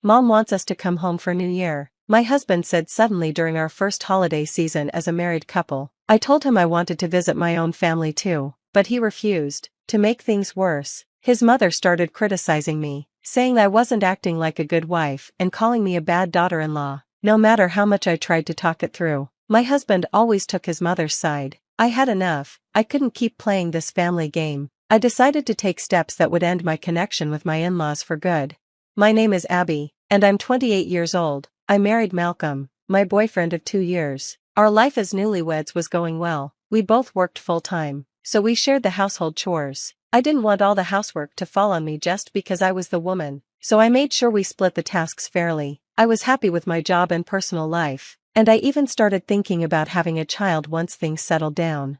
Mom wants us to come home for New Year, my husband said suddenly during our first holiday season as a married couple. I told him I wanted to visit my own family too, but he refused. To make things worse, his mother started criticizing me, saying I wasn't acting like a good wife and calling me a bad daughter-in-law. No matter how much I tried to talk it through, my husband always took his mother's side. I had enough. I couldn't keep playing this family game. I decided to take steps that would end my connection with my in-laws for good. My name is Abby, and I'm 28 years old. I married Malcolm, my boyfriend of 2 years. Our life as newlyweds was going well. We both worked full-time, so we shared the household chores. I didn't want all the housework to fall on me just because I was the woman, so I made sure we split the tasks fairly. I was happy with my job and personal life, and I even started thinking about having a child once things settled down.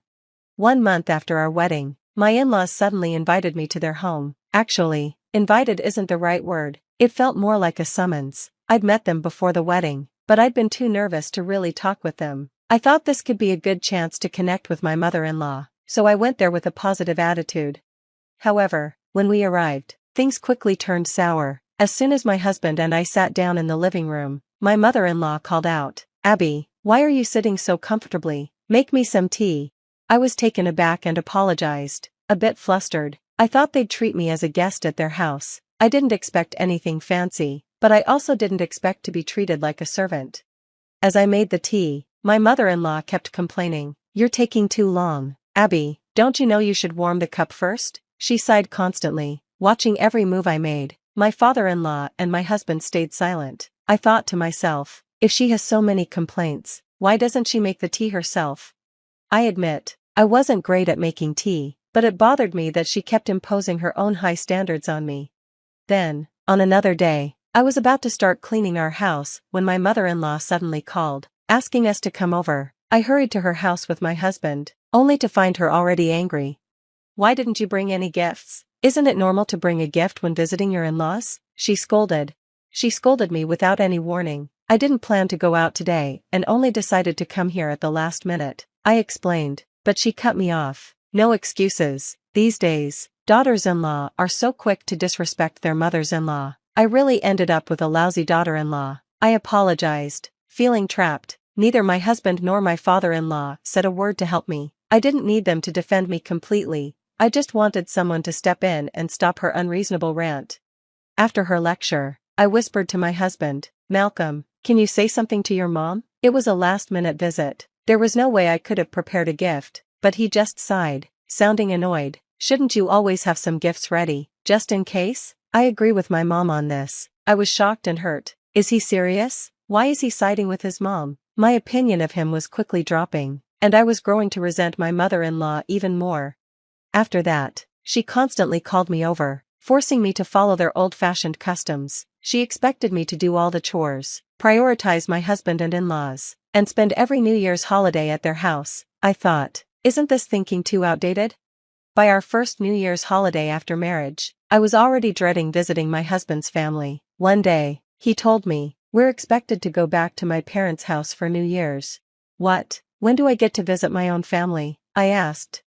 1 month after our wedding, my in-laws suddenly invited me to their home. Actually, invited isn't the right word. It felt more like a summons. I'd met them before the wedding, but I'd been too nervous to really talk with them. I thought this could be a good chance to connect with my mother-in-law, so I went there with a positive attitude. However, when we arrived, things quickly turned sour. As soon as my husband and I sat down in the living room, my mother-in-law called out, "Abby, why are you sitting so comfortably? Make me some tea." I was taken aback and apologized, a bit flustered. I thought they'd treat me as a guest at their house. I didn't expect anything fancy, but I also didn't expect to be treated like a servant. As I made the tea, my mother-in-law kept complaining, "You're taking too long. Abby, don't you know you should warm the cup first?" She sighed constantly, watching every move I made. My father-in-law and my husband stayed silent. I thought to myself, if she has so many complaints, why doesn't she make the tea herself? I admit, I wasn't great at making tea, but it bothered me that she kept imposing her own high standards on me. Then, on another day, I was about to start cleaning our house when my mother-in-law suddenly called, asking us to come over. I hurried to her house with my husband, only to find her already angry. "Why didn't you bring any gifts? Isn't it normal to bring a gift when visiting your in-laws?" She scolded. She scolded me without any warning. "I didn't plan to go out today and only decided to come here at the last minute," I explained, but she cut me off. No excuses. These days, daughters-in-law are so quick to disrespect their mothers-in-law. I really ended up with a lousy daughter-in-law. I apologized, feeling trapped. Neither my husband nor my father-in-law said a word to help me. I didn't need them to defend me completely. I just wanted someone to step in and stop her unreasonable rant. After her lecture, I whispered to my husband, "Malcolm, can you say something to your mom?" It was a last-minute visit. There was no way I could have prepared a gift, but he just sighed, sounding annoyed. "Shouldn't you always have some gifts ready, just in case?" I agree with my mom on this. I was shocked and hurt. Is he serious? Why is he siding with his mom? My opinion of him was quickly dropping, and I was growing to resent my mother-in-law even more. After that, she constantly called me over, forcing me to follow their old-fashioned customs. She expected me to do all the chores, prioritize my husband and in-laws, and spend every New Year's holiday at their house. I thought, isn't this thinking too outdated? By our first New Year's holiday after marriage, I was already dreading visiting my husband's family. One day, he told me, "We're expected to go back to my parents' house for New Year's." "What? When do I get to visit my own family?" I asked.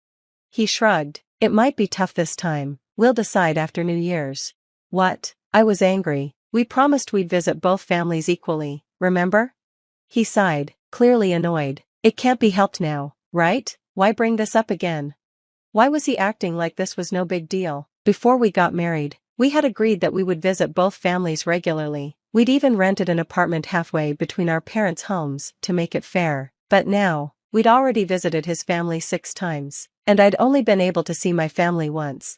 He shrugged. "It might be tough this time. We'll decide after New Year's." What? I was angry. "We promised we'd visit both families equally, remember?" He sighed, clearly annoyed. "It can't be helped now, right? Why bring this up again?" Why was he acting like this was no big deal? Before we got married, we had agreed that we would visit both families regularly. We'd even rented an apartment halfway between our parents' homes to make it fair. But now, we'd already visited his family 6 times, and I'd only been able to see my family once.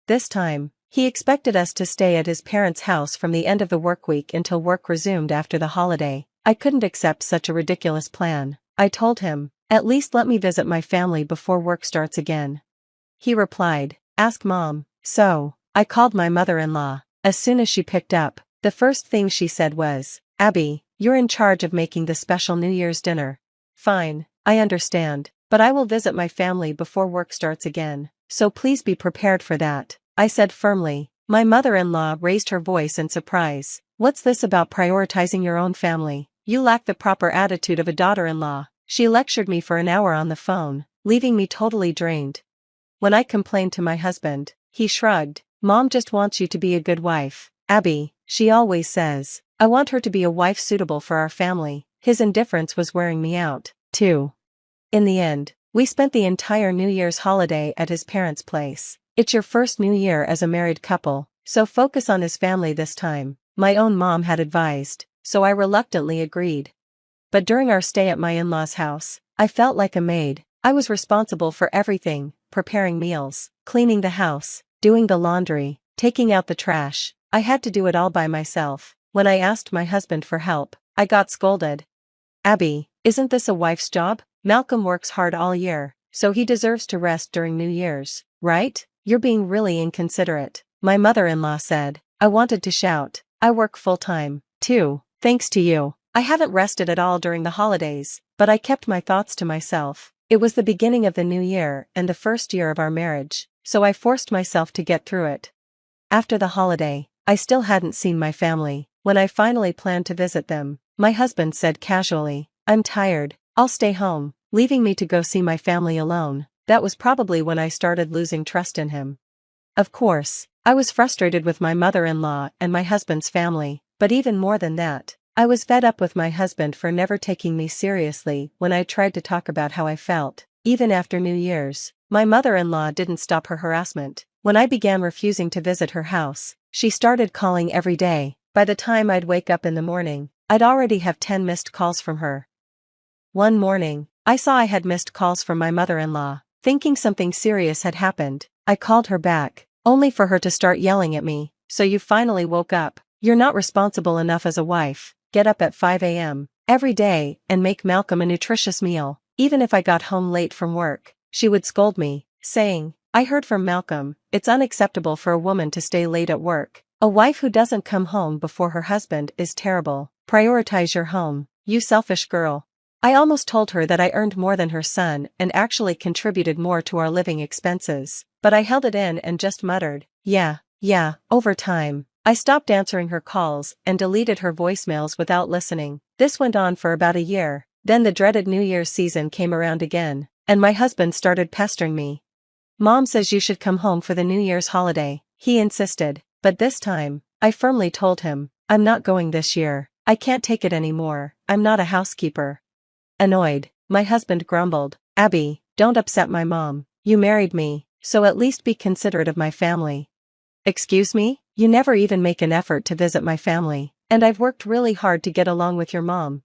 This time, he expected us to stay at his parents' house from the end of the work week until work resumed after the holiday. I couldn't accept such a ridiculous plan. I told him, "At least let me visit my family before work starts again." He replied, "Ask Mom." So, I called my mother-in-law. As soon as she picked up, the first thing she said was, "Abby, you're in charge of making the special New Year's dinner." "Fine, I understand, but I will visit my family before work starts again, so please be prepared for that," I said firmly. My mother-in-law raised her voice in surprise. "What's this about prioritizing your own family? You lack the proper attitude of a daughter-in-law." She lectured me for an hour on the phone, leaving me totally drained. When I complained to my husband, he shrugged. "Mom just wants you to be a good wife. Abby, She always says, I want her to be a wife suitable for our family. His indifference was wearing me out, too. In the end, we spent the entire New Year's holiday at his parents' place. It's your first New Year as a married couple, so focus on his family this time, my own mom had advised, so I reluctantly agreed. But during our stay at my in-laws' house, I felt like a maid. I was responsible for everything, preparing meals, cleaning the house, doing the laundry, taking out the trash. I had to do it all by myself. When I asked my husband for help, I got scolded. Abby, isn't this a wife's job? Malcolm works hard all year, so he deserves to rest during New Year's, right? You're being really inconsiderate, my mother-in-law said. I wanted to shout. I work full-time, too, thanks to you. I haven't rested at all during the holidays, but I kept my thoughts to myself. It was the beginning of the new year and the first year of our marriage, so I forced myself to get through it. After the holiday, I still hadn't seen my family. When I finally planned to visit them, my husband said casually, I'm tired, I'll stay home, leaving me to go see my family alone. That was probably when I started losing trust in him. Of course, I was frustrated with my mother-in-law and my husband's family, but even more than that, I was fed up with my husband for never taking me seriously when I tried to talk about how I felt. Even after New Year's, my mother-in-law didn't stop her harassment. When I began refusing to visit her house, she started calling every day. By the time I'd wake up in the morning, I'd already have 10 missed calls from her. One morning, I saw I had missed calls from my mother-in-law. Thinking something serious had happened, I called her back, only for her to start yelling at me. So you finally woke up. You're not responsible enough as a wife. Get up at 5 a.m. every day and make Malcolm a nutritious meal. Even if I got home late from work, she would scold me, saying, I heard from Malcolm, it's unacceptable for a woman to stay late at work. A wife who doesn't come home before her husband is terrible. Prioritize your home, you selfish girl. I almost told her that I earned more than her son and actually contributed more to our living expenses, but I held it in and just muttered, yeah, over time. I stopped answering her calls and deleted her voicemails without listening. This went on for about a year. Then the dreaded New Year's season came around again, and my husband started pestering me. Mom says you should come home for the New Year's holiday, he insisted, but this time, I firmly told him, I'm not going this year. I can't take it anymore. I'm not a housekeeper. Annoyed, my husband grumbled, Abby, don't upset my mom. You married me, so at least be considerate of my family. Excuse me? You never even make an effort to visit my family, and I've worked really hard to get along with your mom.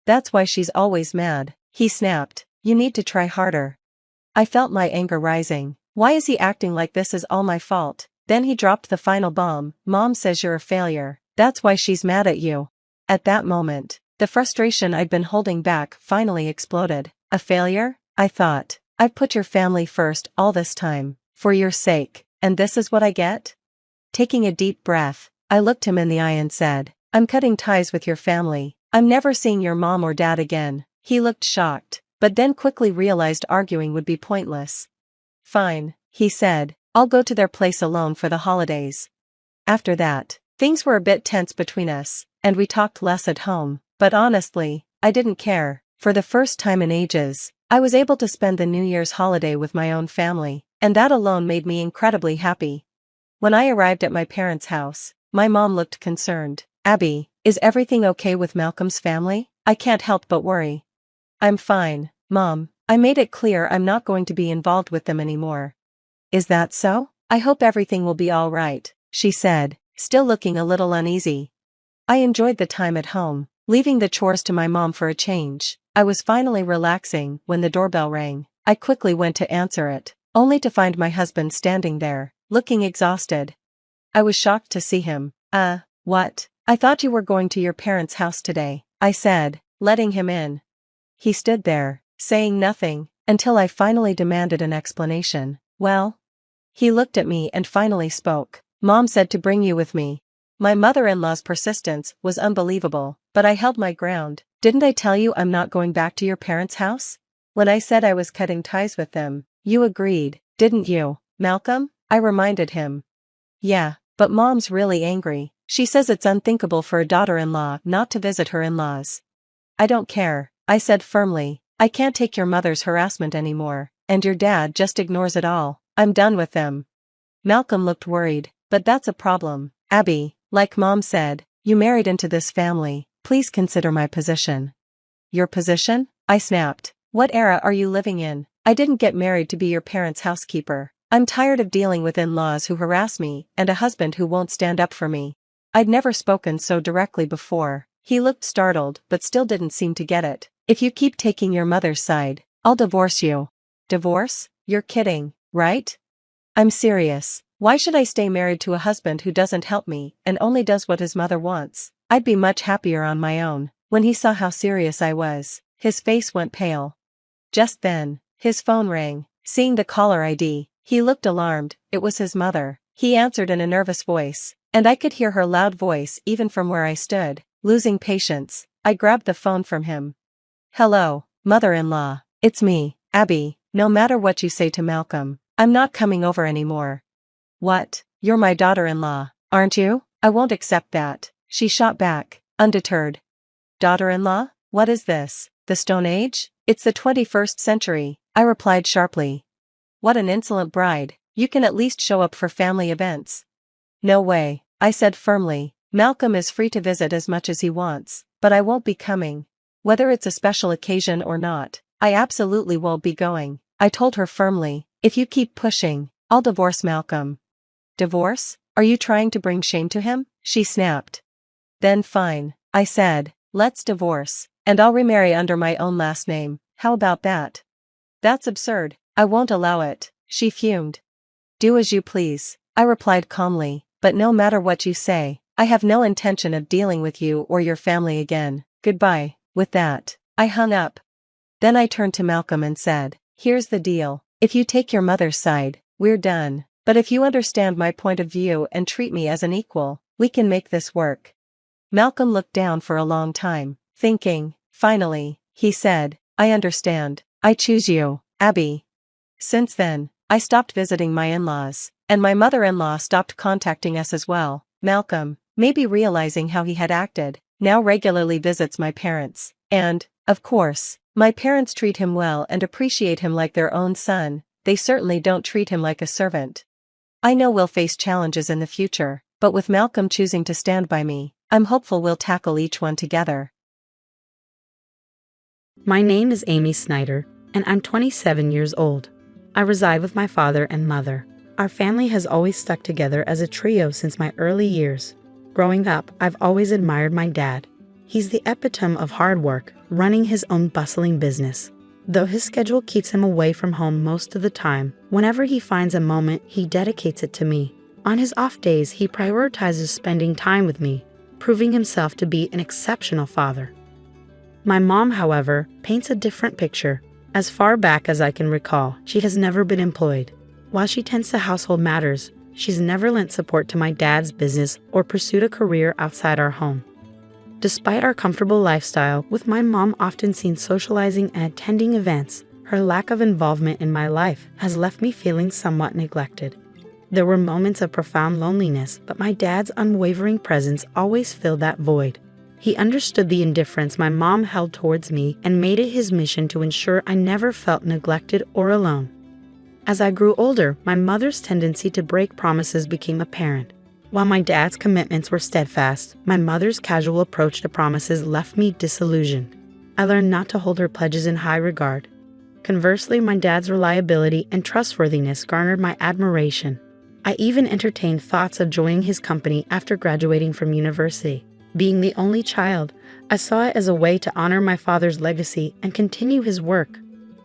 That's why she's always mad, he snapped. You need to try harder. I felt my anger rising. Why is he acting like this is all my fault? Then he dropped the final bomb. Mom says you're a failure. That's why she's mad at you. At that moment, the frustration I'd been holding back finally exploded. A failure? I thought. I've put your family first all this time, for your sake, and this is what I get? Taking a deep breath, I looked him in the eye and said, I'm cutting ties with your family. I'm never seeing your mom or dad again. He looked shocked, but then quickly realized arguing would be pointless. Fine, he said, I'll go to their place alone for the holidays. After that, things were a bit tense between us, and we talked less at home. But honestly, I didn't care. For the first time in ages, I was able to spend the New Year's holiday with my own family, and that alone made me incredibly happy. When I arrived at my parents' house, my mom looked concerned. Abby, is everything okay with Malcolm's family? I can't help but worry. I'm fine, Mom. I made it clear I'm not going to be involved with them anymore. Is that so? I hope everything will be all right, she said, still looking a little uneasy. I enjoyed the time at home, leaving the chores to my mom for a change. I was finally relaxing when the doorbell rang. I quickly went to answer it, only to find my husband standing there, looking exhausted. I was shocked to see him. What? I thought you were going to your parents' house today, I said, letting him in. He stood there, saying nothing, until I finally demanded an explanation. Well? He looked at me and finally spoke. Mom said to bring you with me. My mother-in-law's persistence was unbelievable, but I held my ground. Didn't I tell you I'm not going back to your parents' house? When I said I was cutting ties with them, you agreed, didn't you, Malcolm? I reminded him. Yeah, but Mom's really angry. She says it's unthinkable for a daughter-in-law not to visit her in-laws. I don't care, I said firmly. I can't take your mother's harassment anymore, and your dad just ignores it all. I'm done with them. Malcolm looked worried, but that's a problem. Abby, Like Mom said, you married into this family, please consider my position. Your position? I snapped. What era are you living in? I didn't get married to be your parents' housekeeper. I'm tired of dealing with in-laws who harass me and a husband who won't stand up for me. I'd never spoken so directly before. He looked startled but still didn't seem to get it. If you keep taking your mother's side, I'll divorce you. Divorce? You're kidding, right? I'm serious. Why should I stay married to a husband who doesn't help me and only does what his mother wants? I'd be much happier on my own. When he saw how serious I was, his face went pale. Just then, his phone rang. Seeing the caller ID, he looked alarmed. It was his mother. He answered in a nervous voice, and I could hear her loud voice even from where I stood. Losing patience, I grabbed the phone from him. Hello, mother-in-law. It's me, Abby. No matter what you say to Malcolm, I'm not coming over anymore. What? You're my daughter-in-law, aren't you? I won't accept that, she shot back, undeterred. Daughter-in-law? What is this? The Stone Age? It's the 21st century, I replied sharply. What an insolent bride. You can at least show up for family events. No way, I said firmly. Malcolm is free to visit as much as he wants, but I won't be coming. Whether it's a special occasion or not, I absolutely won't be going. I told her firmly, if you keep pushing, I'll divorce Malcolm. Divorce? Are you trying to bring shame to him? She snapped. Then fine, I said, let's divorce, and I'll remarry under my own last name. How about that? That's absurd. I won't allow it, she fumed. Do as you please, I replied calmly, but no matter what you say, I have no intention of dealing with you or your family again. Goodbye. With that, I hung up. Then I turned to Malcolm and said, here's the deal. If you take your mother's side, we're done. But if you understand my point of view and treat me as an equal, we can make this work. Malcolm looked down for a long time, thinking. Finally, he said, I understand. I choose you, Abby. Since then, I stopped visiting my in-laws, and my mother-in-law stopped contacting us as well. Malcolm, maybe realizing how he had acted, now regularly visits my parents, and, of course, my parents treat him well and appreciate him like their own son. They certainly don't treat him like a servant. I know we'll face challenges in the future, but with Malcolm choosing to stand by me, I'm hopeful we'll tackle each one together. My name is Amy Snyder, and I'm 27 years old. I reside with my father and mother. Our family has always stuck together as a trio since my early years. Growing up, I've always admired my dad. He's the epitome of hard work, running his own bustling business. Though his schedule keeps him away from home most of the time, whenever he finds a moment, he dedicates it to me. On his off days, he prioritizes spending time with me, proving himself to be an exceptional father. My mom, however, paints a different picture. As far back as I can recall, she has never been employed. While she tends to household matters, she's never lent support to my dad's business or pursued a career outside our home. Despite our comfortable lifestyle, with my mom often seen socializing and attending events, her lack of involvement in my life has left me feeling somewhat neglected. There were moments of profound loneliness, but my dad's unwavering presence always filled that void. He understood the indifference my mom held towards me and made it his mission to ensure I never felt neglected or alone. As I grew older, my mother's tendency to break promises became apparent. While my dad's commitments were steadfast, my mother's casual approach to promises left me disillusioned. I learned not to hold her pledges in high regard. Conversely, my dad's reliability and trustworthiness garnered my admiration. I even entertained thoughts of joining his company after graduating from university. Being the only child, I saw it as a way to honor my father's legacy and continue his work.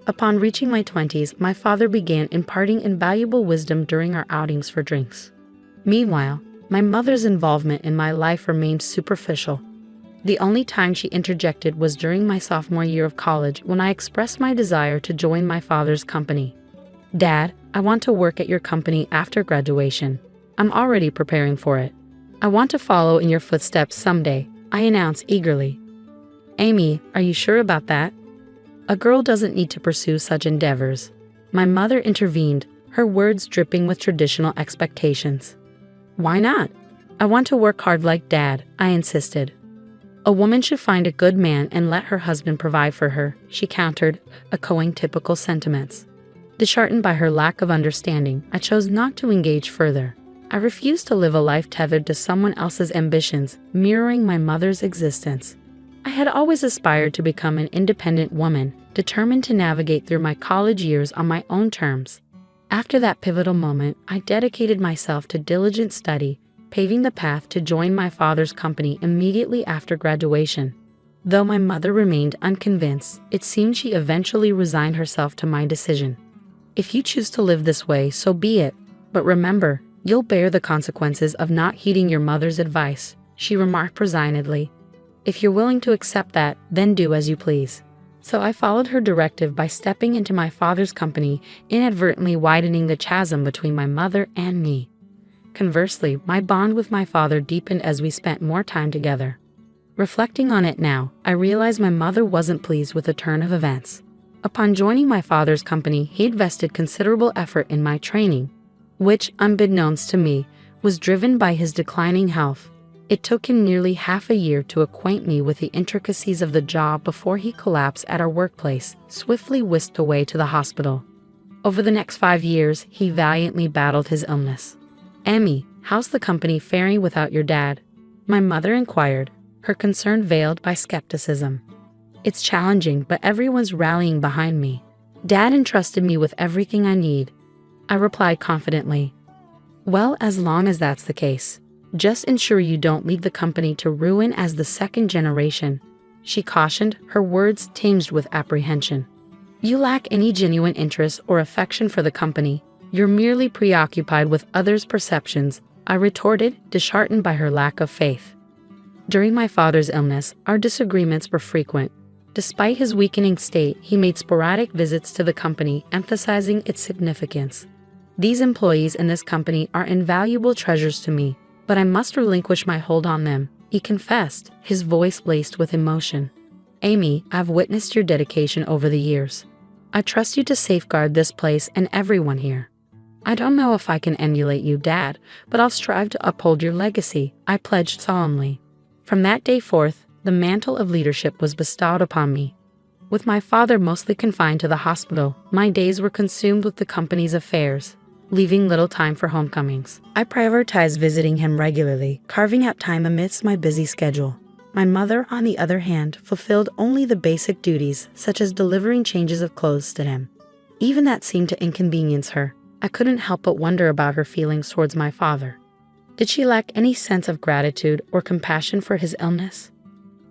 Upon reaching my 20s, my father began imparting invaluable wisdom during our outings for drinks. Meanwhile, my mother's involvement in my life remained superficial. The only time she interjected was during my sophomore year of college when I expressed my desire to join my father's company. Dad, I want to work at your company after graduation. I'm already preparing for it. I want to follow in your footsteps someday, I announced eagerly. Amy, are you sure about that? A girl doesn't need to pursue such endeavors. My mother intervened, her words dripping with traditional expectations. Why not? I want to work hard like Dad, I insisted. A woman should find a good man and let her husband provide for her, she countered, echoing typical sentiments. Disheartened by her lack of understanding, I chose not to engage further. I refused to live a life tethered to someone else's ambitions, mirroring my mother's existence. I had always aspired to become an independent woman, determined to navigate through my college years on my own terms. After that pivotal moment, I dedicated myself to diligent study, paving the path to join my father's company immediately after graduation. Though my mother remained unconvinced, it seemed she eventually resigned herself to my decision. "If you choose to live this way, so be it. But remember, you'll bear the consequences of not heeding your mother's advice," she remarked resignedly. "If you're willing to accept that, then do as you please." So I followed her directive by stepping into my father's company, inadvertently widening the chasm between my mother and me. Conversely, my bond with my father deepened as we spent more time together. Reflecting on it now, I realized my mother wasn't pleased with the turn of events. Upon joining my father's company, he invested considerable effort in my training, which, unbeknownst to me, was driven by his declining health. It took him nearly half a year to acquaint me with the intricacies of the job before he collapsed at our workplace, swiftly whisked away to the hospital. Over the next 5 years, he valiantly battled his illness. "Emmy, how's the company faring without your dad?" my mother inquired, her concern veiled by skepticism. "It's challenging, but everyone's rallying behind me. Dad entrusted me with everything I need," I replied confidently. "Well, as long as that's the case, just ensure you don't leave the company to ruin as the second generation," she cautioned, her words tinged with apprehension. "You lack any genuine interest or affection for the company. You're merely preoccupied with others' perceptions," I retorted, disheartened by her lack of faith. During my father's illness, our disagreements were frequent. Despite his weakening state, he made sporadic visits to the company, emphasizing its significance. "These employees in this company are invaluable treasures to me, but I must relinquish my hold on them," he confessed, his voice laced with emotion. "Amy, I've witnessed your dedication over the years. I trust you to safeguard this place and everyone here. I don't know if I can emulate you, Dad, but I'll strive to uphold your legacy," I pledged solemnly. From that day forth, the mantle of leadership was bestowed upon me. With my father mostly confined to the hospital, my days were consumed with the company's affairs, leaving little time for homecomings. I prioritized visiting him regularly, carving out time amidst my busy schedule. My mother, on the other hand, fulfilled only the basic duties, such as delivering changes of clothes to him. Even that seemed to inconvenience her. I couldn't help but wonder about her feelings towards my father. Did she lack any sense of gratitude or compassion for his illness?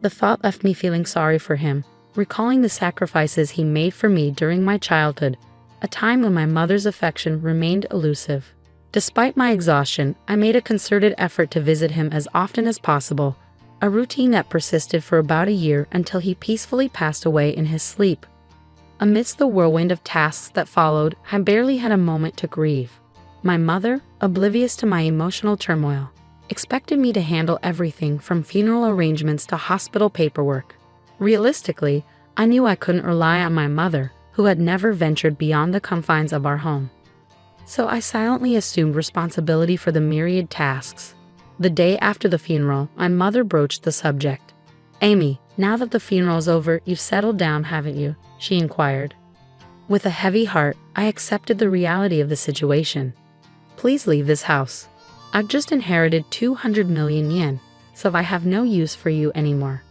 The thought left me feeling sorry for him, recalling the sacrifices he made for me during my childhood, a time when my mother's affection remained elusive. Despite my exhaustion, I made a concerted effort to visit him as often as possible, a routine that persisted for about a year until he peacefully passed away in his sleep. Amidst the whirlwind of tasks that followed, I barely had a moment to grieve. My mother, oblivious to my emotional turmoil, expected me to handle everything from funeral arrangements to hospital paperwork. Realistically, I knew I couldn't rely on my mother, who had never ventured beyond the confines of our home. So I silently assumed responsibility for the myriad tasks. The day after the funeral, my mother broached the subject. "Amy, now that the funeral's over, you've settled down, haven't you?" she inquired. With a heavy heart, I accepted the reality of the situation. "Please leave this house. I've just inherited 200 million yen, so I have no use for you anymore."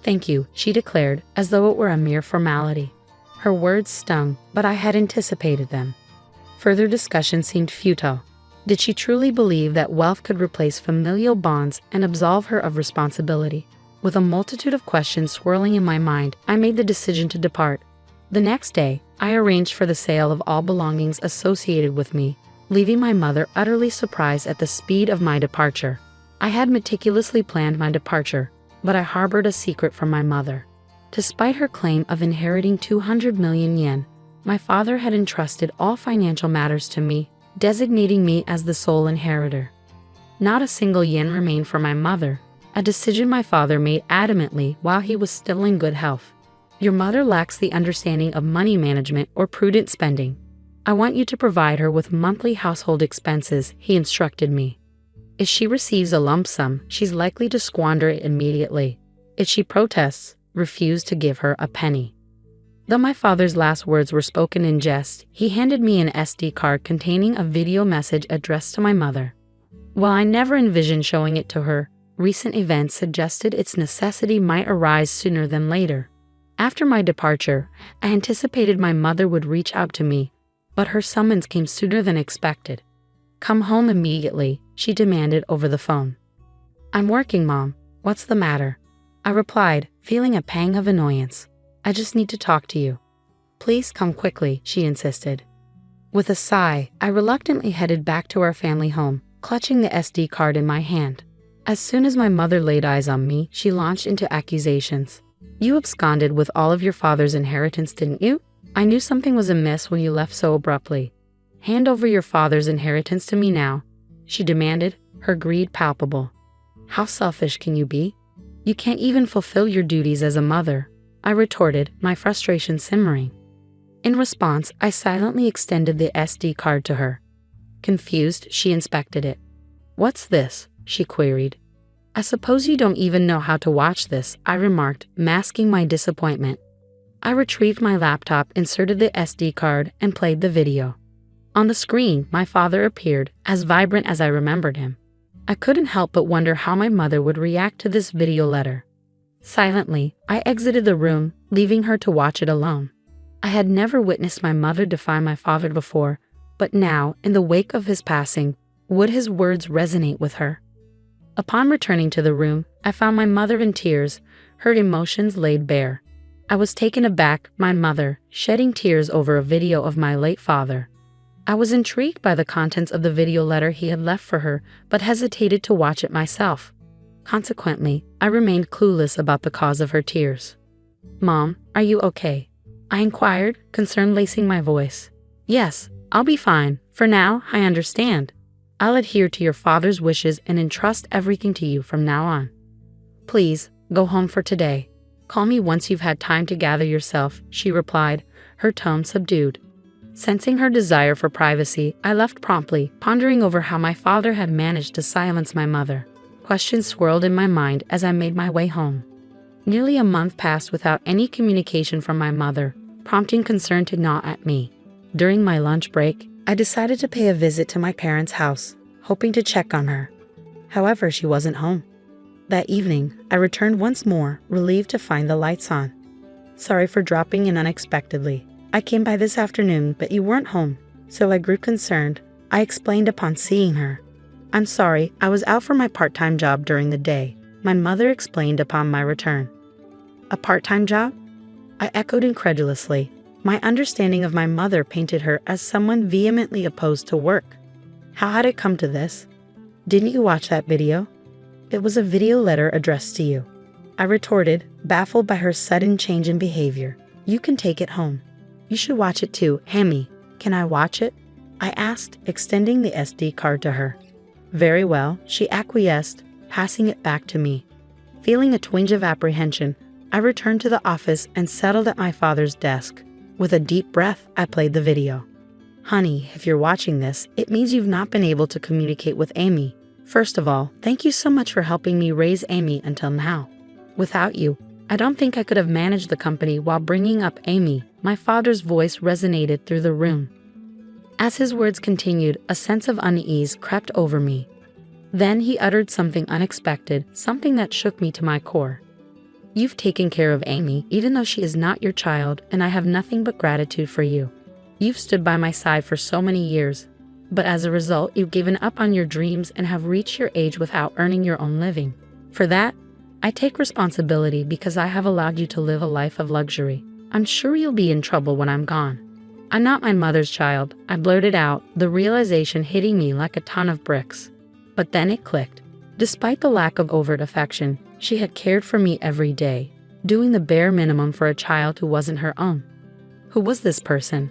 "Thank you," she declared, as though it were a mere formality. Her words stung, but I had anticipated them. Further discussion seemed futile. Did she truly believe that wealth could replace familial bonds and absolve her of responsibility? With a multitude of questions swirling in my mind, I made the decision to depart. The next day, I arranged for the sale of all belongings associated with me, leaving my mother utterly surprised at the speed of my departure. I had meticulously planned my departure, but I harbored a secret from my mother. Despite her claim of inheriting 200 million yen, my father had entrusted all financial matters to me, designating me as the sole inheritor. Not a single yen remained for my mother, a decision my father made adamantly while he was still in good health. "Your mother lacks the understanding of money management or prudent spending. I want you to provide her with monthly household expenses," he instructed me. "If she receives a lump sum, she's likely to squander it immediately. If she protests, refuse to give her a penny." Though my father's last words were spoken in jest, he handed me an SD card containing a video message addressed to my mother. While I never envisioned showing it to her, recent events suggested its necessity might arise sooner than later. After my departure, I anticipated my mother would reach out to me, but her summons came sooner than expected. "Come home immediately," she demanded over the phone. "I'm working, Mom. What's the matter?" I replied, feeling a pang of annoyance. "I just need to talk to you." "Please come quickly," she insisted. With a sigh, I reluctantly headed back to our family home, clutching the SD card in my hand. As soon as my mother laid eyes on me, she launched into accusations. "You absconded with all of your father's inheritance, didn't you? I knew something was amiss when you left so abruptly. Hand over your father's inheritance to me now," she demanded, her greed palpable. "How selfish can you be? You can't even fulfill your duties as a mother," I retorted, my frustration simmering. In response, I silently extended the SD card to her. Confused, she inspected it. "What's this?" she queried. "I suppose you don't even know how to watch this," I remarked, masking my disappointment. I retrieved my laptop, inserted the SD card, and played the video. On the screen, my father appeared, as vibrant as I remembered him. I couldn't help but wonder how my mother would react to this video letter. Silently, I exited the room, leaving her to watch it alone. I had never witnessed my mother defy my father before, but now, in the wake of his passing, would his words resonate with her? Upon returning to the room, I found my mother in tears, her emotions laid bare. I was taken aback, my mother, shedding tears over a video of my late father. I was intrigued by the contents of the video letter he had left for her, but hesitated to watch it myself. Consequently, I remained clueless about the cause of her tears. "Mom, are you okay?" I inquired, concern lacing my voice. "Yes, I'll be fine. For now, I understand. I'll adhere to your father's wishes and entrust everything to you from now on. Please, go home for today. Call me once you've had time to gather yourself," she replied, her tone subdued. Sensing her desire for privacy, I left promptly, pondering over how my father had managed to silence my mother. Questions swirled in my mind as I made my way home. Nearly a month passed without any communication from my mother, prompting concern to gnaw at me. During my lunch break, I decided to pay a visit to my parents' house, hoping to check on her. However, she wasn't home. That evening, I returned once more, relieved to find the lights on. "Sorry for dropping in unexpectedly. I came by this afternoon, but you weren't home, so I grew concerned," I explained upon seeing her. "I'm sorry, I was out for my part-time job during the day," my mother explained upon my return. "A part-time job?" I echoed incredulously. My understanding of my mother painted her as someone vehemently opposed to work. How had it come to this? "Didn't you watch that video?" "It was a video letter addressed to you," I retorted, baffled by her sudden change in behavior. "You can take it home. You should watch it too, Hammy." "Can I watch it?" I asked, extending the SD card to her. "Very well," she acquiesced, passing it back to me. Feeling a twinge of apprehension, I returned to the office and settled at my father's desk. With a deep breath, I played the video. "Honey, if you're watching this, it means you've not been able to communicate with Amy. First of all, thank you so much for helping me raise Amy until now. Without you, I don't think I could have managed the company while bringing up Amy." My father's voice resonated through the room. As his words continued, a sense of unease crept over me. Then he uttered something unexpected, something that shook me to my core. "You've taken care of Amy, even though she is not your child, and I have nothing but gratitude for you. You've stood by my side for so many years, but as a result, you've given up on your dreams and have reached your age without earning your own living. For that, I take responsibility because I have allowed you to live a life of luxury. I'm sure you'll be in trouble when I'm gone." "I'm not my mother's child," I blurted out, the realization hitting me like a ton of bricks. But then it clicked. Despite the lack of overt affection, she had cared for me every day, doing the bare minimum for a child who wasn't her own. Who was this person?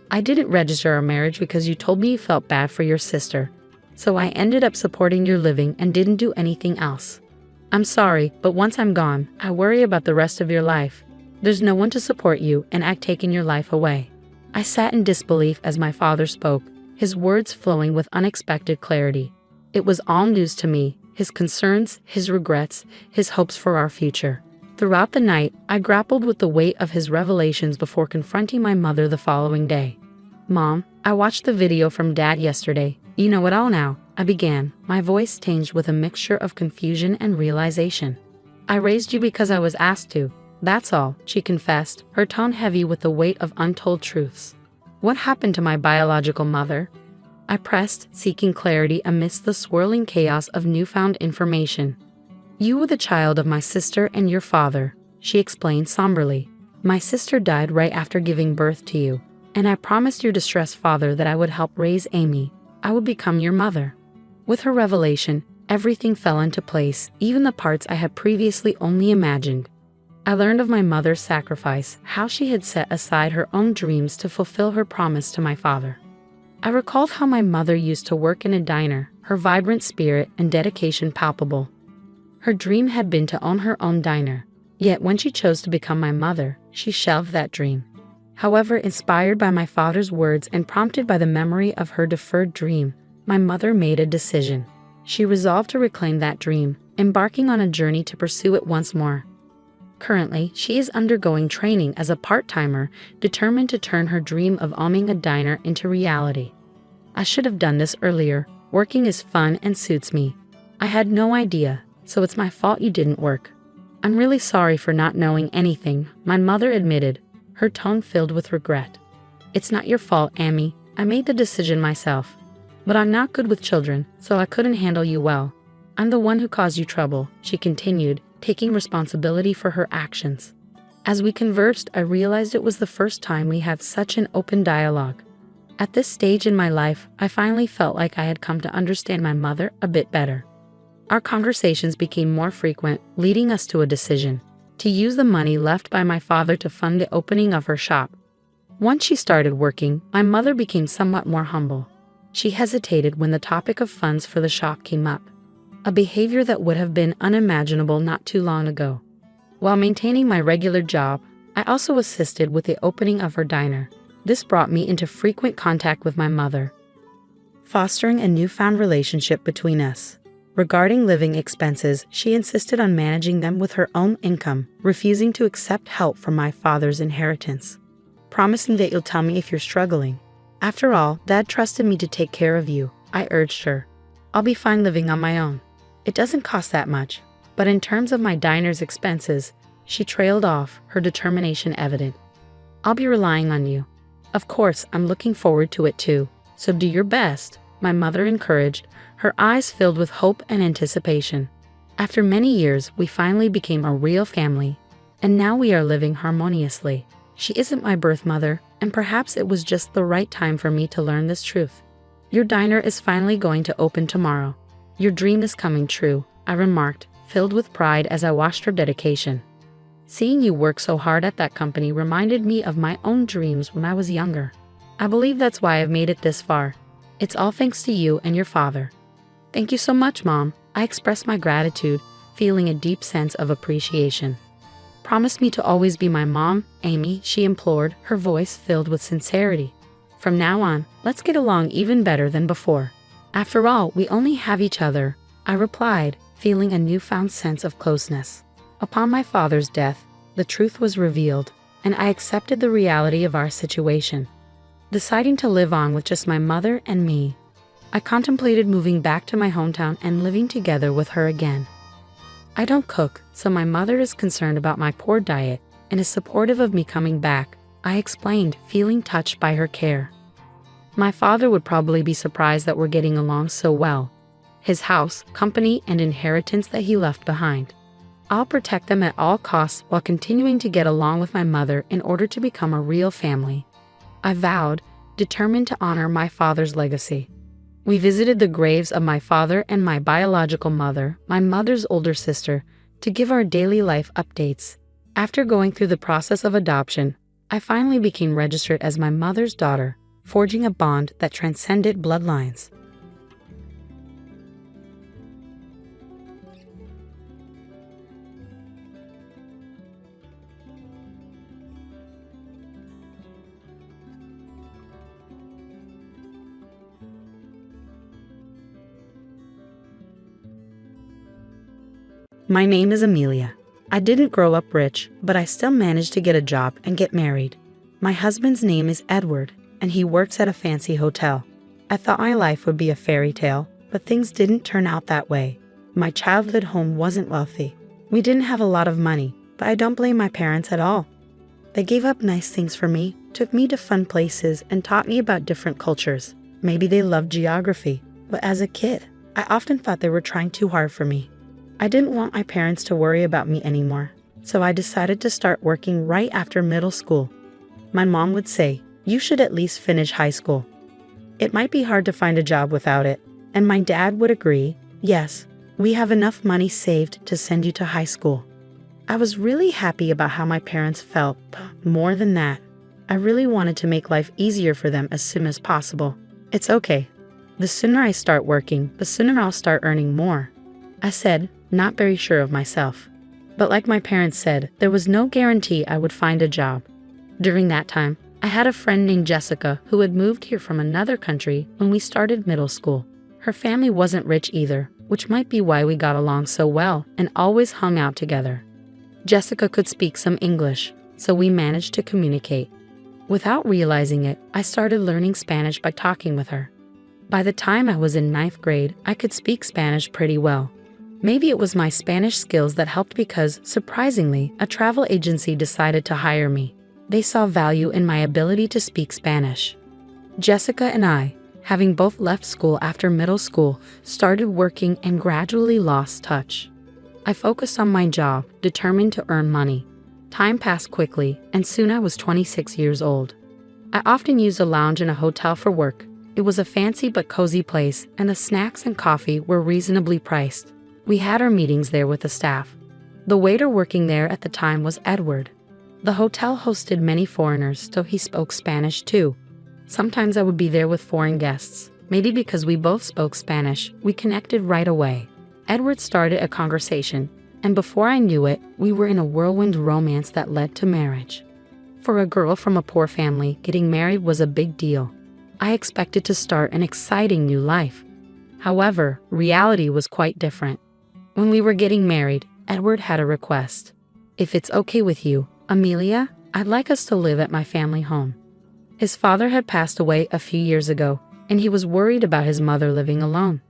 "I didn't register our marriage because you told me you felt bad for your sister, so I ended up supporting your living and didn't do anything else. I'm sorry, but once I'm gone, I worry about the rest of your life. There's no one to support you, and I've taken your life away." I sat in disbelief as my father spoke, his words flowing with unexpected clarity. It was all news to me, his concerns, his regrets, his hopes for our future. Throughout the night, I grappled with the weight of his revelations before confronting my mother the following day. "Mom, I watched the video from Dad yesterday, You know it all now, I began, my voice tinged with a mixture of confusion and realization. I raised you because I was asked to, that's all, she confessed, her tone heavy with the weight of untold truths. What happened to my biological mother? I pressed, seeking clarity amidst the swirling chaos of newfound information. You were the child of my sister and your father, she explained somberly. My sister died right after giving birth to you, and I promised your distressed father that I would help raise Amy. I would become your mother. With her revelation, everything fell into place, even the parts I had previously only imagined. I learned of my mother's sacrifice, how she had set aside her own dreams to fulfill her promise to my father. I recalled how my mother used to work in a diner, her vibrant spirit and dedication palpable. Her dream had been to own her own diner, yet when she chose to become my mother, she shelved that dream. However, inspired by my father's words and prompted by the memory of her deferred dream, my mother made a decision. She resolved to reclaim that dream, embarking on a journey to pursue it once more. Currently, she is undergoing training as a part-timer, determined to turn her dream of owning a diner into reality. I should have done this earlier. Working is fun and suits me. I had no idea, so it's my fault you didn't work. I'm really sorry for not knowing anything, my mother admitted, her tone filled with regret. It's not your fault, Amy. I made the decision myself. But I'm not good with children, so I couldn't handle you well. I'm the one who caused you trouble, she continued, taking responsibility for her actions. As we conversed, I realized it was the first time we had such an open dialogue. At this stage in my life, I finally felt like I had come to understand my mother a bit better. Our conversations became more frequent, leading us to a decision: to use the money left by my father to fund the opening of her shop. Once she started working, my mother became somewhat more humble. She hesitated when the topic of funds for the shop came up, a behavior that would have been unimaginable not too long ago. While maintaining my regular job, I also assisted with the opening of her diner. This brought me into frequent contact with my mother, fostering a newfound relationship between us. Regarding living expenses, she insisted on managing them with her own income, refusing to accept help from my father's inheritance. Promise me that you'll tell me if you're struggling. After all, Dad trusted me to take care of you, I urged her. I'll be fine living on my own. It doesn't cost that much. But in terms of my diner's expenses, she trailed off, her determination evident. I'll be relying on you. Of course, I'm looking forward to it too, so do your best, my mother encouraged, her eyes filled with hope and anticipation. After many years, we finally became a real family, and now we are living harmoniously. She isn't my birth mother, and perhaps it was just the right time for me to learn this truth. Your diner is finally going to open tomorrow. Your dream is coming true, I remarked, filled with pride as I watched her dedication. Seeing you work so hard at that company reminded me of my own dreams when I was younger. I believe that's why I've made it this far. It's all thanks to you and your father. Thank you so much, Mom. I expressed my gratitude, feeling a deep sense of appreciation. Promise me to always be my mom, Amy, she implored, her voice filled with sincerity. From now on, let's get along even better than before. After all, we only have each other, I replied, feeling a newfound sense of closeness. Upon my father's death, the truth was revealed, and I accepted the reality of our situation. Deciding to live on with just my mother and me, I contemplated moving back to my hometown and living together with her again. I don't cook, so my mother is concerned about my poor diet and is supportive of me coming back, I explained, feeling touched by her care. My father would probably be surprised that we're getting along so well. His house, company, and inheritance that he left behind. I'll protect them at all costs while continuing to get along with my mother in order to become a real family, I vowed, determined to honor my father's legacy. We visited the graves of my father and my biological mother, my mother's older sister, to give our daily life updates. After going through the process of adoption, I finally became registered as my mother's daughter, forging a bond that transcended bloodlines. My name is Amelia. I didn't grow up rich, but I still managed to get a job and get married. My husband's name is Edward, and he works at a fancy hotel. I thought my life would be a fairy tale, but things didn't turn out that way. My childhood home wasn't wealthy. We didn't have a lot of money, but I don't blame my parents at all. They gave up nice things for me, took me to fun places, and taught me about different cultures. Maybe they loved geography, but as a kid, I often thought they were trying too hard for me. I didn't want my parents to worry about me anymore, so I decided to start working right after middle school. My mom would say, "You should at least finish high school. It might be hard to find a job without it." And my dad would agree, "Yes, we have enough money saved to send you to high school." I was really happy about how my parents felt, but more than that, I really wanted to make life easier for them as soon as possible. "It's okay. The sooner I start working, the sooner I'll start earning more," I said, not very sure of myself. But like my parents said, there was no guarantee I would find a job. During that time, I had a friend named Jessica who had moved here from another country when we started middle school. Her family wasn't rich either, which might be why we got along so well and always hung out together. Jessica could speak some English, so we managed to communicate. Without realizing it, I started learning Spanish by talking with her. By the time I was in 9th grade, I could speak Spanish pretty well. Maybe it was my Spanish skills that helped because, surprisingly, a travel agency decided to hire me. They saw value in my ability to speak Spanish. Jessica and I, having both left school after middle school, started working and gradually lost touch. I focused on my job, determined to earn money. Time passed quickly, and soon I was 26 years old. I often used a lounge in a hotel for work. It was a fancy but cozy place, and the snacks and coffee were reasonably priced. We had our meetings there with the staff. The waiter working there at the time was Edward. The hotel hosted many foreigners, so he spoke Spanish too. Sometimes I would be there with foreign guests. Maybe because we both spoke Spanish, we connected right away. Edward started a conversation, and before I knew it, we were in a whirlwind romance that led to marriage. For a girl from a poor family, getting married was a big deal. I expected to start an exciting new life. However, reality was quite different. When we were getting married, Edward had a request. "If it's okay with you, Amelia, I'd like us to live at my family home." His father had passed away a few years ago, and he was worried about his mother living alone.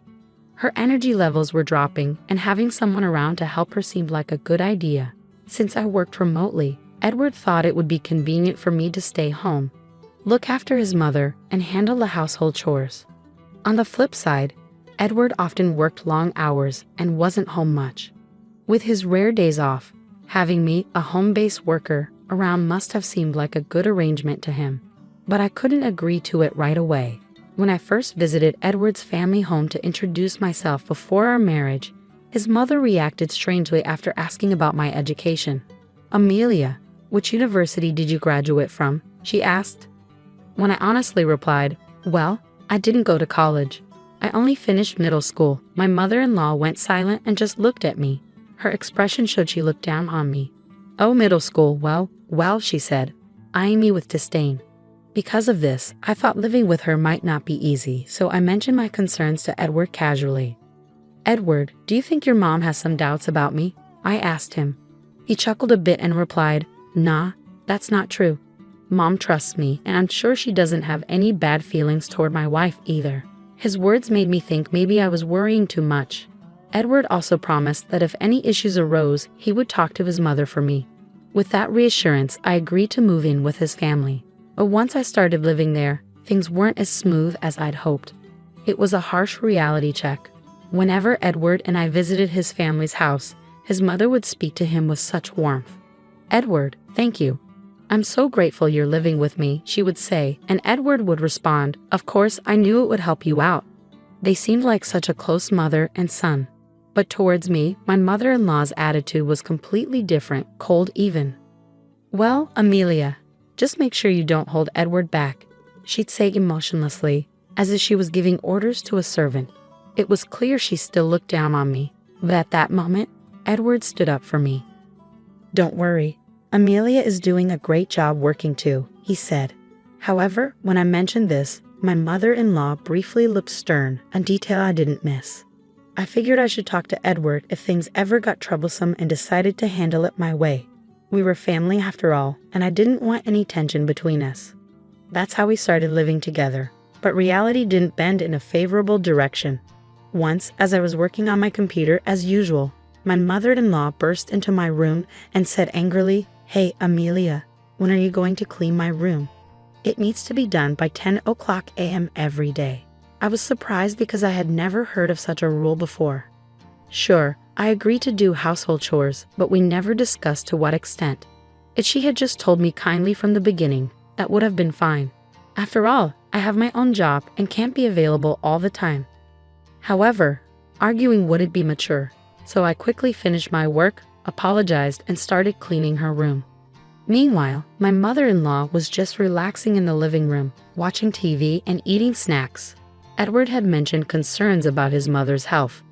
Her energy levels were dropping, and having someone around to help her seemed like a good idea. Since I worked remotely, Edward thought it would be convenient for me to stay home, look after his mother, and handle the household chores. On the flip side, Edward often worked long hours and wasn't home much. With his rare days off, having me, a home-based worker, around must have seemed like a good arrangement to him. But I couldn't agree to it right away. When I first visited Edward's family home to introduce myself before our marriage, his mother reacted strangely after asking about my education. "Amelia, which university did you graduate from?" she asked. When I honestly replied, "Well, I didn't go to college. I only finished middle school," my mother-in-law went silent and just looked at me. Her expression showed she looked down on me. "Oh, middle school, well," she said, eyeing me with disdain. Because of this, I thought living with her might not be easy, so I mentioned my concerns to Edward casually. "Edward, do you think your mom has some doubts about me?" I asked him. He chuckled a bit and replied, "Nah, that's not true. Mom trusts me, and I'm sure she doesn't have any bad feelings toward my wife either." His words made me think maybe I was worrying too much. Edward also promised that if any issues arose, he would talk to his mother for me. With that reassurance, I agreed to move in with his family. But once I started living there, things weren't as smooth as I'd hoped. It was a harsh reality check. Whenever Edward and I visited his family's house, his mother would speak to him with such warmth. "Edward, thank you. I'm so grateful you're living with me," she would say, and Edward would respond, "Of course, I knew it would help you out." They seemed like such a close mother and son. But towards me, my mother-in-law's attitude was completely different, cold even. "Well, Amelia, just make sure you don't hold Edward back," she'd say emotionlessly, as if she was giving orders to a servant. It was clear she still looked down on me, but at that moment, Edward stood up for me. "Don't worry, Amelia is doing a great job working too," he said. However, when I mentioned this, my mother-in-law briefly looked stern, a detail I didn't miss. I figured I should talk to Edward if things ever got troublesome and decided to handle it my way. We were family after all, and I didn't want any tension between us. That's how we started living together. But reality didn't bend in a favorable direction. Once, as I was working on my computer as usual, my mother-in-law burst into my room and said angrily, "Hey, Amelia, when are you going to clean my room? It needs to be done by 10 o'clock a.m. every day." I was surprised because I had never heard of such a rule before. Sure, I agreed to do household chores, but we never discussed to what extent. If she had just told me kindly from the beginning, that would have been fine. After all, I have my own job and can't be available all the time. However, arguing wouldn't be mature, so I quickly finished my work, apologized, and started cleaning her room. Meanwhile, my mother-in-law was just relaxing in the living room, watching TV and eating snacks. Edward had mentioned concerns about his mother's health,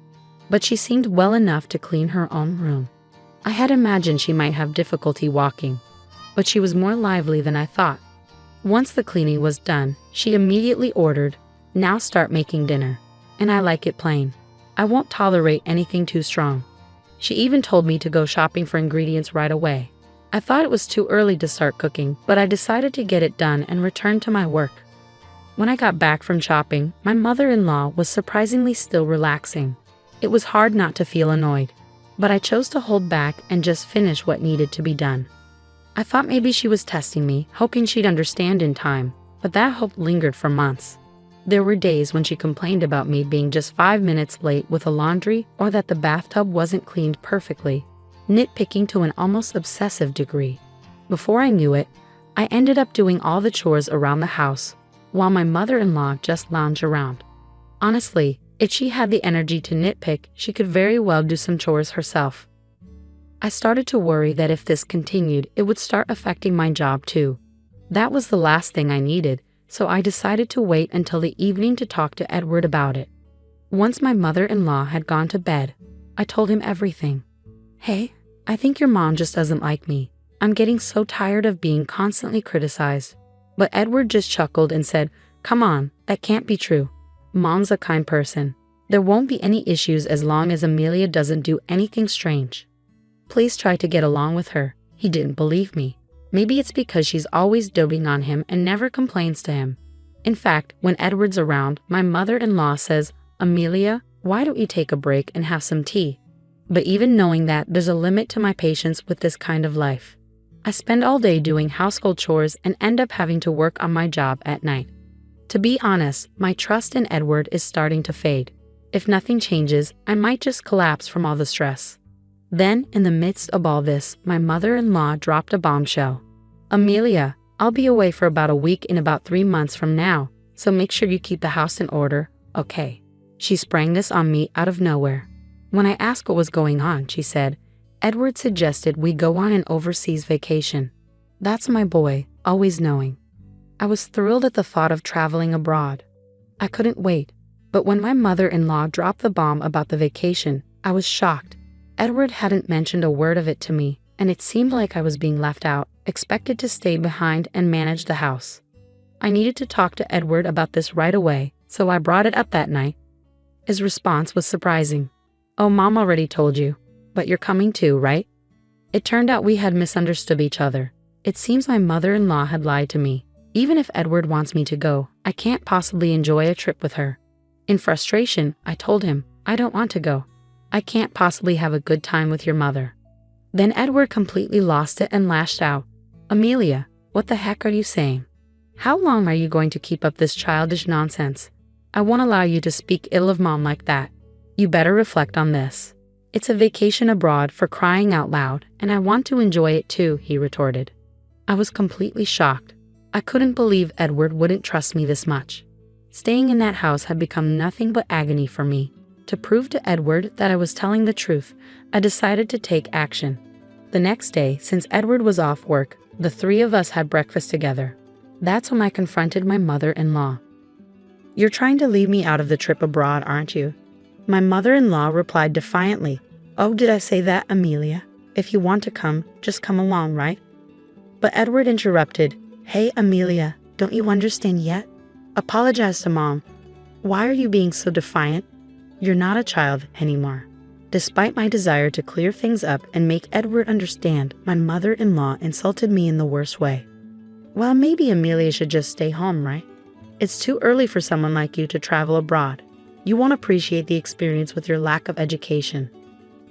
but she seemed well enough to clean her own room. I had imagined she might have difficulty walking, but she was more lively than I thought. Once the cleaning was done, she immediately ordered, "Now start making dinner. And I like it plain. I won't tolerate anything too strong." She even told me to go shopping for ingredients right away. I thought it was too early to start cooking, but I decided to get it done and return to my work. When I got back from shopping, my mother-in-law was surprisingly still relaxing. It was hard not to feel annoyed, but I chose to hold back and just finish what needed to be done. I thought maybe she was testing me, hoping she'd understand in time, but that hope lingered for months. There were days when she complained about me being just 5 minutes late with the laundry or that the bathtub wasn't cleaned perfectly, nitpicking to an almost obsessive degree. Before I knew it, I ended up doing all the chores around the house, while my mother-in-law just lounged around. Honestly, if she had the energy to nitpick, she could very well do some chores herself. I started to worry that if this continued, it would start affecting my job too. That was the last thing I needed, so I decided to wait until the evening to talk to Edward about it. Once my mother-in-law had gone to bed, I told him everything. "Hey, I think your mom just doesn't like me. I'm getting so tired of being constantly criticized." But Edward just chuckled and said, "Come on, that can't be true. Mom's a kind person. There won't be any issues as long as Amelia doesn't do anything strange. Please try to get along with her." He didn't believe me. Maybe it's because she's always doting on him and never complains to him. In fact, when Edward's around, my mother-in-law says, "Amelia, why don't you take a break and have some tea?" But even knowing that, there's a limit to my patience with this kind of life. I spend all day doing household chores and end up having to work on my job at night. To be honest, my trust in Edward is starting to fade. If nothing changes, I might just collapse from all the stress. Then, in the midst of all this, my mother-in-law dropped a bombshell. "Amelia, I'll be away for about a week in about 3 months from now, so make sure you keep the house in order, okay?" She sprang this on me out of nowhere. When I asked what was going on, she said, "Edward suggested we go on an overseas vacation." That's my boy, always knowing. I was thrilled at the thought of traveling abroad. I couldn't wait, but when my mother-in-law dropped the bomb about the vacation, I was shocked. Edward hadn't mentioned a word of it to me, and it seemed like I was being left out, expected to stay behind and manage the house. I needed to talk to Edward about this right away, so I brought it up that night. His response was surprising. "Oh, Mom already told you, but you're coming too, right?" It turned out we had misunderstood each other. It seems my mother-in-law had lied to me. Even if Edward wants me to go, I can't possibly enjoy a trip with her. In frustration, I told him, "I don't want to go. I can't possibly have a good time with your mother." Then Edward completely lost it and lashed out. "Amelia, what the heck are you saying? How long are you going to keep up this childish nonsense? I won't allow you to speak ill of Mom like that. You better reflect on this. It's a vacation abroad for crying out loud, and I want to enjoy it too," he retorted. I was completely shocked. I couldn't believe Edward wouldn't trust me this much. Staying in that house had become nothing but agony for me. To prove to Edward that I was telling the truth, I decided to take action. The next day, since Edward was off work, the 3 of us had breakfast together. That's when I confronted my mother-in-law. "You're trying to leave me out of the trip abroad, aren't you?" My mother-in-law replied defiantly, "Oh, did I say that, Amelia? If you want to come, just come along, right?" But Edward interrupted, "Hey, Amelia, don't you understand yet? Apologize to Mom. Why are you being so defiant? You're not a child anymore." Despite my desire to clear things up and make Edward understand, my mother-in-law insulted me in the worst way. "Well, maybe Amelia should just stay home, right? It's too early for someone like you to travel abroad. You won't appreciate the experience with your lack of education.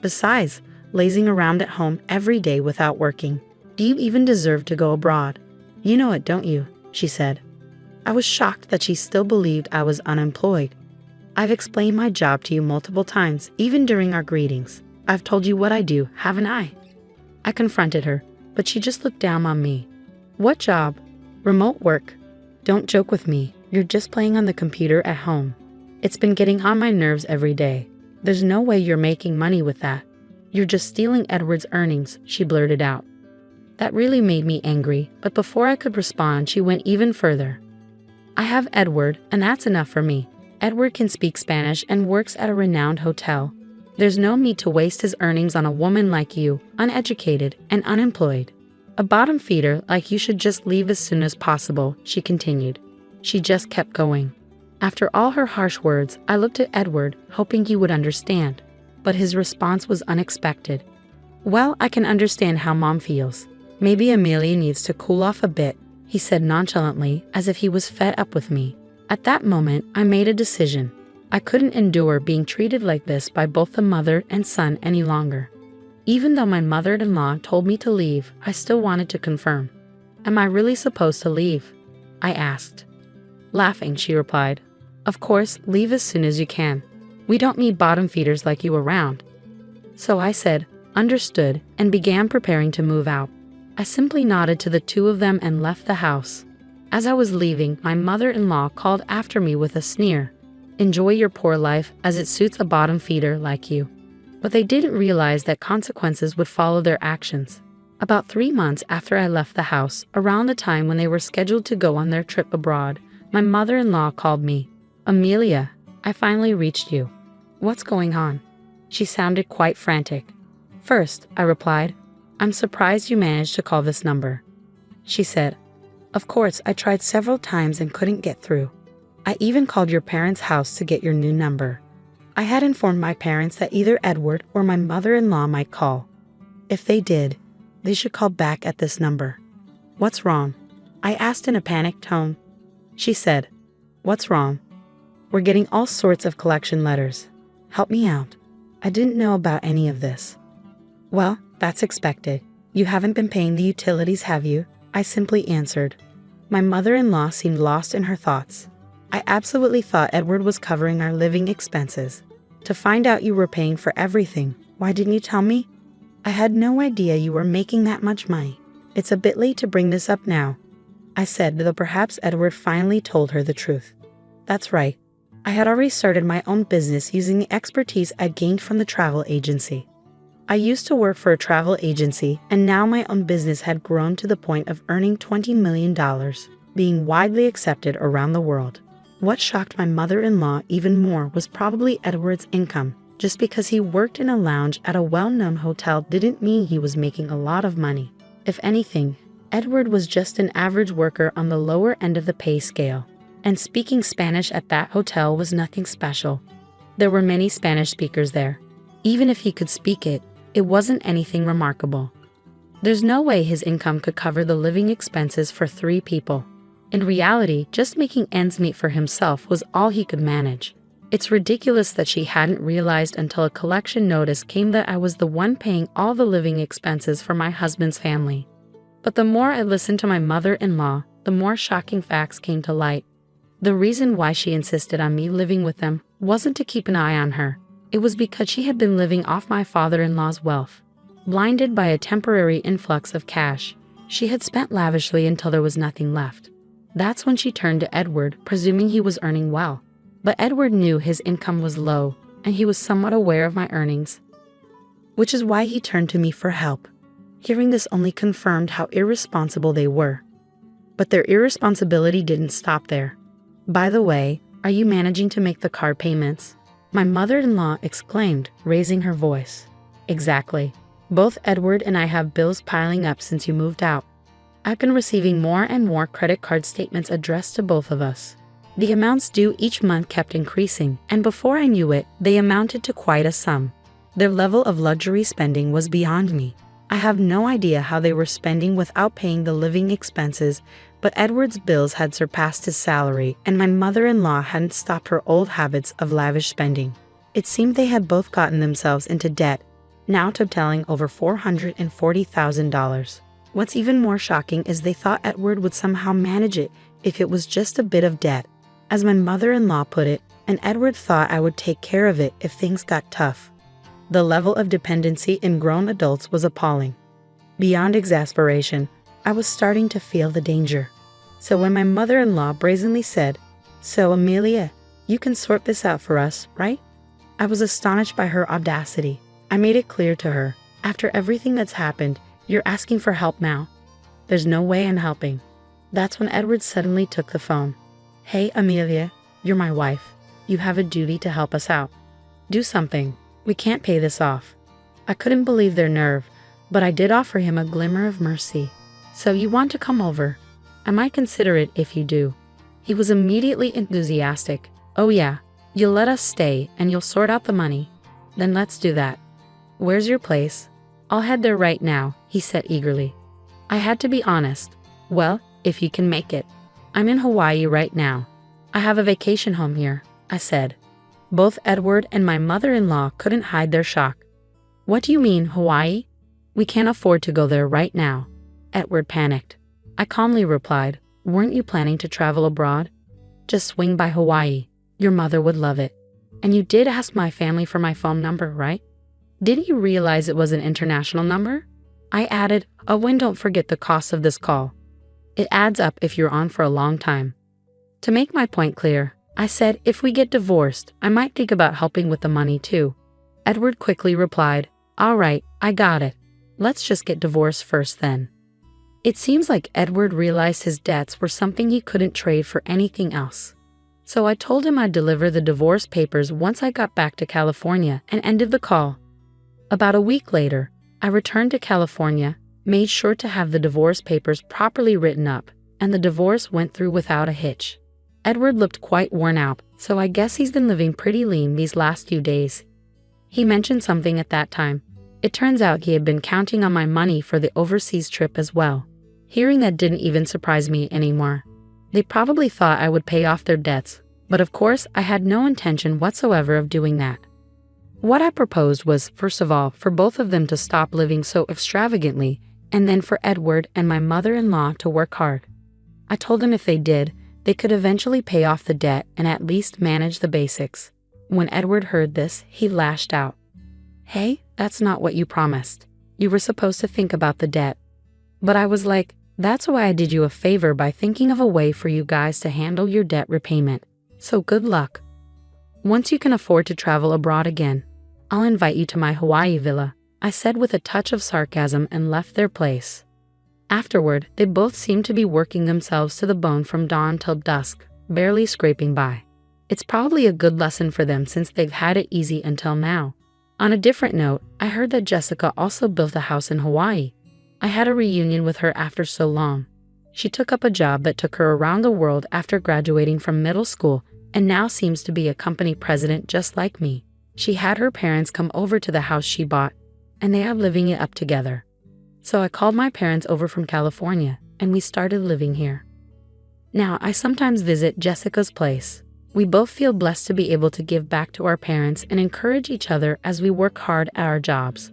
Besides, lazing around at home every day without working. Do you even deserve to go abroad? You know it, don't you? She said. I was shocked that she still believed I was unemployed. I've explained my job to you multiple times, even during our greetings. I've told you what I do, haven't I? I confronted her, but she just looked down on me. What job? Remote work. Don't joke with me. You're just playing on the computer at home. It's been getting on my nerves every day. There's no way you're making money with that. You're just stealing Edward's earnings, she blurted out. That really made me angry, but before I could respond, she went even further. I have Edward, and that's enough for me. Edward can speak Spanish and works at a renowned hotel. There's no need to waste his earnings on a woman like you, uneducated and unemployed. A bottom feeder like you should just leave as soon as possible, she continued. She just kept going. After all her harsh words, I looked at Edward, hoping he would understand. But his response was unexpected. Well, I can understand how Mom feels. Maybe Amelia needs to cool off a bit, he said nonchalantly, as if he was fed up with me. At that moment, I made a decision. I couldn't endure being treated like this by both the mother and son any longer. Even though my mother-in-law told me to leave, I still wanted to confirm. Am I really supposed to leave? I asked. Laughing, she replied. Of course, leave as soon as you can. We don't need bottom feeders like you around. So I said, understood, and began preparing to move out. I simply nodded to the two of them and left the house. As I was leaving, my mother-in-law called after me with a sneer. Enjoy your poor life, as it suits a bottom feeder like you. But they didn't realize that consequences would follow their actions. About 3 months after I left the house, around the time when they were scheduled to go on their trip abroad, my mother-in-law called me. Amelia, I finally reached you. What's going on? She sounded quite frantic. First, I replied, I'm surprised you managed to call this number. She said, of course, I tried several times and couldn't get through. I even called your parents' house to get your new number. I had informed my parents that either Edward or my mother-in-law might call. If they did, they should call back at this number. What's wrong? I asked in a panicked tone. She said, what's wrong? We're getting all sorts of collection letters. Help me out. I didn't know about any of this. Well, that's expected. You haven't been paying the utilities, have you? I simply answered. My mother-in-law seemed lost in her thoughts. I absolutely thought Edward was covering our living expenses. To find out you were paying for everything, why didn't you tell me? I had no idea you were making that much money. It's a bit late to bring this up now, I said, though perhaps Edward finally told her the truth. That's right. I had already started my own business using the expertise I gained from the travel agency. I used to work for a travel agency, and now my own business had grown to the point of earning $20 million, being widely accepted around the world. What shocked my mother-in-law even more was probably Edward's income. Just because he worked in a lounge at a well-known hotel didn't mean he was making a lot of money. If anything, Edward was just an average worker on the lower end of the pay scale. And speaking Spanish at that hotel was nothing special. There were many Spanish speakers there. Even if he could speak it, it wasn't anything remarkable. There's no way his income could cover the living expenses for 3 people. In reality, just making ends meet for himself was all he could manage. It's ridiculous that she hadn't realized until a collection notice came that I was the one paying all the living expenses for my husband's family. But the more I listened to my mother-in-law, the more shocking facts came to light. The reason why she insisted on me living with them wasn't to keep an eye on her. It was because she had been living off my father-in-law's wealth. Blinded by a temporary influx of cash, she had spent lavishly until there was nothing left. That's when she turned to Edward, presuming he was earning well. But Edward knew his income was low, and he was somewhat aware of my earnings, which is why he turned to me for help. Hearing this only confirmed how irresponsible they were. But their irresponsibility didn't stop there. By the way, are you managing to make the car payments? My mother-in-law exclaimed, raising her voice. Exactly. Both Edward and I have bills piling up since you moved out. I've been receiving more and more credit card statements addressed to both of us. The amounts due each month kept increasing, and before I knew it, they amounted to quite a sum. Their level of luxury spending was beyond me. I have no idea how they were spending without paying the living expenses But Edward's bills had surpassed his salary, and my mother-in-law hadn't stopped her old habits of lavish spending. It seemed they had both gotten themselves into debt, now totaling over $440,000. What's even more shocking is they thought Edward would somehow manage it if it was just a bit of debt, as my mother-in-law put it, and Edward thought I would take care of it if things got tough. The level of dependency in grown adults was appalling. Beyond exasperation, I was starting to feel the danger. So when my mother-in-law brazenly said, "So Amelia, you can sort this out for us, right?" I was astonished by her audacity. I made it clear to her, after everything that's happened, you're asking for help now. There's no way I'm helping. That's when Edward suddenly took the phone. "Hey Amelia, you're my wife. You have a duty to help us out. Do something. We can't pay this off." I couldn't believe their nerve, but I did offer him a glimmer of mercy. "So you want to come over? I might consider it if you do." He was immediately enthusiastic. "Oh yeah, you'll let us stay and you'll sort out the money. Then let's do that. Where's your place?" "I'll head there right now," he said eagerly. I had to be honest. "Well, if you can make it. I'm in Hawaii right now. I have a vacation home here," I said. Both Edward and my mother-in-law couldn't hide their shock. "What do you mean, Hawaii? We can't afford to go there right now." Edward panicked. I calmly replied, "Weren't you planning to travel abroad? Just swing by Hawaii. Your mother would love it. And you did ask my family for my phone number, right? Didn't you realize it was an international number?" I added, "Oh, and don't forget the cost of this call. It adds up if you're on for a long time." To make my point clear, I said if we get divorced, I might think about helping with the money too. Edward quickly replied, "All right, I got it. Let's just get divorced first then." It seems like Edward realized his debts were something he couldn't trade for anything else. So I told him I'd deliver the divorce papers once I got back to California and ended the call. About a week later, I returned to California, made sure to have the divorce papers properly written up, and the divorce went through without a hitch. Edward looked quite worn out, so I guess he's been living pretty lean these last few days. He mentioned something at that time. It turns out he had been counting on my money for the overseas trip as well. Hearing that didn't even surprise me anymore. They probably thought I would pay off their debts, but of course I had no intention whatsoever of doing that. What I proposed was, first of all, for both of them to stop living so extravagantly, and then for Edward and my mother-in-law to work hard. I told them if they did, they could eventually pay off the debt and at least manage the basics. When Edward heard this, he lashed out. "Hey, that's not what you promised. You were supposed to think about the debt." But I was like, "That's why I did you a favor by thinking of a way for you guys to handle your debt repayment. So good luck. Once you can afford to travel abroad again, I'll invite you to my Hawaii villa," I said with a touch of sarcasm and left their place. Afterward, they both seemed to be working themselves to the bone from dawn till dusk, barely scraping by. It's probably a good lesson for them since they've had it easy until now. On a different note, I heard that Jessica also built a house in Hawaii. I had a reunion with her after so long. She took up a job that took her around the world after graduating from middle school and now seems to be a company president just like me. She had her parents come over to the house she bought, and they are living it up together. So I called my parents over from California, and we started living here. Now I sometimes visit Jessica's place. We both feel blessed to be able to give back to our parents and encourage each other as we work hard at our jobs.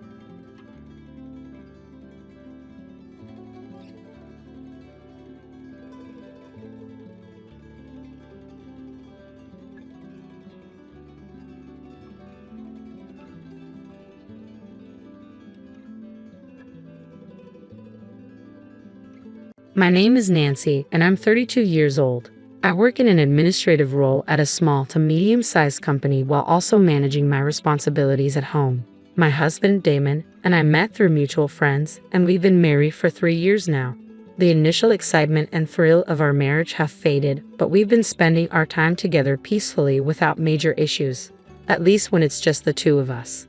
My name is Nancy, and I'm 32 years old. I work in an administrative role at a small to medium-sized company while also managing my responsibilities at home. My husband, Damon, and I met through mutual friends, and we've been married for 3 years now. The initial excitement and thrill of our marriage have faded, but we've been spending our time together peacefully without major issues, at least when it's just the two of us.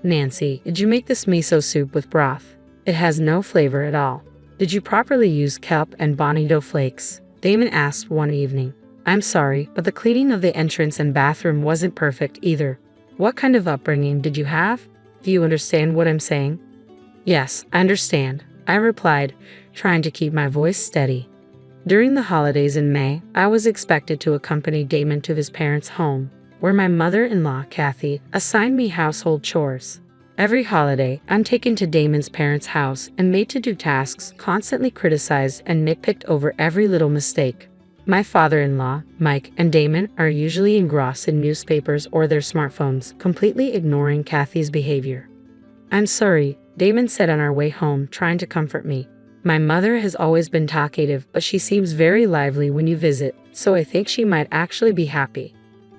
"Nancy, did you make this miso soup with broth? It has no flavor at all. Did you properly use kelp and bonito flakes?" Damon asked one evening. "I'm sorry, but the cleaning of the entrance and bathroom wasn't perfect either. What kind of upbringing did you have? Do you understand what I'm saying?" "Yes, I understand," I replied, trying to keep my voice steady. During the holidays in May, I was expected to accompany Damon to his parents' home, where my mother-in-law, Kathy, assigned me household chores. Every holiday, I'm taken to Damon's parents' house and made to do tasks, constantly criticized and nitpicked over every little mistake. My father-in-law, Mike, and Damon are usually engrossed in newspapers or their smartphones, completely ignoring Kathy's behavior. "I'm sorry," Damon said on our way home, trying to comfort me. "My mother has always been talkative, but she seems very lively when you visit, so I think she might actually be happy."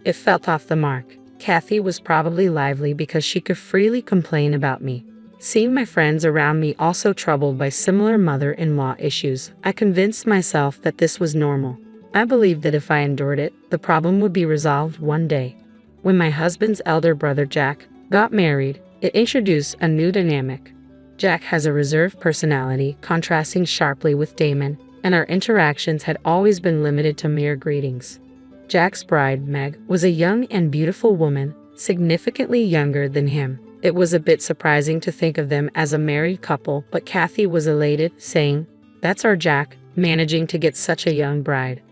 It felt off the mark. Kathy was probably lively because she could freely complain about me. Seeing my friends around me also troubled by similar mother-in-law issues, I convinced myself that this was normal. I believed that if I endured it, the problem would be resolved one day. When my husband's elder brother Jack got married, it introduced a new dynamic. Jack has a reserved personality, contrasting sharply with Damon, and our interactions had always been limited to mere greetings. Jack's bride, Meg, was a young and beautiful woman, significantly younger than him. It was a bit surprising to think of them as a married couple, but Kathy was elated, saying, "That's our Jack, managing to get such a young bride."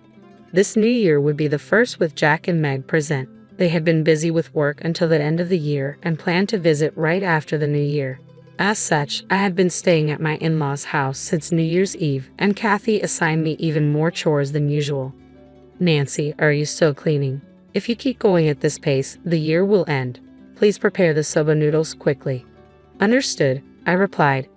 This new year would be the first with Jack and Meg present. They had been busy with work until the end of the year and planned to visit right after the new year. As such, I had been staying at my in-laws' house since New Year's Eve, and Kathy assigned me even more chores than usual. "Nancy, are you still cleaning? If you keep going at this pace, the year will end. Please prepare the soba noodles quickly." "Understood," I replied.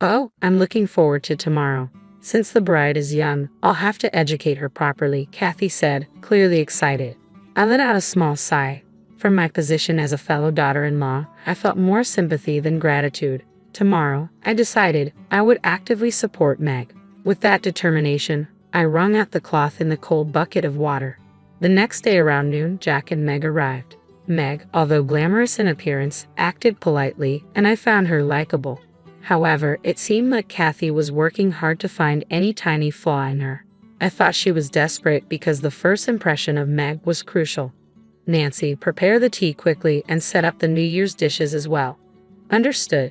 "Oh, I'm looking forward to tomorrow. Since the bride is young, I'll have to educate her properly," Kathy said, clearly excited. I let out a small sigh. From my position as a fellow daughter-in-law, I felt more sympathy than gratitude. Tomorrow, I decided I would actively support Meg. With that determination, I wrung out the cloth in the cold bucket of water. The next day around noon, Jack and Meg arrived. Meg, although glamorous in appearance, acted politely, and I found her likable. However, it seemed like Kathy was working hard to find any tiny flaw in her. I thought she was desperate because the first impression of Meg was crucial. "Nancy, prepare the tea quickly and set up the New Year's dishes as well." "Understood."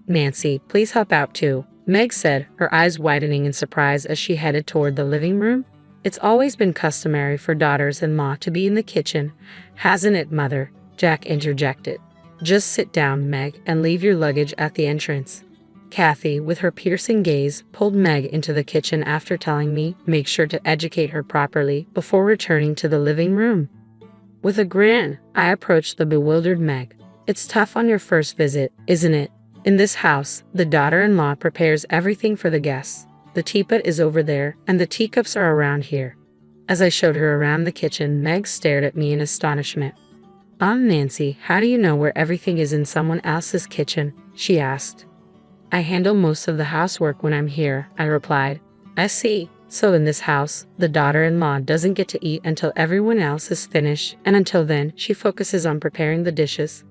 "Nancy, please help out too," Meg said, her eyes widening in surprise as she headed toward the living room. "It's always been customary for daughters-in-law to be in the kitchen, hasn't it, Mother?" Jack interjected. "Just sit down, Meg, and leave your luggage at the entrance." Kathy, with her piercing gaze, pulled Meg into the kitchen after telling me make sure to educate her properly before returning to the living room. With a grin, I approached the bewildered Meg. "It's tough on your first visit, isn't it? In this house, the daughter-in-law prepares everything for the guests. The teapot is over there, and the teacups are around here." As I showed her around the kitchen, Meg stared at me in astonishment. Nancy, how do you know where everything is in someone else's kitchen?" she asked. "I handle most of the housework when I'm here," I replied. "I see. So in this house, the daughter-in-law doesn't get to eat until everyone else is finished, and until then, she focuses on preparing the dishes."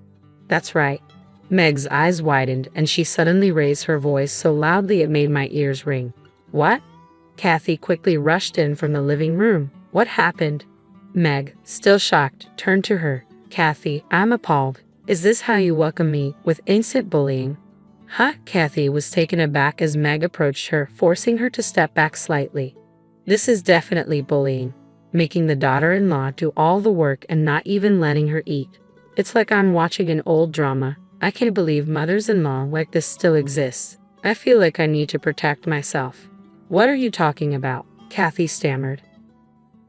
"That's right." Meg's eyes widened, and she suddenly raised her voice so loudly it made my ears ring. "What?" Kathy quickly rushed in from the living room. "What happened?" Meg, still shocked, turned to her. "Kathy, I'm appalled. Is this how you welcome me, with instant bullying?" "Huh?" Kathy was taken aback as Meg approached her, forcing her to step back slightly. "This is definitely bullying. Making the daughter-in-law do all the work and not even letting her eat. It's like I'm watching an old drama. I can't believe mothers-in-law like this still exists. I feel like I need to protect myself." "What are you talking about?" Kathy stammered.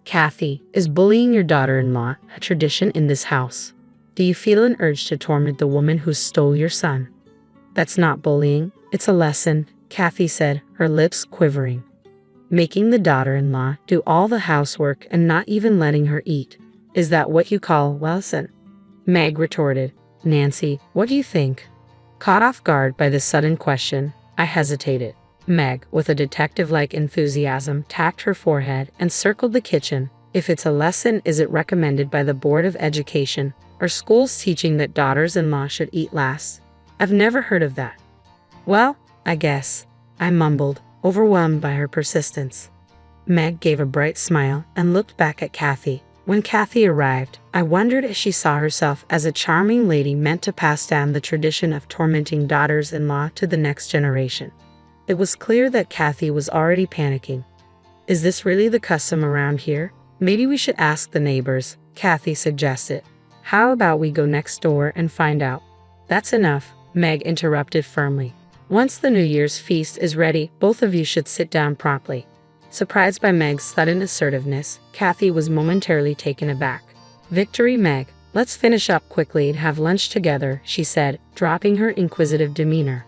"Kathy, is bullying your daughter-in-law a tradition in this house? Do you feel an urge to torment the woman who stole your son?" "That's not bullying, it's a lesson," Kathy said, her lips quivering. "Making the daughter-in-law do all the housework and not even letting her eat. Is that what you call a lesson?" Meg retorted. "Nancy, what do you think?" Caught off guard by this sudden question, I hesitated. Meg, with a detective-like enthusiasm, tapped her forehead and circled the kitchen. "If it's a lesson, is it recommended by the Board of Education? Are schools teaching that daughters-in-law should eat last? I've never heard of that." "Well, I guess," I mumbled, overwhelmed by her persistence. Meg gave a bright smile and looked back at Kathy. When Kathy arrived, I wondered if she saw herself as a charming lady meant to pass down the tradition of tormenting daughters-in-law to the next generation. It was clear that Kathy was already panicking. Is this really the custom around here? Maybe we should ask the neighbors, Kathy suggested. How about we go next door and find out? That's enough, Meg interrupted firmly. Once the New Year's feast is ready, both of you should sit down promptly. Surprised by Meg's sudden assertiveness, Kathy was momentarily taken aback. Victory, Meg. Let's finish up quickly and have lunch together, she said, dropping her inquisitive demeanor.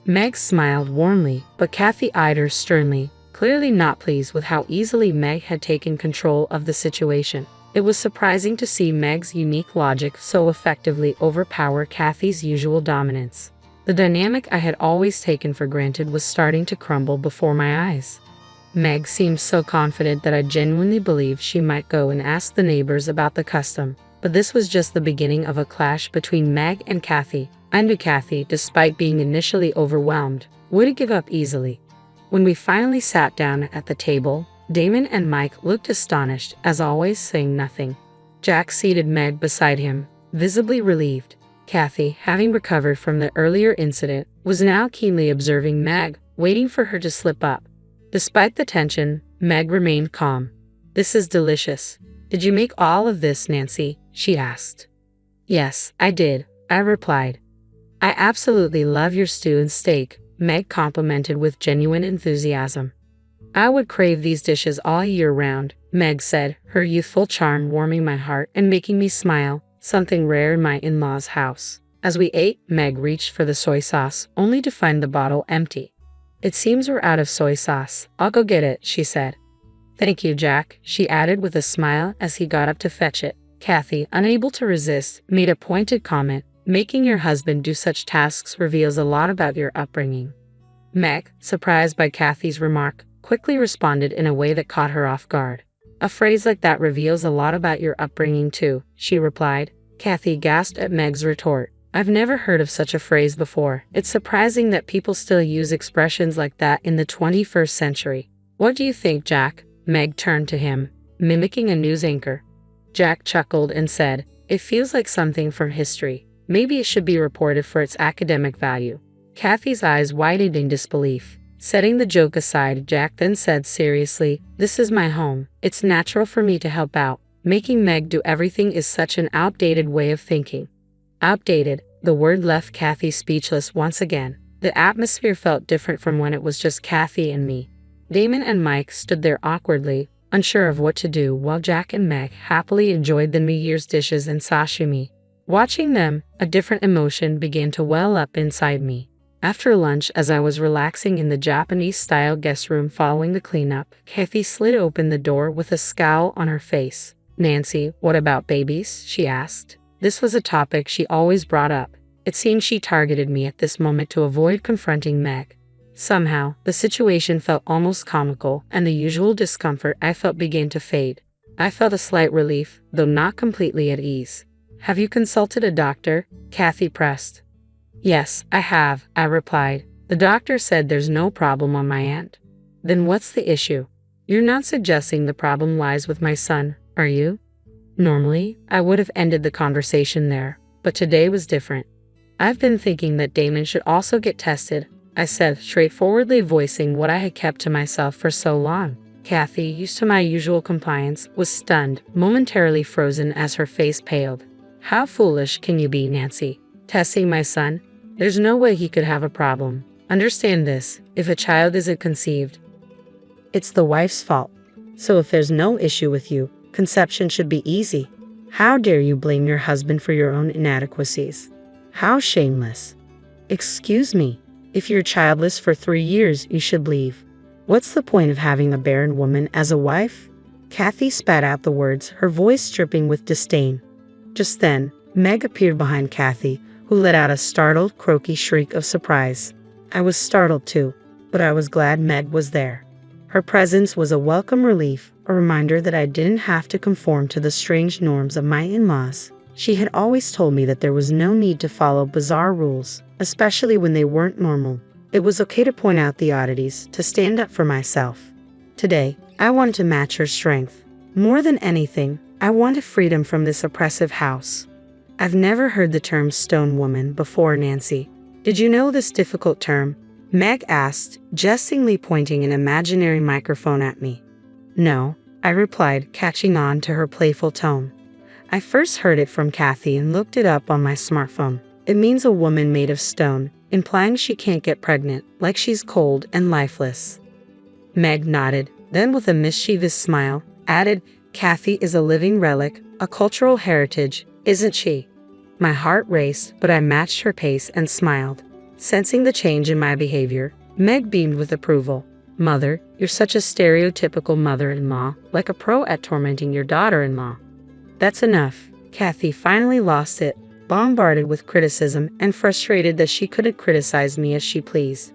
Meg smiled warmly, but Kathy eyed her sternly, clearly not pleased with how easily Meg had taken control of the situation. It was surprising to see Meg's unique logic so effectively overpower Kathy's usual dominance. The dynamic I had always taken for granted was starting to crumble before my eyes. Meg seemed so confident that I genuinely believed she might go and ask the neighbors about the custom. But this was just the beginning of a clash between Meg and Kathy. I knew Kathy, despite being initially overwhelmed, wouldn't give up easily. When we finally sat down at the table, Damon and Mike looked astonished, as always, saying nothing. Jack seated Meg beside him, visibly relieved. Kathy, having recovered from the earlier incident, was now keenly observing Meg, waiting for her to slip up. Despite the tension, Meg remained calm. "This is delicious. Did you make all of this, Nancy?" she asked. "Yes, I did," I replied. "I absolutely love your stew and steak," Meg complimented with genuine enthusiasm. "I would crave these dishes all year round," Meg said, her youthful charm warming my heart and making me smile, something rare in my in-laws' house. As we ate, Meg reached for the soy sauce, only to find the bottle empty. "It seems we're out of soy sauce. I'll go get it," she said. "Thank you, Jack," she added with a smile as he got up to fetch it. Kathy, unable to resist, made a pointed comment. "Making your husband do such tasks reveals a lot about your upbringing." Meg, surprised by Kathy's remark, quickly responded in a way that caught her off guard. "A phrase like that reveals a lot about your upbringing too," she replied. Kathy gasped at Meg's retort. "I've never heard of such a phrase before. It's surprising that people still use expressions like that in the 21st century. What do you think, Jack?" Meg turned to him, mimicking a news anchor. Jack chuckled and said, "It feels like something from history. Maybe it should be reported for its academic value." Kathy's eyes widened in disbelief. Setting the joke aside, Jack then said seriously, "This is my home. It's natural for me to help out. Making Meg do everything is such an outdated way of thinking." Outdated, the word left Kathy speechless once again. The atmosphere felt different from when it was just Kathy and me. Damon and Mike stood there awkwardly, unsure of what to do, while Jack and Meg happily enjoyed the New Year's dishes and sashimi. Watching them, a different emotion began to well up inside me. After lunch, as I was relaxing in the Japanese-style guest room following the cleanup, Kathy slid open the door with a scowl on her face. "Nancy, what about babies?" she asked. This was a topic she always brought up. It seemed she targeted me at this moment to avoid confronting Meg. Somehow, the situation felt almost comical, and the usual discomfort I felt began to fade. I felt a slight relief, though not completely at ease. "Have you consulted a doctor?" Kathy pressed. "Yes, I have," I replied. "The doctor said there's no problem on my end." "Then what's the issue? You're not suggesting the problem lies with my son, are you?" Normally, I would have ended the conversation there, but today was different. "I've been thinking that Damon should also get tested," I said, straightforwardly voicing what I had kept to myself for so long. Kathy, used to my usual compliance, was stunned, momentarily frozen as her face paled. "How foolish can you be, Nancy? Testing my son? There's no way he could have a problem. Understand this, if a child isn't conceived, it's the wife's fault. So if there's no issue with you, conception should be easy. How dare you blame your husband for your own inadequacies? How shameless. Excuse me, if you're childless for 3 years, you should leave. What's the point of having a barren woman as a wife?" Kathy spat out the words, her voice dripping with disdain. Just then, Meg appeared behind Kathy, who let out a startled, croaky shriek of surprise. I was startled too, but I was glad Meg was there. Her presence was a welcome relief, a reminder that I didn't have to conform to the strange norms of my in-laws. She had always told me that there was no need to follow bizarre rules, especially when they weren't normal. It was okay to point out the oddities, to stand up for myself. Today, I wanted to match her strength. More than anything, I wanted freedom from this oppressive house. "I've never heard the term stone woman before, Nancy. Did you know this difficult term?" Meg asked, jestingly pointing an imaginary microphone at me. No, I replied, catching on to her playful tone. I first heard it from Kathy and looked it up on my smartphone. It means a woman made of stone, implying she can't get pregnant, like she's cold and lifeless. Meg nodded, then with a mischievous smile, added, Kathy is a living relic, a cultural heritage, isn't she? My heart raced, but I matched her pace and smiled. Sensing the change in my behavior, Meg beamed with approval. Mother, you're such a stereotypical mother-in-law, like a pro at tormenting your daughter-in-law. That's enough. Kathy finally lost it, bombarded with criticism and frustrated that she couldn't criticize me as she pleased.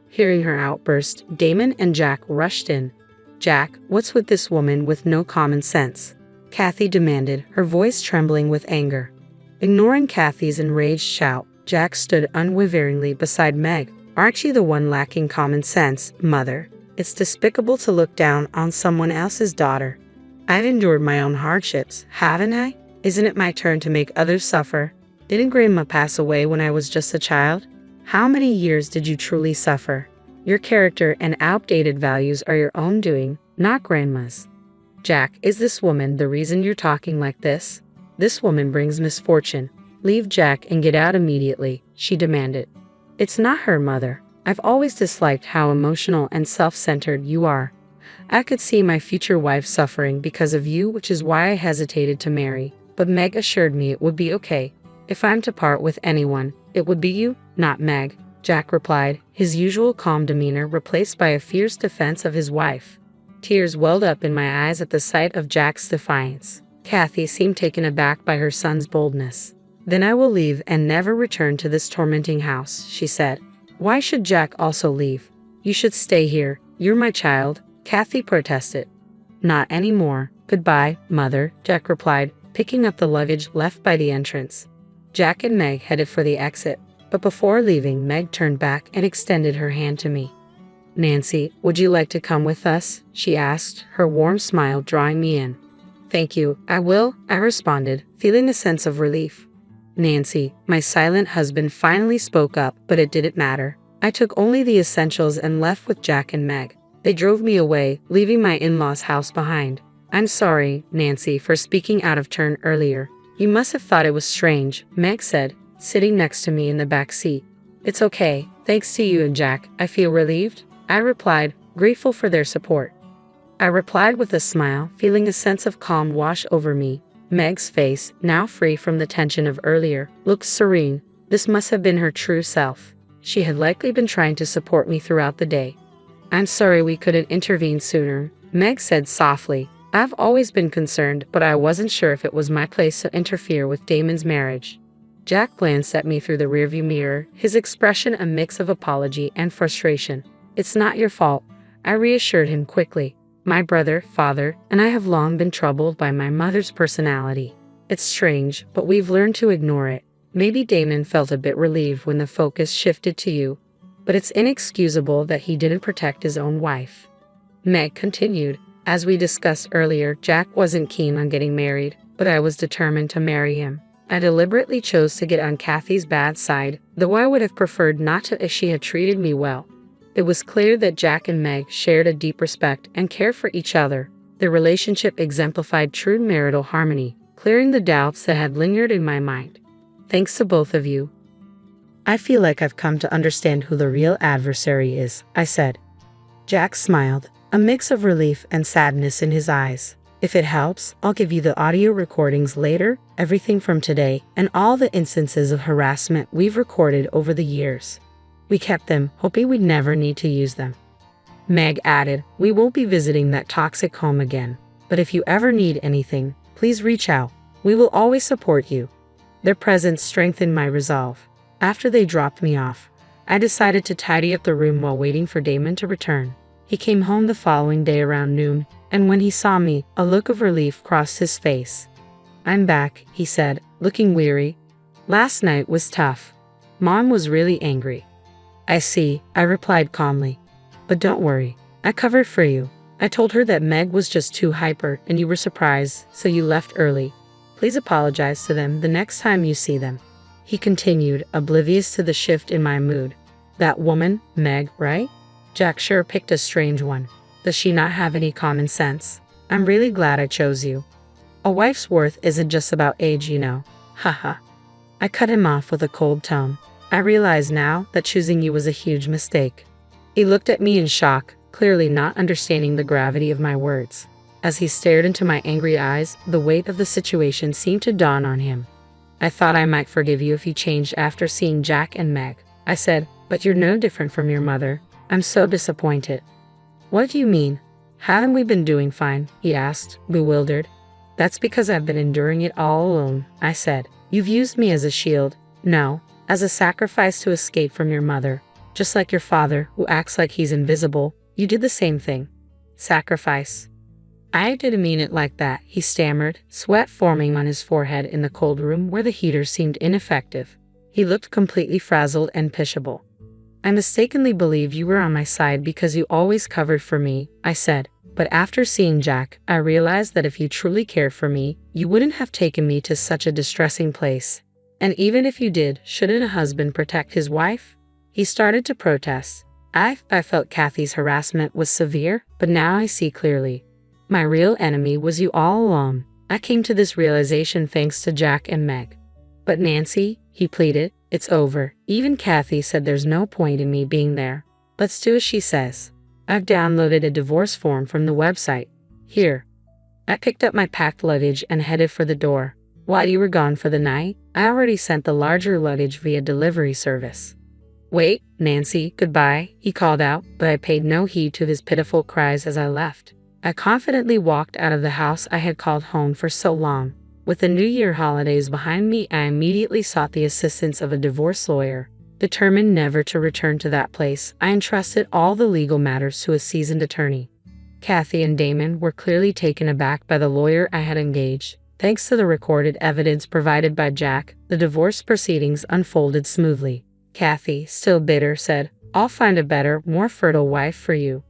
Hearing her outburst, Damon and Jack rushed in. Jack, what's with this woman with no common sense? Kathy demanded, her voice trembling with anger. Ignoring Kathy's enraged shout, Jack stood unwaveringly beside Meg. Aren't you the one lacking common sense, Mother? It's despicable to look down on someone else's daughter. I've endured my own hardships, haven't I? Isn't it my turn to make others suffer? Didn't Grandma pass away when I was just a child? How many years did you truly suffer? Your character and outdated values are your own doing, not Grandma's. Jack, is this woman the reason you're talking like this? This woman brings misfortune. Leave Jack and get out immediately, she demanded. It's not her, Mother. I've always disliked how emotional and self-centered you are. I could see my future wife suffering because of you, which is why I hesitated to marry. But Meg assured me it would be okay. If I'm to part with anyone, it would be you, not Meg, Jack replied, his usual calm demeanor replaced by a fierce defense of his wife. Tears welled up in my eyes at the sight of Jack's defiance. Kathy seemed taken aback by her son's boldness. Then I will leave and never return to this tormenting house, she said. Why should Jack also leave? You should stay here. You're my child, Kathy protested. Not anymore. Goodbye, Mother, Jack replied, picking up the luggage left by the entrance. Jack and Meg headed for the exit, but before leaving, Meg turned back and extended her hand to me. Nancy, would you like to come with us? She asked, her warm smile drawing me in. Thank you, I will, I responded, feeling a sense of relief. Nancy, my silent husband finally spoke up, but it didn't matter. I took only the essentials and left with Jack and Meg. They drove me away, leaving my in-laws' house behind. I'm sorry, Nancy, for speaking out of turn earlier. You must have thought it was strange, Meg said, sitting next to me in the back seat. It's okay, thanks to you and Jack, I feel relieved, I replied, grateful for their support. I replied with a smile, feeling a sense of calm wash over me. Meg's face, now free from the tension of earlier, looked serene. This must have been her true self. She had likely been trying to support me throughout the day. I'm sorry we couldn't intervene sooner, Meg said softly. I've always been concerned, but I wasn't sure if it was my place to interfere with Damon's marriage. Jack glanced at me through the rearview mirror, his expression a mix of apology and frustration. It's not your fault, I reassured him quickly. My brother, father, and I have long been troubled by my mother's personality. It's strange, but we've learned to ignore it. Maybe Damon felt a bit relieved when the focus shifted to you, but it's inexcusable that he didn't protect his own wife. Meg continued, as we discussed earlier, Jack wasn't keen on getting married, but I was determined to marry him. I deliberately chose to get on Kathy's bad side, though I would have preferred not to if she had treated me well. It was clear that Jack and Meg shared a deep respect and care for each other. Their relationship exemplified true marital harmony, clearing the doubts that had lingered in my mind. Thanks to both of you. I feel like I've come to understand who the real adversary is, I said. Jack smiled, a mix of relief and sadness in his eyes. If it helps, I'll give you the audio recordings later, everything from today, and all the instances of harassment we've recorded over the years. We kept them, hoping we'd never need to use them. Meg added, we won't be visiting that toxic home again, but if you ever need anything, please reach out. We will always support you. Their presence strengthened my resolve. After they dropped me off, I decided to tidy up the room while waiting for Damon to return. He came home the following day around noon, and when he saw me, a look of relief crossed his face. I'm back, he said, looking weary. Last night was tough. Mom was really angry. I see, I replied calmly. But don't worry, I covered for you. I told her that Meg was just too hyper and you were surprised, so you left early. Please apologize to them the next time you see them. He continued, oblivious to the shift in my mood. That woman, Meg, right? Jack sure picked a strange one. Does she not have any common sense? I'm really glad I chose you. A wife's worth isn't just about age, you know. Haha. I cut him off with a cold tone. I realize now that choosing you was a huge mistake. He looked at me in shock, clearly not understanding the gravity of my words. As he stared into my angry eyes, the weight of the situation seemed to dawn on him. I thought I might forgive you if you changed after seeing Jack and Meg, I said, but you're no different from your mother. I'm so disappointed. What do you mean? Haven't we been doing fine? He asked, bewildered. That's because I've been enduring it all alone, I said. You've used me as a shield. No, as a sacrifice to escape from your mother. Just like your father, who acts like he's invisible, you did the same thing. Sacrifice. I didn't mean it like that, he stammered, sweat forming on his forehead in the cold room where the heater seemed ineffective. He looked completely frazzled and pitiable. I mistakenly believed you were on my side because you always covered for me, I said. But after seeing Jack, I realized that if you truly cared for me, you wouldn't have taken me to such a distressing place. And even if you did, shouldn't a husband protect his wife? He started to protest. I felt Kathy's harassment was severe, but now I see clearly. My real enemy was you all along. I came to this realization thanks to Jack and Meg. But Nancy, he pleaded, it's over. Even Kathy said there's no point in me being there. Let's do as she says. I've downloaded a divorce form from the website. Here. I picked up my packed luggage and headed for the door. While you were gone for the night, I already sent the larger luggage via delivery service. Wait, Nancy, goodbye, he called out, but I paid no heed to his pitiful cries as I left. I confidently walked out of the house I had called home for so long. With the New Year holidays behind me, I immediately sought the assistance of a divorce lawyer. Determined never to return to that place, I entrusted all the legal matters to a seasoned attorney. Kathy and Damon were clearly taken aback by the lawyer I had engaged. Thanks to the recorded evidence provided by Jack, the divorce proceedings unfolded smoothly. Kathy, still bitter, said, I'll find a better, more fertile wife for you.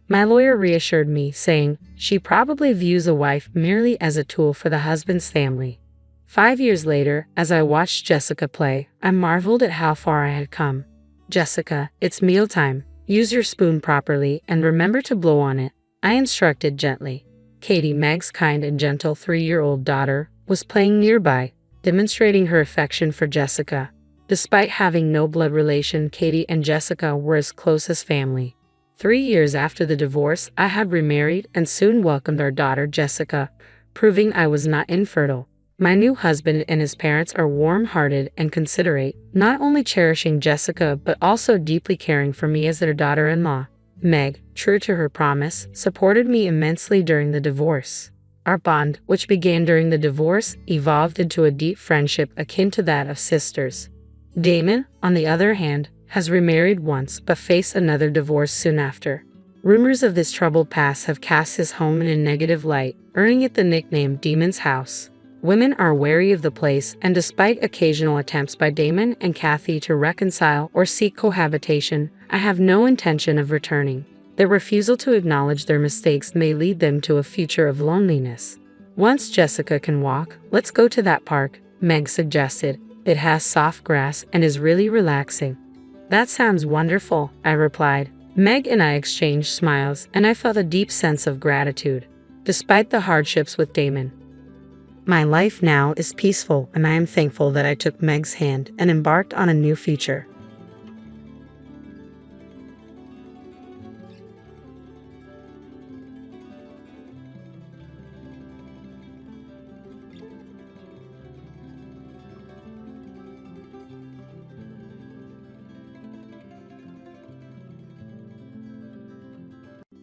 My lawyer reassured me, saying, she probably views a wife merely as a tool for the husband's family. 5 years later, as I watched Jessica play, I marveled at how far I had come. Jessica, it's mealtime. Use your spoon properly and remember to blow on it, I instructed gently. Katie, Meg's kind and gentle 3-year-old daughter, was playing nearby, demonstrating her affection for Jessica. Despite having no blood relation, Katie and Jessica were as close as family. 3 years after the divorce, I had remarried and soon welcomed our daughter Jessica, proving I was not infertile. My new husband and his parents are warm-hearted and considerate, not only cherishing Jessica but also deeply caring for me as their daughter-in-law. Meg, true to her promise, supported me immensely during the divorce. Our bond, which began during the divorce, evolved into a deep friendship akin to that of sisters. Damon, on the other hand, has remarried once but faced another divorce soon after. Rumors of this troubled past have cast his home in a negative light, earning it the nickname Demon's House. Women are wary of the place, and despite occasional attempts by Damon and Kathy to reconcile or seek cohabitation, I have no intention of returning. Their refusal to acknowledge their mistakes may lead them to a future of loneliness. Once Jessica can walk, let's go to that park, Meg suggested. It has soft grass and is really relaxing. That sounds wonderful, I replied. Meg and I exchanged smiles, and I felt a deep sense of gratitude, despite the hardships with Damon. My life now is peaceful, and I am thankful that I took Meg's hand and embarked on a new future.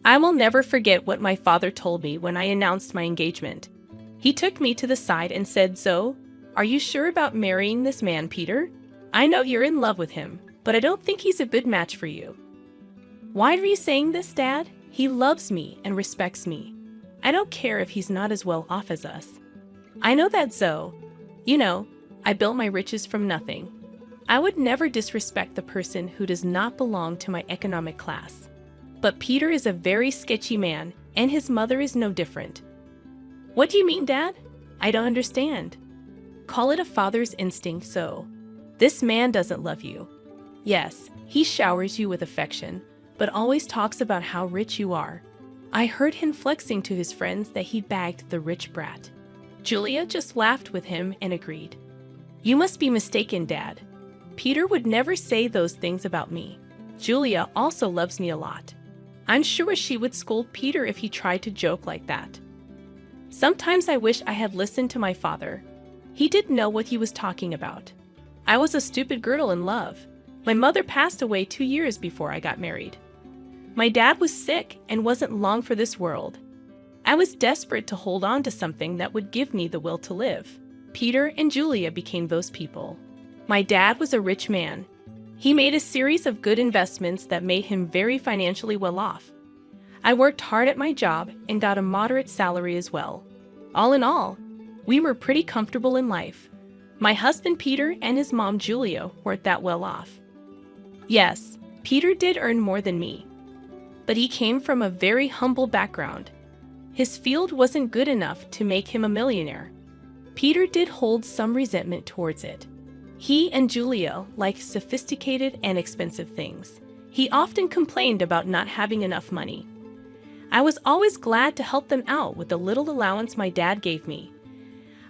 I will never forget what my father told me when I announced my engagement. He took me to the side and said, "So, are you sure about marrying this man, Peter? I know you're in love with him, but I don't think he's a good match for you." "Why are you saying this, Dad? He loves me and respects me. I don't care if he's not as well off as us. I know that, Zoe. You know, I built my riches from nothing. I would never disrespect the person who does not belong to my economic class. But Peter is a very sketchy man, and his mother is no different." "What do you mean, Dad? I don't understand." "Call it a father's instinct, so. This man doesn't love you. Yes, he showers you with affection, but always talks about how rich you are. I heard him flexing to his friends that he bagged the rich brat. Julia just laughed with him and agreed. You must be mistaken, Dad. Peter would never say those things about me. Julia also loves me a lot. I'm sure she would scold Peter if he tried to joke like that. Sometimes I wish I had listened to my father. He didn't know what he was talking about. I was a stupid girl in love. My mother passed away 2 years before I got married. My dad was sick and wasn't long for this world. I was desperate to hold on to something that would give me the will to live. Peter and Julia became those people. My dad was a rich man. He made a series of good investments that made him very financially well off. I worked hard at my job and got a moderate salary as well. All in all, we were pretty comfortable in life. My husband Peter and his mom Julia weren't that well off. Yes, Peter did earn more than me, but he came from a very humble background. His field wasn't good enough to make him a millionaire. Peter did hold some resentment towards it. He and Julia liked sophisticated and expensive things. He often complained about not having enough money. I was always glad to help them out with the little allowance my dad gave me.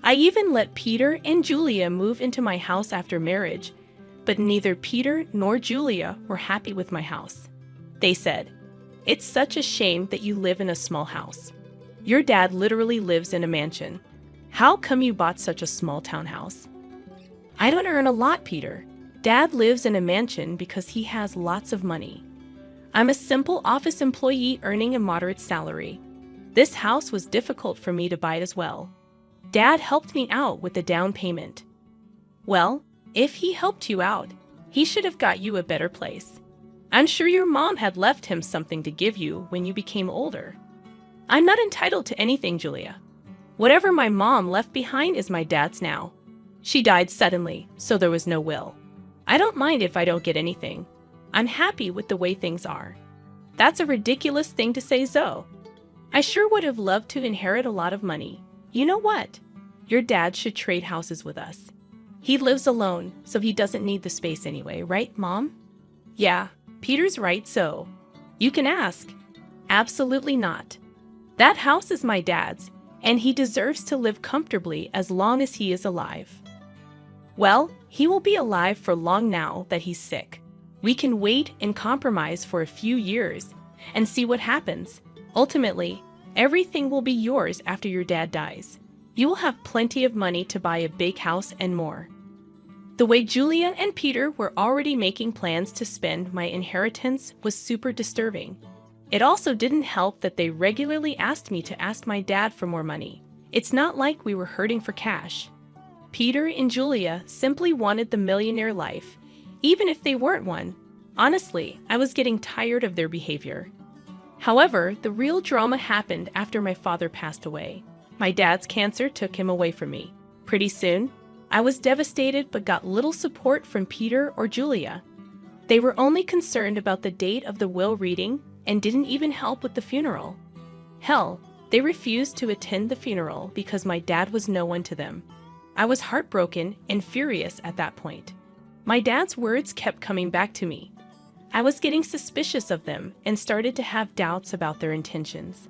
I even let Peter and Julia move into my house after marriage, but neither Peter nor Julia were happy with my house. They said, "It's such a shame that you live in a small house. Your dad literally lives in a mansion. How come you bought such a small townhouse?" I don't earn a lot, Peter. Dad lives in a mansion because he has lots of money. I'm a simple office employee earning a moderate salary. This house was difficult for me to buy as well. Dad helped me out with the down payment. Well, if he helped you out, he should have got you a better place. I'm sure your mom had left him something to give you when you became older. I'm not entitled to anything, Julia. Whatever my mom left behind is my dad's now. She died suddenly, so there was no will. I don't mind if I don't get anything. I'm happy with the way things are. That's a ridiculous thing to say, Zoe. I sure would have loved to inherit a lot of money. You know what? Your dad should trade houses with us. He lives alone, so he doesn't need the space anyway, right, Mom? Yeah, Peter's right, Zoe. You can ask. Absolutely not. That house is my dad's, and he deserves to live comfortably as long as he is alive. Well, he will be alive for long now that he's sick. We can wait and compromise for a few years and see what happens. Ultimately, everything will be yours after your dad dies. You will have plenty of money to buy a big house and more. The way Julia and Peter were already making plans to spend my inheritance was super disturbing. It also didn't help that they regularly asked me to ask my dad for more money. It's not like we were hurting for cash. Peter and Julia simply wanted the millionaire life, even if they weren't one. Honestly, I was getting tired of their behavior. However, the real drama happened after my father passed away. My dad's cancer took him away from me. Pretty soon, I was devastated but got little support from Peter or Julia. They were only concerned about the date of the will reading and didn't even help with the funeral. Hell, they refused to attend the funeral because my dad was no one to them. I was heartbroken and furious at that point. My dad's words kept coming back to me. I was getting suspicious of them and started to have doubts about their intentions.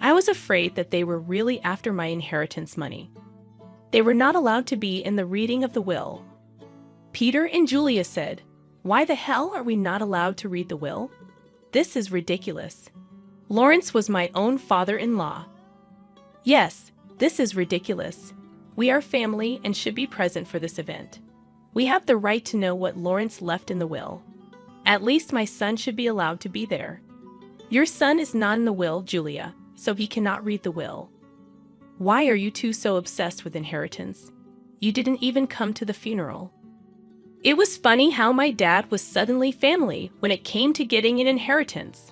I was afraid that they were really after my inheritance money. They were not allowed to be in the reading of the will. Peter and Julia said, "Why the hell are we not allowed to read the will? This is ridiculous. Lawrence was my own father-in-law." Yes, this is ridiculous. We are family and should be present for this event. We have the right to know what Lawrence left in the will. At least my son should be allowed to be there. Your son is not in the will, Julia, so he cannot read the will. Why are you two so obsessed with inheritance? You didn't even come to the funeral. It was funny how my dad was suddenly family when it came to getting an inheritance.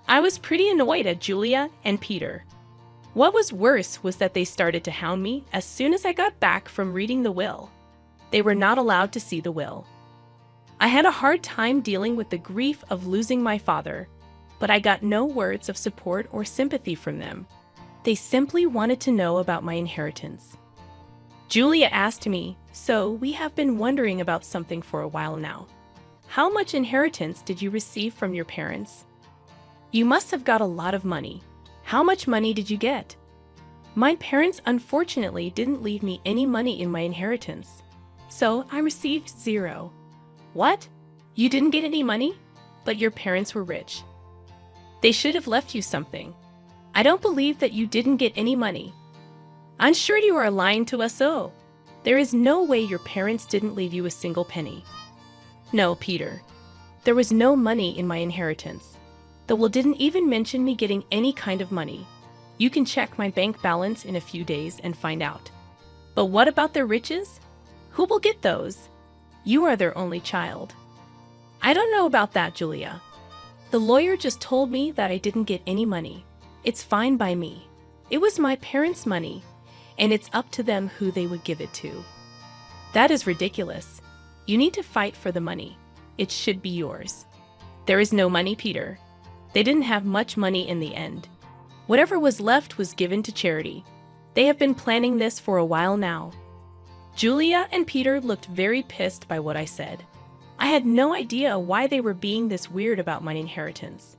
I was pretty annoyed at Julia and Peter. What was worse was that they started to hound me as soon as I got back from reading the will. They were not allowed to see the will. I had a hard time dealing with the grief of losing my father, but I got no words of support or sympathy from them. They simply wanted to know about my inheritance. Julia asked me, "So we have been wondering about something for a while now. How much inheritance did you receive from your parents?" You must have got a lot of money. How much money did you get? My parents unfortunately didn't leave me any money in my inheritance, so I received 0. What? You didn't get any money? But your parents were rich. They should have left you something. I don't believe that you didn't get any money. I'm sure you are lying to us. Oh, there is no way your parents didn't leave you a single penny. No, Peter. There was no money in my inheritance. The will didn't even mention me getting any kind of money. You can check my bank balance in a few days and find out. But what about their riches? Who will get those? You are their only child. I don't know about that, Julia. The lawyer just told me that I didn't get any money. It's fine by me. It was my parents' money, and it's up to them who they would give it to. That is ridiculous. You need to fight for the money. It should be yours. There is no money, Peter. They didn't have much money in the end. Whatever was left was given to charity. They have been planning this for a while now. Julia and Peter looked very pissed by what I said. I had no idea why they were being this weird about my inheritance.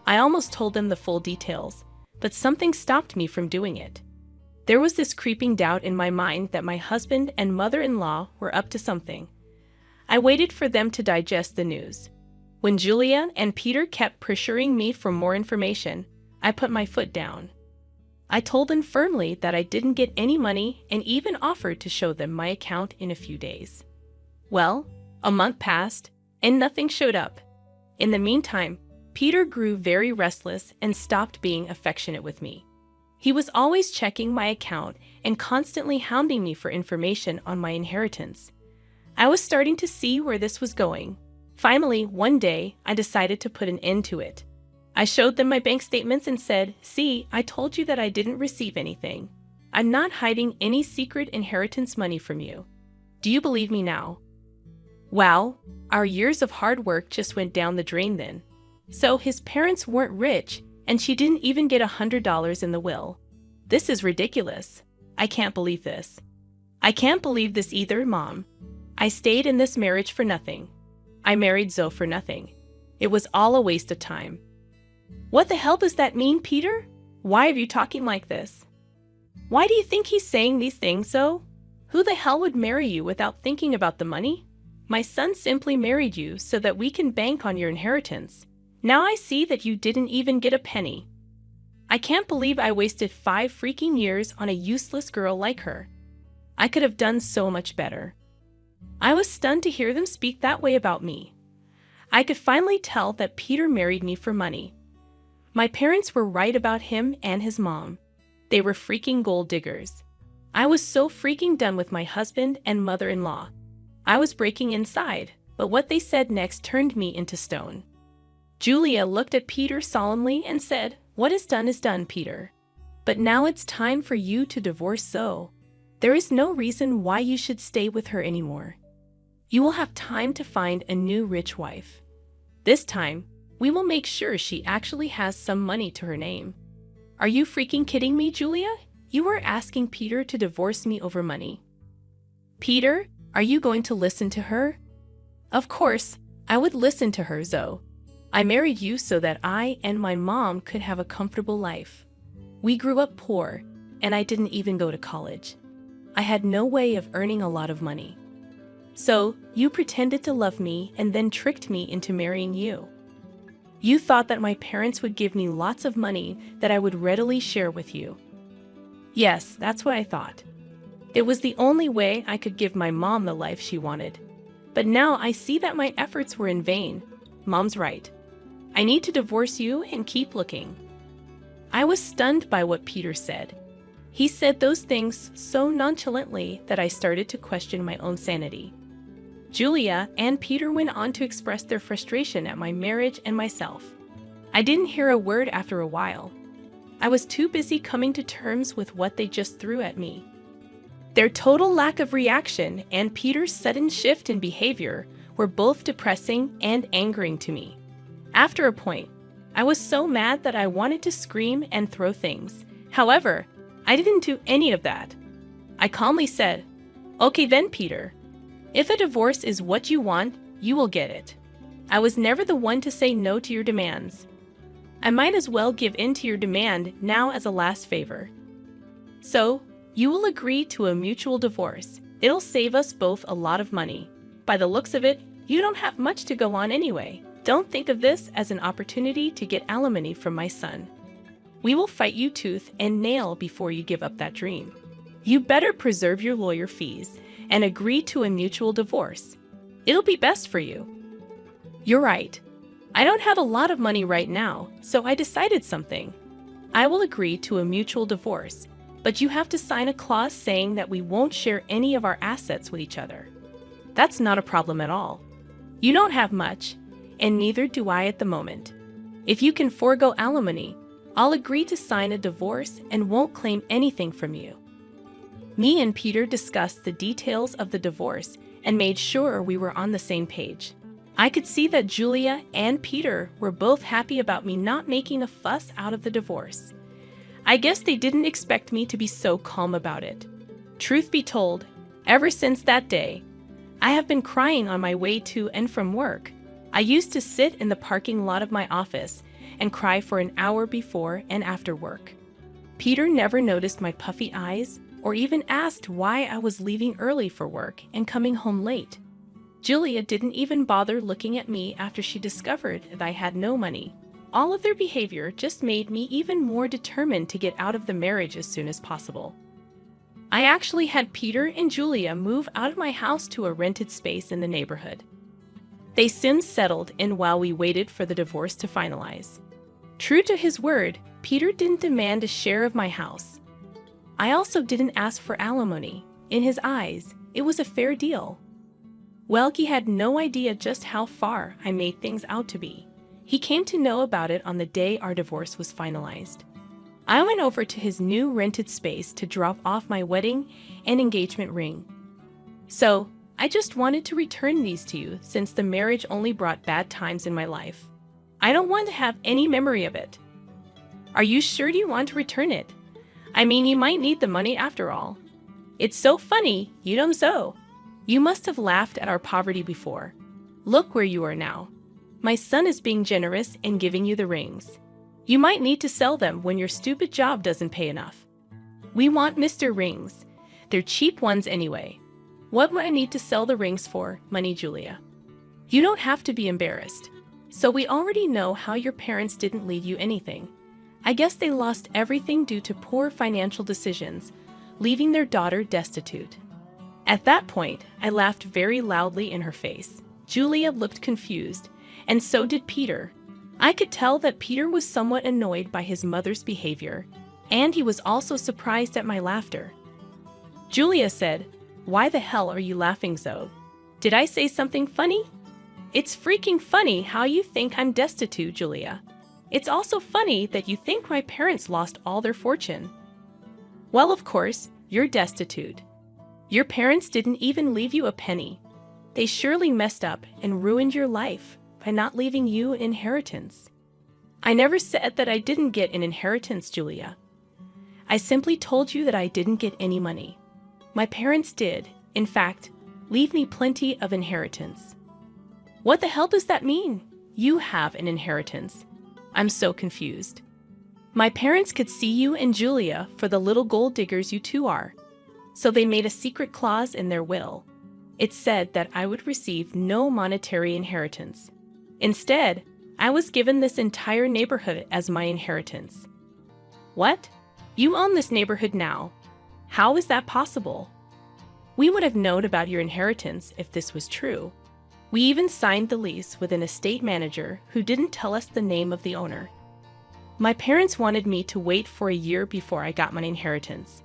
I almost told them the full details, but something stopped me from doing it. There was this creeping doubt in my mind that my husband and mother-in-law were up to something. I waited for them to digest the news. When Julia and Peter kept pressuring me for more information, I put my foot down. I told them firmly that I didn't get any money and even offered to show them my account in a few days. Well, a month passed and nothing showed up. In the meantime, Peter grew very restless and stopped being affectionate with me. He was always checking my account and constantly hounding me for information on my inheritance. I was starting to see where this was going. Finally, one day, I decided to put an end to it. I showed them my bank statements and said, "See, I told you that I didn't receive anything. I'm not hiding any secret inheritance money from you. Do you believe me now?" Wow, our years of hard work just went down the drain then. So his parents weren't rich, and she didn't even get $100 in the will. This is ridiculous. I can't believe this. I can't believe this either, Mom. I stayed in this marriage for nothing. I married Zoe for nothing. It was all a waste of time. What the hell does that mean, Peter? Why are you talking like this? Why do you think he's saying these things, Zoe? Who the hell would marry you without thinking about the money? My son simply married you so that we can bank on your inheritance. Now I see that you didn't even get a penny. I can't believe I wasted 5 freaking years on a useless girl like her. I could have done so much better. I was stunned to hear them speak that way about me. I could finally tell that Peter married me for money. My parents were right about him and his mom. They were freaking gold diggers. I was so freaking done with my husband and mother-in-law. I was breaking inside, but what they said next turned me into stone. Julia looked at Peter solemnly and said, "What is done, Peter. But now it's time for you to divorce Zoe. There is no reason why you should stay with her anymore. You will have time to find a new rich wife. This time, we will make sure she actually has some money to her name." Are you freaking kidding me, Julia? You are asking Peter to divorce me over money. Peter, are you going to listen to her? Of course, I would listen to her, Zoe. I married you so that I and my mom could have a comfortable life. We grew up poor, and I didn't even go to college. I had no way of earning a lot of money. So, you pretended to love me and then tricked me into marrying you. You thought that my parents would give me lots of money that I would readily share with you. Yes, that's what I thought. It was the only way I could give my mom the life she wanted. But now I see that my efforts were in vain. Mom's right. I need to divorce you and keep looking. I was stunned by what Peter said. He said those things so nonchalantly that I started to question my own sanity. Julia and Peter went on to express their frustration at my marriage and myself. I didn't hear a word after a while. I was too busy coming to terms with what they just threw at me. Their total lack of reaction and Peter's sudden shift in behavior were both depressing and angering to me. After a point, I was so mad that I wanted to scream and throw things. However, I didn't do any of that. I calmly said, "Okay then, Peter. If a divorce is what you want, you will get it. I was never the one to say no to your demands." I might as well give in to your demand now as a last favor. So, you will agree to a mutual divorce. It'll save us both a lot of money. By the looks of it, you don't have much to go on anyway. Don't think of this as an opportunity to get alimony from my son. We will fight you tooth and nail before you give up that dream. You better preserve your lawyer fees and agree to a mutual divorce. It'll be best for you. You're right. I don't have a lot of money right now, so I decided something. I will agree to a mutual divorce, but you have to sign a clause saying that we won't share any of our assets with each other. That's not a problem at all. You don't have much, and neither do I at the moment. If you can forego alimony, I'll agree to sign a divorce and won't claim anything from you. Me and Peter discussed the details of the divorce and made sure we were on the same page. I could see that Julia and Peter were both happy about me not making a fuss out of the divorce. I guess they didn't expect me to be so calm about it. Truth be told, ever since that day, I have been crying on my way to and from work. I used to sit in the parking lot of my office and cry for an hour before and after work. Peter never noticed my puffy eyes or even asked why I was leaving early for work and coming home late. Julia didn't even bother looking at me after she discovered that I had no money. All of their behavior just made me even more determined to get out of the marriage as soon as possible. I actually had Peter and Julia move out of my house to a rented space in the neighborhood. They soon settled in while we waited for the divorce to finalize. True to his word, Peter didn't demand a share of my house. I also didn't ask for alimony. In his eyes, it was a fair deal. Well, he had no idea just how far I made things out to be. He came to know about it on the day our divorce was finalized. I went over to his new rented space to drop off my wedding and engagement ring. So, I just wanted to return these to you since the marriage only brought bad times in my life. I don't want to have any memory of it. Are you sure you want to return it? I mean, you might need the money after all. It's so funny, you know so. You must have laughed at our poverty before. Look where you are now. My son is being generous and giving you the rings. You might need to sell them when your stupid job doesn't pay enough. We want Mr. Rings. They're cheap ones anyway. What would I need to sell the rings for, money, Julia? You don't have to be embarrassed. So we already know how your parents didn't leave you anything. I guess they lost everything due to poor financial decisions, leaving their daughter destitute. At that point, I laughed very loudly in her face. Julia looked confused, and so did Peter. I could tell that Peter was somewhat annoyed by his mother's behavior, and he was also surprised at my laughter. Julia said, "Why the hell are you laughing, Zoe? Did I say something funny?" "It's freaking funny how you think I'm destitute, Julia. It's also funny that you think my parents lost all their fortune." "Well, of course, you're destitute. Your parents didn't even leave you a penny. They surely messed up and ruined your life by not leaving you an inheritance." "I never said that I didn't get an inheritance, Julia. I simply told you that I didn't get any money. My parents did, in fact, leave me plenty of inheritance." "What the hell does that mean? You have an inheritance." I'm so confused. "My parents could see you and Julia for the little gold diggers you two are. So they made a secret clause in their will. It said that I would receive no monetary inheritance. Instead, I was given this entire neighborhood as my inheritance." "What? You own this neighborhood now. How is that possible?" "We would have known about your inheritance if this was true. We even signed the lease with an estate manager who didn't tell us the name of the owner. My parents wanted me to wait for a year before I got my inheritance.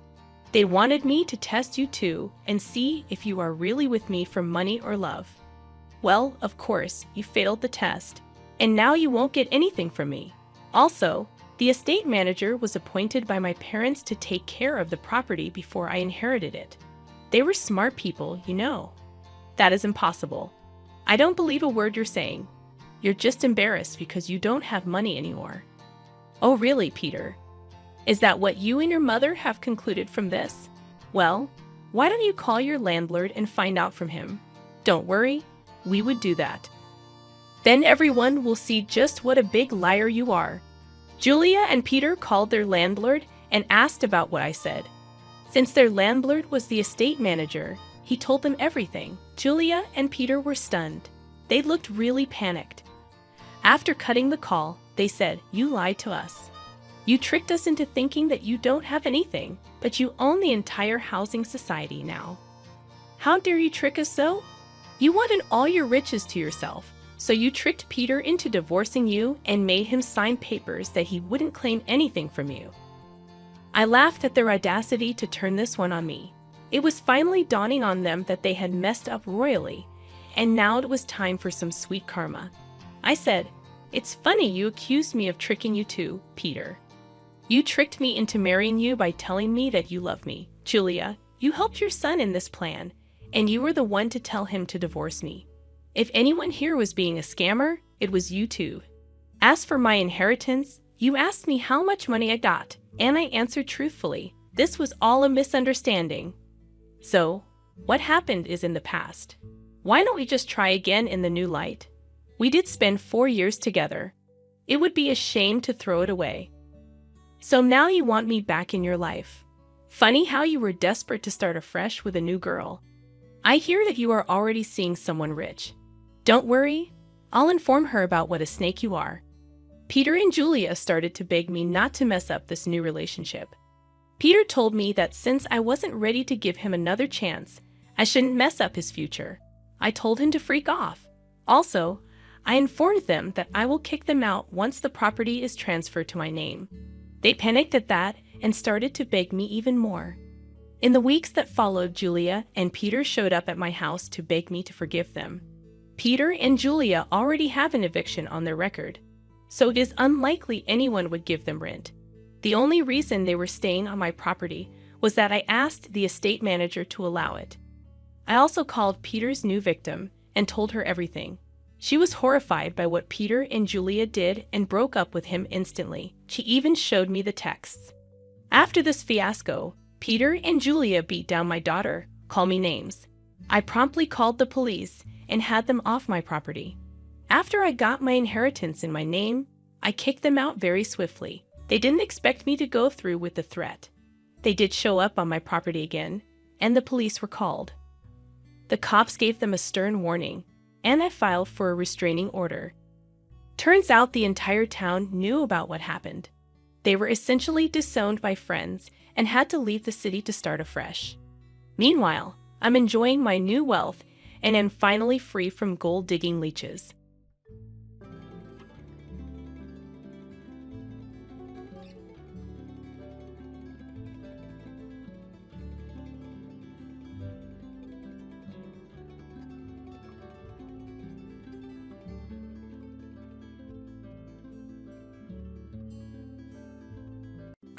They wanted me to test you too and see if you are really with me for money or love. Well, of course, you failed the test, and now you won't get anything from me. Also, the estate manager was appointed by my parents to take care of the property before I inherited it. They were smart people, you know." "That is impossible. I don't believe a word you're saying. You're just embarrassed because you don't have money anymore." "Oh, really, Peter? Is that what you and your mother have concluded from this? Well, why don't you call your landlord and find out from him? Don't worry, we would do that. Then everyone will see just what a big liar you are. Julia and Peter called their landlord and asked about what I said. Since their landlord was the estate manager, he told them everything. Julia and Peter were stunned. They looked really panicked. After cutting the call, they said, "You lied to us. You tricked us into thinking that you don't have anything, but you own the entire housing society now. How dare you trick us so? You wanted all your riches to yourself, so you tricked Peter into divorcing you and made him sign papers that he wouldn't claim anything from you." I laughed at their audacity to turn this one on me. It was finally dawning on them that they had messed up royally, and now it was time for some sweet karma. I said, "It's funny you accused me of tricking you too, Peter. You tricked me into marrying you by telling me that you love me. Julia, you helped your son in this plan, and you were the one to tell him to divorce me. If anyone here was being a scammer, it was you two. As for my inheritance, you asked me how much money I got, and I answered truthfully. This was all a misunderstanding. So, what happened is in the past. Why don't we just try again in the new light? We did spend 4 years together. It would be a shame to throw it away. So now you want me back in your life. Funny how you were desperate to start afresh with a new girl. I hear that you are already seeing someone rich. Don't worry, I'll inform her about what a snake you are." Peter and Julia started to beg me not to mess up this new relationship. Peter told me that since I wasn't ready to give him another chance, I shouldn't mess up his future. I told him to freak off. Also, I informed them that I will kick them out once the property is transferred to my name. They panicked at that and started to beg me even more. In the weeks that followed, Julia and Peter showed up at my house to beg me to forgive them. Peter and Julia already have an eviction on their record, so it is unlikely anyone would give them rent. The only reason they were staying on my property was that I asked the estate manager to allow it. I also called Peter's new victim and told her everything. She was horrified by what Peter and Julia did and broke up with him instantly. She even showed me the texts. After this fiasco, Peter and Julia beat down my daughter, called me names. I promptly called the police and had them off my property. After I got my inheritance in my name, I kicked them out very swiftly. They didn't expect me to go through with the threat. They did show up on my property again, and the police were called. The cops gave them a stern warning, and I filed for a restraining order. Turns out the entire town knew about what happened. They were essentially disowned by friends and had to leave the city to start afresh. Meanwhile, I'm enjoying my new wealth and am finally free from gold-digging leeches.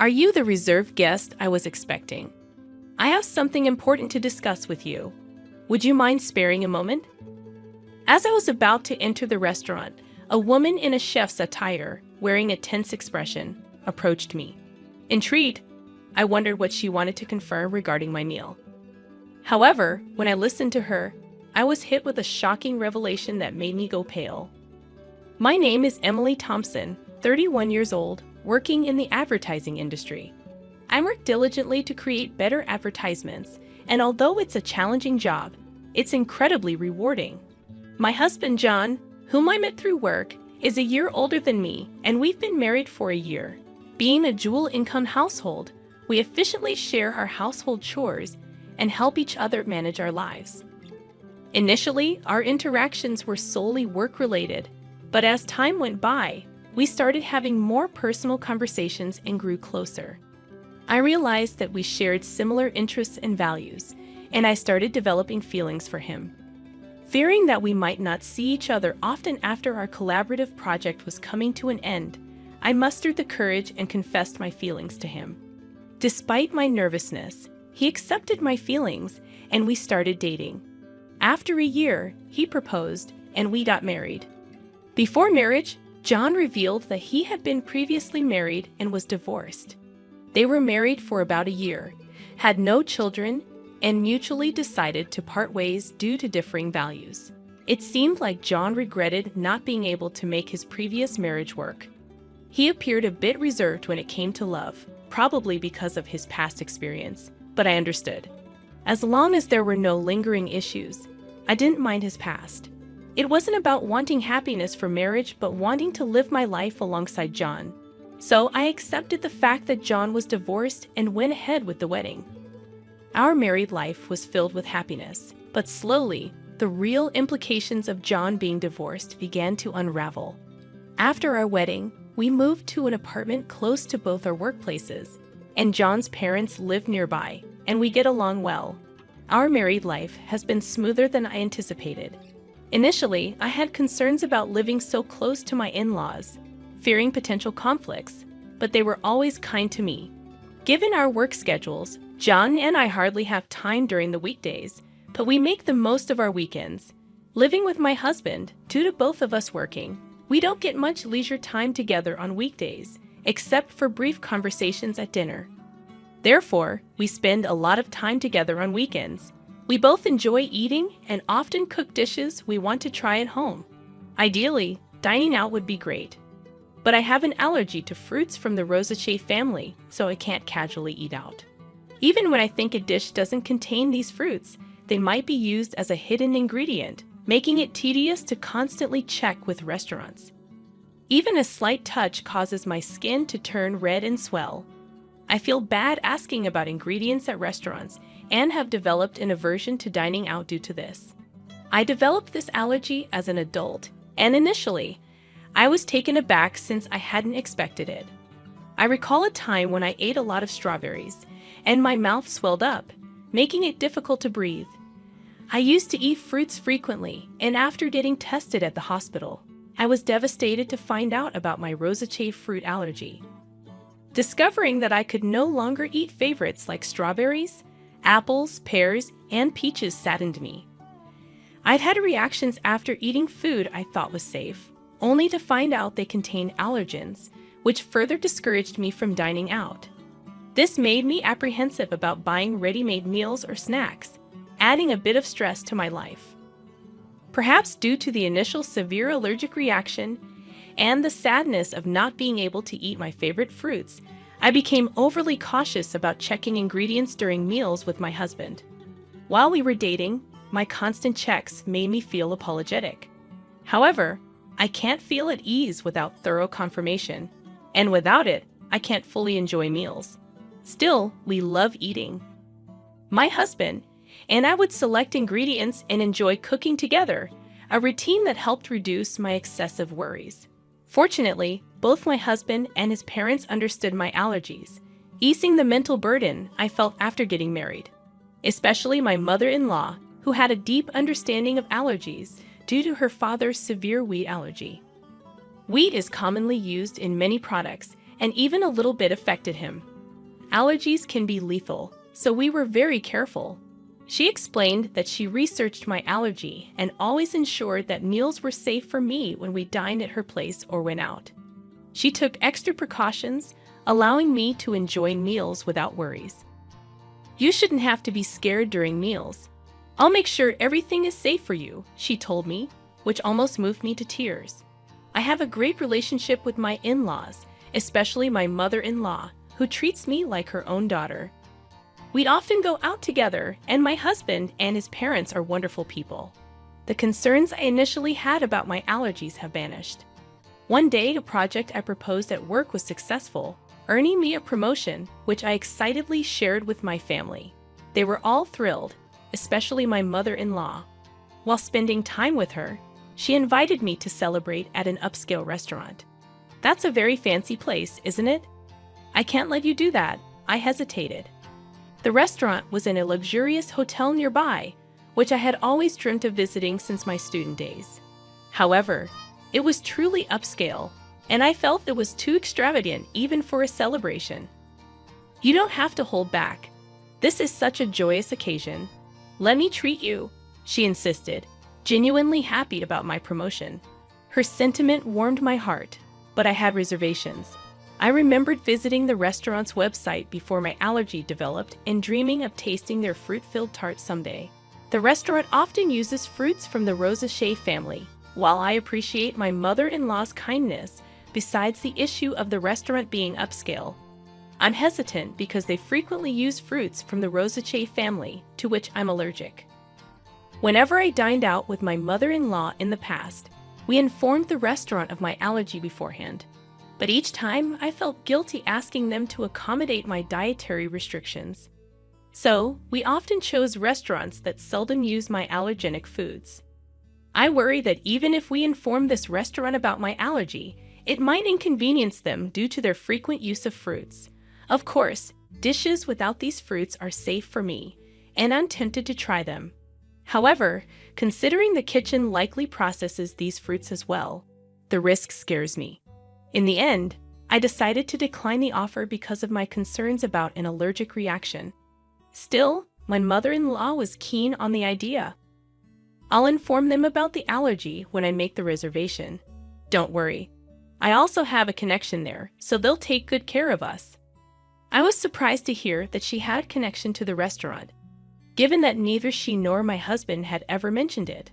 Are you the reserved guest I was expecting? I have something important to discuss with you. Would you mind sparing a moment? As I was about to enter the restaurant, a woman in a chef's attire, wearing a tense expression, approached me. Intrigued, I wondered what she wanted to confirm regarding my meal. However, when I listened to her, I was hit with a shocking revelation that made me go pale. My name is Emily Thompson, 31 years old, working in the advertising industry. I work diligently to create better advertisements, and although it's a challenging job, it's incredibly rewarding. My husband, John, whom I met through work, is a year older than me, and we've been married for a year. Being a dual-income household, we efficiently share our household chores and help each other manage our lives. Initially, our interactions were solely work-related, but as time went by, we started having more personal conversations and grew closer. I realized that we shared similar interests and values, and I started developing feelings for him. Fearing that we might not see each other often after our collaborative project was coming to an end, I mustered the courage and confessed my feelings to him. Despite my nervousness, he accepted my feelings, and we started dating. After a year, he proposed, and we got married. Before marriage, John revealed that he had been previously married and was divorced. They were married for about a year, had no children, and mutually decided to part ways due to differing values. It seemed like John regretted not being able to make his previous marriage work. He appeared a bit reserved when it came to love, probably because of his past experience, but I understood. As long as there were no lingering issues, I didn't mind his past. It wasn't about wanting happiness for marriage, but wanting to live my life alongside John. So I accepted the fact that John was divorced and went ahead with the wedding. Our married life was filled with happiness, but slowly, the real implications of John being divorced began to unravel. After our wedding, we moved to an apartment close to both our workplaces, and John's parents live nearby, and we get along well. Our married life has been smoother than I anticipated. Initially, I had concerns about living so close to my in-laws, fearing potential conflicts, but they were always kind to me. Given our work schedules, John and I hardly have time during the weekdays, but we make the most of our weekends. Living with my husband, due to both of us working, we don't get much leisure time together on weekdays, except for brief conversations at dinner. Therefore, we spend a lot of time together on weekends. We both enjoy eating and often cook dishes we want to try at home. Ideally, dining out would be great. But I have an allergy to fruits from the Rosaceae family, so I can't casually eat out. Even when I think a dish doesn't contain these fruits, they might be used as a hidden ingredient, making it tedious to constantly check with restaurants. Even a slight touch causes my skin to turn red and swell. I feel bad asking about ingredients at restaurants and have developed an aversion to dining out due to this. I developed this allergy as an adult, and initially, I was taken aback since I hadn't expected it. I recall a time when I ate a lot of strawberries, and my mouth swelled up, making it difficult to breathe. I used to eat fruits frequently, and after getting tested at the hospital, I was devastated to find out about my Rosaceae fruit allergy. Discovering that I could no longer eat favorites like strawberries, apples, pears, and peaches saddened me. I'd had reactions after eating food I thought was safe, only to find out they contain allergens, which further discouraged me from dining out. This made me apprehensive about buying ready-made meals or snacks, adding a bit of stress to my life. Perhaps due to the initial severe allergic reaction and the sadness of not being able to eat my favorite fruits, I became overly cautious about checking ingredients during meals with my husband. While we were dating, my constant checks made me feel apologetic. However, I can't feel at ease without thorough confirmation, and without it, I can't fully enjoy meals. Still, we love eating. My husband and I would select ingredients and enjoy cooking together, a routine that helped reduce my excessive worries. Fortunately, both my husband and his parents understood my allergies, easing the mental burden I felt after getting married. Especially my mother-in-law, who had a deep understanding of allergies due to her father's severe wheat allergy. Wheat is commonly used in many products, and even a little bit affected him. Allergies can be lethal, so we were very careful. She explained that she researched my allergy and always ensured that meals were safe for me when we dined at her place or went out. She took extra precautions, allowing me to enjoy meals without worries. "You shouldn't have to be scared during meals. I'll make sure everything is safe for you," she told me, which almost moved me to tears. I have a great relationship with my in-laws, especially my mother-in-law, who treats me like her own daughter. We'd often go out together, and my husband and his parents are wonderful people. The concerns I initially had about my allergies have vanished. One day, a project I proposed at work was successful, earning me a promotion, which I excitedly shared with my family. They were all thrilled, especially my mother-in-law. While spending time with her, she invited me to celebrate at an upscale restaurant. "That's a very fancy place, isn't it?" "I can't let you do that," I hesitated. The restaurant was in a luxurious hotel nearby, which I had always dreamt of visiting since my student days. However, it was truly upscale, and I felt it was too extravagant even for a celebration. "You don't have to hold back. This is such a joyous occasion. Let me treat you," she insisted, genuinely happy about my promotion. Her sentiment warmed my heart, but I had reservations. I remembered visiting the restaurant's website before my allergy developed and dreaming of tasting their fruit-filled tart someday. The restaurant often uses fruits from the Rosaceae family. While I appreciate my mother-in-law's kindness, besides the issue of the restaurant being upscale. I'm hesitant because they frequently use fruits from the Rosaceae family, to which I'm allergic. Whenever I dined out with my mother-in-law in the past, we informed the restaurant of my allergy beforehand. But each time, I felt guilty asking them to accommodate my dietary restrictions. So, we often chose restaurants that seldom use my allergenic foods. I worry that even if we inform this restaurant about my allergy, it might inconvenience them due to their frequent use of fruits. Of course, dishes without these fruits are safe for me, and I'm tempted to try them. However, considering the kitchen likely processes these fruits as well, the risk scares me. In the end, I decided to decline the offer because of my concerns about an allergic reaction. Still, my mother-in-law was keen on the idea. I'll inform them about the allergy when I make the reservation. Don't worry. I also have a connection there, so they'll take good care of us. I was surprised to hear that she had connection to the restaurant, given that neither she nor my husband had ever mentioned it.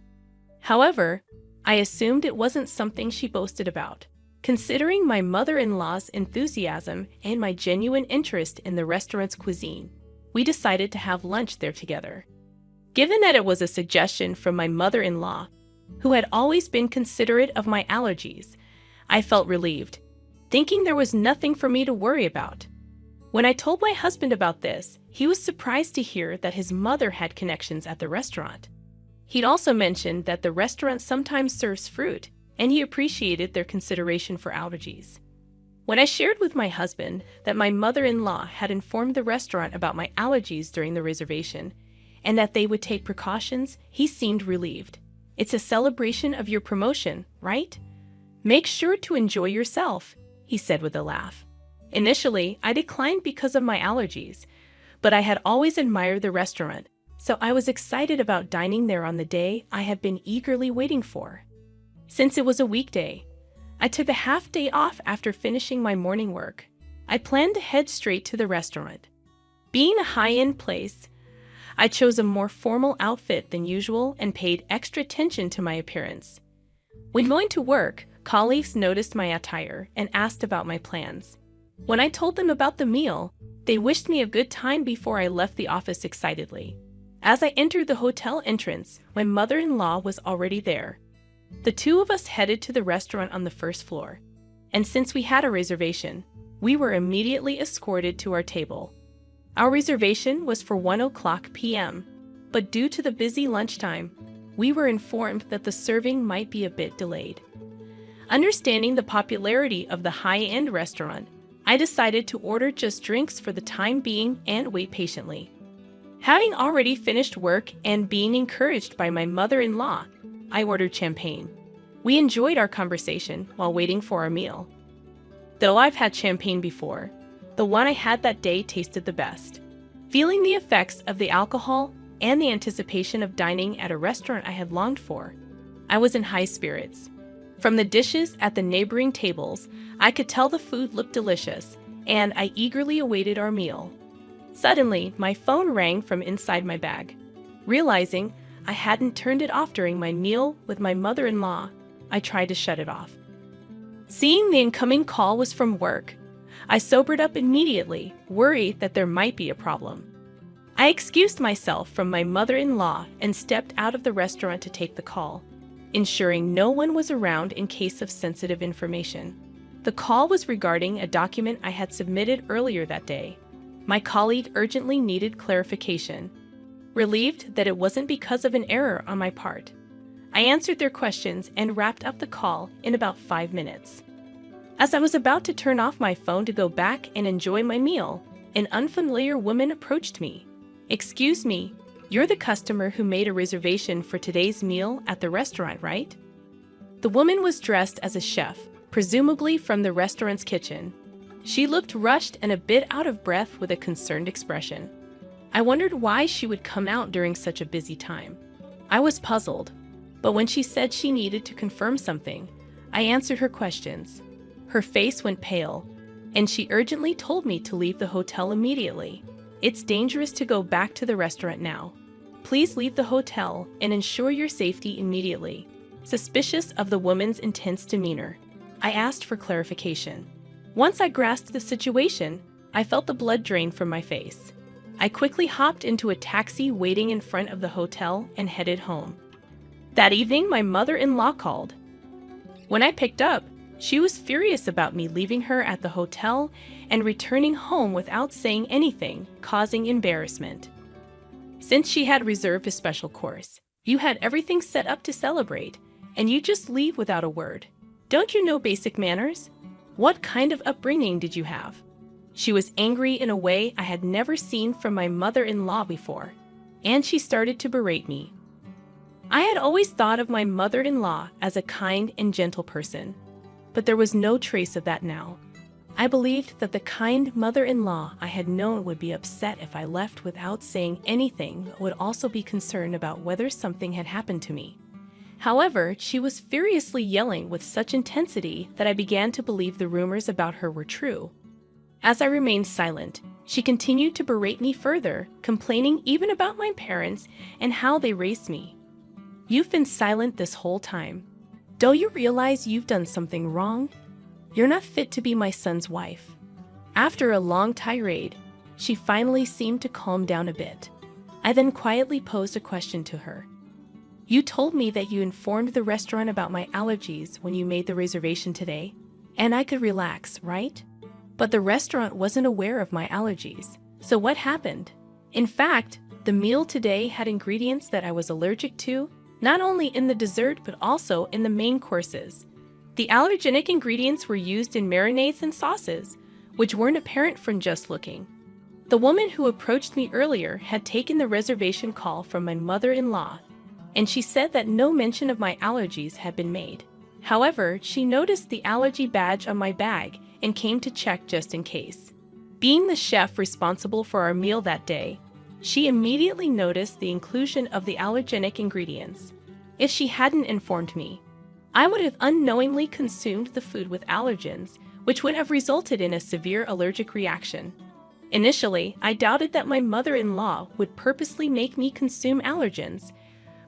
However, I assumed it wasn't something she boasted about. Considering my mother-in-law's enthusiasm and my genuine interest in the restaurant's cuisine, we decided to have lunch there together. Given that it was a suggestion from my mother-in-law, who had always been considerate of my allergies, I felt relieved, thinking there was nothing for me to worry about. When I told my husband about this, he was surprised to hear that his mother had connections at the restaurant. He'd also mentioned that the restaurant sometimes serves fruit, and he appreciated their consideration for allergies. When I shared with my husband that my mother-in-law had informed the restaurant about my allergies during the reservation, and that they would take precautions, he seemed relieved. It's a celebration of your promotion, right? Make sure to enjoy yourself, he said with a laugh. Initially, I declined because of my allergies, but I had always admired the restaurant, so I was excited about dining there on the day I had been eagerly waiting for. Since it was a weekday, I took a half day off after finishing my morning work. I planned to head straight to the restaurant. Being a high-end place, I chose a more formal outfit than usual and paid extra attention to my appearance. When going to work, colleagues noticed my attire and asked about my plans. When I told them about the meal, they wished me a good time before I left the office excitedly. As I entered the hotel entrance, my mother-in-law was already there. The two of us headed to the restaurant on the first floor, and since we had a reservation, we were immediately escorted to our table. Our reservation was for 1:00 p.m., but due to the busy lunchtime, we were informed that the serving might be a bit delayed. Understanding the popularity of the high-end restaurant, I decided to order just drinks for the time being and wait patiently. Having already finished work and being encouraged by my mother-in-law, I ordered champagne. We enjoyed our conversation while waiting for our meal. Though I've had champagne before, the one I had that day tasted the best. Feeling the effects of the alcohol and the anticipation of dining at a restaurant I had longed for, I was in high spirits. From the dishes at the neighboring tables, I could tell the food looked delicious, and I eagerly awaited our meal. Suddenly, my phone rang from inside my bag. Realizing I hadn't turned it off during my meal with my mother-in-law, I tried to shut it off. Seeing the incoming call was from work, I sobered up immediately, worried that there might be a problem. I excused myself from my mother-in-law and stepped out of the restaurant to take the call, ensuring no one was around in case of sensitive information. The call was regarding a document I had submitted earlier that day. My colleague urgently needed clarification. Relieved that it wasn't because of an error on my part, I answered their questions and wrapped up the call in about 5 minutes. As I was about to turn off my phone to go back and enjoy my meal, an unfamiliar woman approached me. "Excuse me, you're the customer who made a reservation for today's meal at the restaurant, right?" The woman was dressed as a chef, presumably from the restaurant's kitchen. She looked rushed and a bit out of breath with a concerned expression. I wondered why she would come out during such a busy time. I was puzzled, but when she said she needed to confirm something, I answered her questions. Her face went pale, and she urgently told me to leave the hotel immediately. "It's dangerous to go back to the restaurant now. Please leave the hotel and ensure your safety immediately." Suspicious of the woman's intense demeanor, I asked for clarification. Once I grasped the situation, I felt the blood drain from my face. I quickly hopped into a taxi waiting in front of the hotel and headed home. That evening, my mother-in-law called. When I picked up, she was furious about me leaving her at the hotel and returning home without saying anything, causing embarrassment. Since she had reserved a special course, you had everything set up to celebrate, and you just leave without a word. Don't you know basic manners? What kind of upbringing did you have? She was angry in a way I had never seen from my mother-in-law before, and she started to berate me. I had always thought of my mother-in-law as a kind and gentle person, but there was no trace of that now. I believed that the kind mother-in-law I had known would be upset if I left without saying anything, but would also be concerned about whether something had happened to me. However, she was furiously yelling with such intensity that I began to believe the rumors about her were true. As I remained silent, she continued to berate me further, complaining even about my parents and how they raised me. You've been silent this whole time. Don't you realize you've done something wrong? You're not fit to be my son's wife. After a long tirade, she finally seemed to calm down a bit. I then quietly posed a question to her. You told me that you informed the restaurant about my allergies when you made the reservation today, and I could relax, right? But the restaurant wasn't aware of my allergies. So what happened? In fact, the meal today had ingredients that I was allergic to, not only in the dessert but also in the main courses. The allergenic ingredients were used in marinades and sauces, which weren't apparent from just looking. The woman who approached me earlier had taken the reservation call from my mother-in-law, and she said that no mention of my allergies had been made. However, she noticed the allergy badge on my bag and came to check just in case. Being the chef responsible for our meal that day, she immediately noticed the inclusion of the allergenic ingredients. If she hadn't informed me, I would have unknowingly consumed the food with allergens, which would have resulted in a severe allergic reaction. Initially, I doubted that my mother-in-law would purposely make me consume allergens,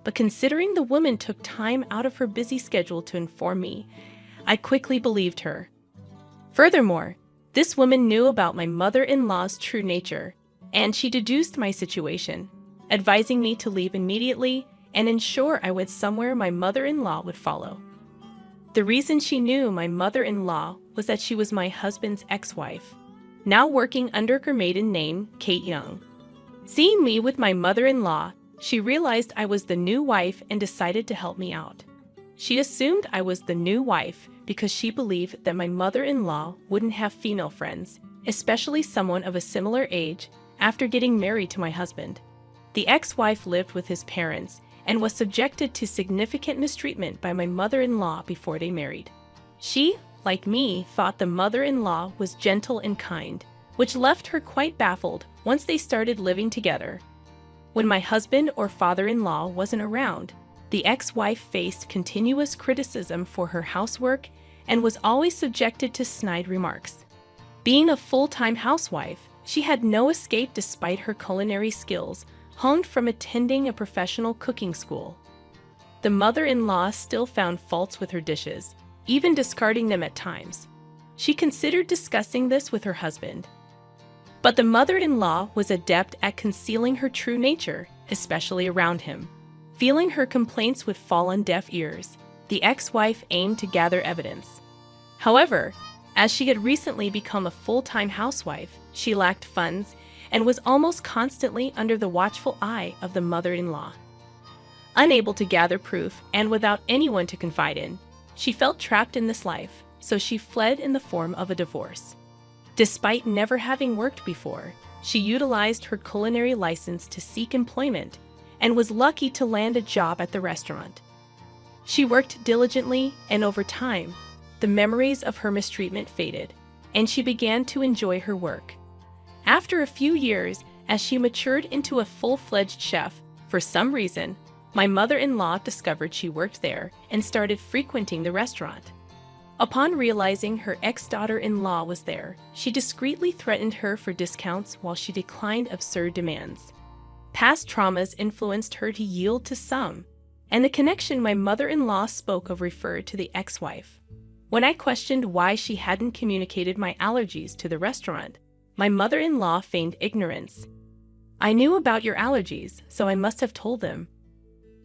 but considering the woman took time out of her busy schedule to inform me, I quickly believed her. Furthermore, this woman knew about my mother-in-law's true nature, and she deduced my situation, advising me to leave immediately and ensure I went somewhere my mother-in-law would follow. The reason she knew my mother-in-law was that she was my husband's ex-wife, now working under her maiden name, Kate Young. Seeing me with my mother-in-law, she realized I was the new wife and decided to help me out. She assumed I was the new wife because she believed that my mother-in-law wouldn't have female friends, especially someone of a similar age, after getting married to my husband. The ex-wife lived with his parents and was subjected to significant mistreatment by my mother-in-law before they married. She, like me, thought the mother-in-law was gentle and kind, which left her quite baffled once they started living together. When my husband or father-in-law wasn't around, the ex-wife faced continuous criticism for her housework and was always subjected to snide remarks. Being a full-time housewife, she had no escape despite her culinary skills, honed from attending a professional cooking school. The mother-in-law still found faults with her dishes, even discarding them at times. She considered discussing this with her husband. But the mother-in-law was adept at concealing her true nature, especially around him. Feeling her complaints would fall on deaf ears, the ex-wife aimed to gather evidence. However, as she had recently become a full-time housewife, she lacked funds and was almost constantly under the watchful eye of the mother-in-law. Unable to gather proof and without anyone to confide in, she felt trapped in this life, so she fled in the form of a divorce. Despite never having worked before, she utilized her culinary license to seek employment and was lucky to land a job at the restaurant. She worked diligently, and over time, the memories of her mistreatment faded, and she began to enjoy her work. After a few years, as she matured into a full-fledged chef, for some reason, my mother-in-law discovered she worked there and started frequenting the restaurant. Upon realizing her ex-daughter-in-law was there, she discreetly threatened her for discounts while she declined absurd demands. Past traumas influenced her to yield to some, and the connection my mother-in-law spoke of referred to the ex-wife. When I questioned why she hadn't communicated my allergies to the restaurant, my mother-in-law feigned ignorance. "I knew about your allergies, so I must have told them."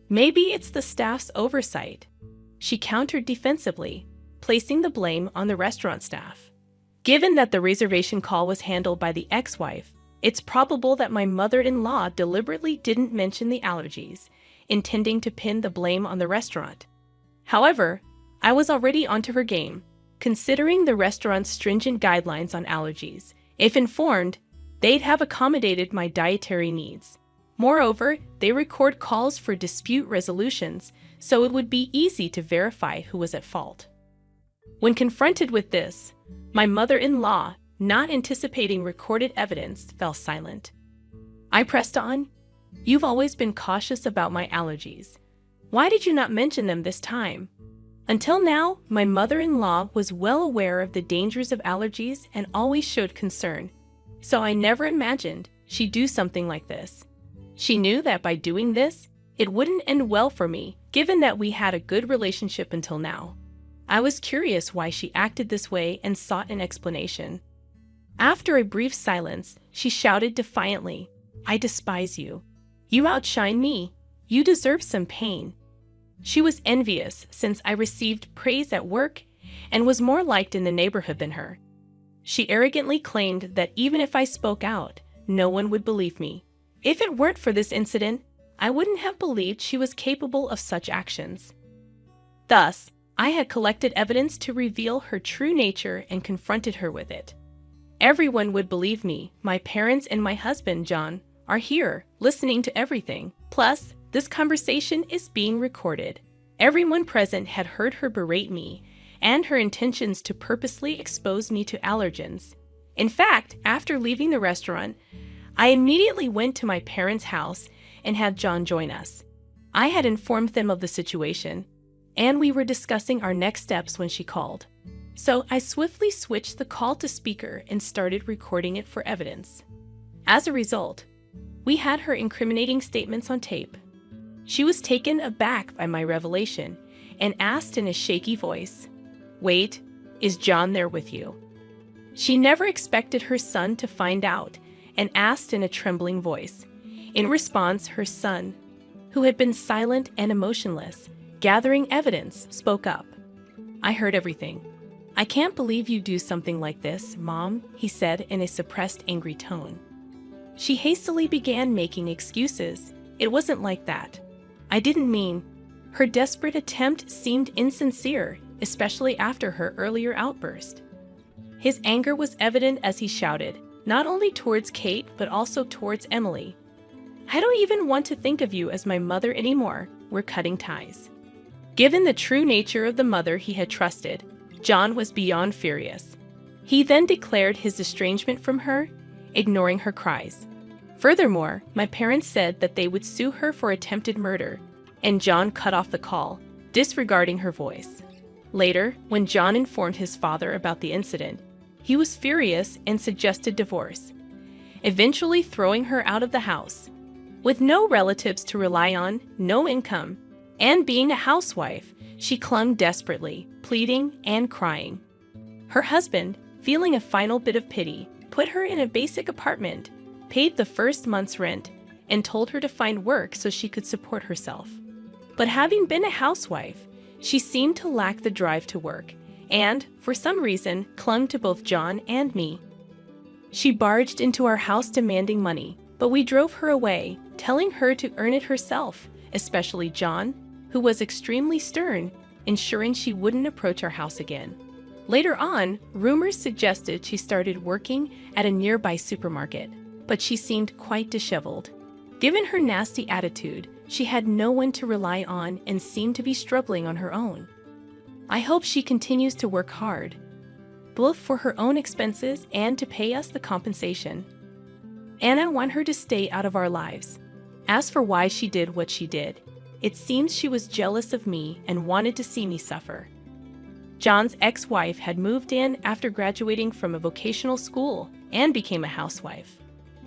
"Maybe it's the staff's oversight," she countered defensively, placing the blame on the restaurant staff. Given that the reservation call was handled by the ex-wife, it's probable that my mother-in-law deliberately didn't mention the allergies, intending to pin the blame on the restaurant. However, I was already onto her game, considering the restaurant's stringent guidelines on allergies. If informed, they'd have accommodated my dietary needs. Moreover, they record calls for dispute resolutions, so it would be easy to verify who was at fault. When confronted with this, my mother-in-law, not anticipating recorded evidence, fell silent. I pressed on. "You've always been cautious about my allergies. Why did you not mention them this time?" Until now, my mother-in-law was well aware of the dangers of allergies and always showed concern, so I never imagined she'd do something like this. She knew that by doing this, it wouldn't end well for me, given that we had a good relationship until now. I was curious why she acted this way and sought an explanation. After a brief silence, she shouted defiantly, "I despise you. You outshine me. You deserve some pain." She was envious since I received praise at work and was more liked in the neighborhood than her. She arrogantly claimed that even if I spoke out, no one would believe me. If it weren't for this incident, I wouldn't have believed she was capable of such actions. Thus, I had collected evidence to reveal her true nature and confronted her with it. Everyone would believe me. My parents and my husband, John, are here, listening to everything. Plus, this conversation is being recorded. Everyone present had heard her berate me and her intentions to purposely expose me to allergens. In fact, after leaving the restaurant, I immediately went to my parents' house and had John join us. I had informed them of the situation, and we were discussing our next steps when she called. So I swiftly switched the call to speaker and started recording it for evidence. As a result, we had her incriminating statements on tape. She was taken aback by my revelation and asked in a shaky voice, "Wait, is John there with you?" She never expected her son to find out and asked in a trembling voice. In response, her son, who had been silent and emotionless, gathering evidence, spoke up. "I heard everything. I can't believe you do something like this, Mom," he said in a suppressed, angry tone. She hastily began making excuses. "It wasn't like that. I didn't mean." Her desperate attempt seemed insincere, especially after her earlier outburst. His anger was evident as he shouted, not only towards Kate, but also towards Emily. "I don't even want to think of you as my mother anymore. We're cutting ties." Given the true nature of the mother he had trusted, John was beyond furious. He then declared his estrangement from her, ignoring her cries. Furthermore, my parents said that they would sue her for attempted murder, and John cut off the call, disregarding her voice. Later, when John informed his father about the incident, he was furious and suggested divorce, eventually throwing her out of the house. With no relatives to rely on, no income, and being a housewife, she clung desperately, pleading and crying. Her husband, feeling a final bit of pity, put her in a basic apartment, paid the first month's rent, and told her to find work so she could support herself. But having been a housewife, she seemed to lack the drive to work, and, for some reason, clung to both John and me. She barged into our house demanding money, but we drove her away, telling her to earn it herself, especially John, who was extremely stern, ensuring she wouldn't approach our house again. Later on, rumors suggested she started working at a nearby supermarket, but she seemed quite disheveled. Given her nasty attitude, she had no one to rely on and seemed to be struggling on her own. I hope she continues to work hard, both for her own expenses and to pay us the compensation. And I want her to stay out of our lives. As for why she did what she did, it seems she was jealous of me and wanted to see me suffer. John's ex-wife had moved in after graduating from a vocational school and became a housewife.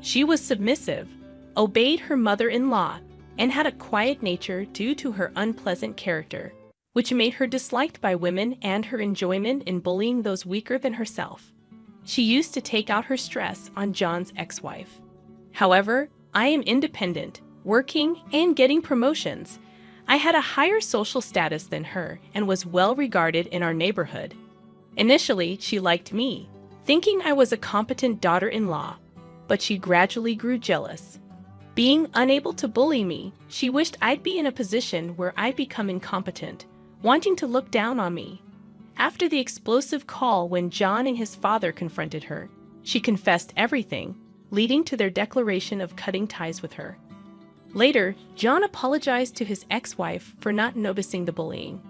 She was submissive, obeyed her mother-in-law, and had a quiet nature due to her unpleasant character. which made her disliked by women and her enjoyment in bullying those weaker than herself. She used to take out her stress on John's ex-wife. However, I am independent, working, and getting promotions. I had a higher social status than her and was well regarded in our neighborhood. Initially, she liked me, thinking I was a competent daughter-in-law, but she gradually grew jealous. Being unable to bully me, she wished I'd be in a position where I'd become incompetent, wanting to look down on me. After the explosive call when John and his father confronted her, she confessed everything, leading to their declaration of cutting ties with her. Later, John apologized to his ex-wife for not noticing the bullying.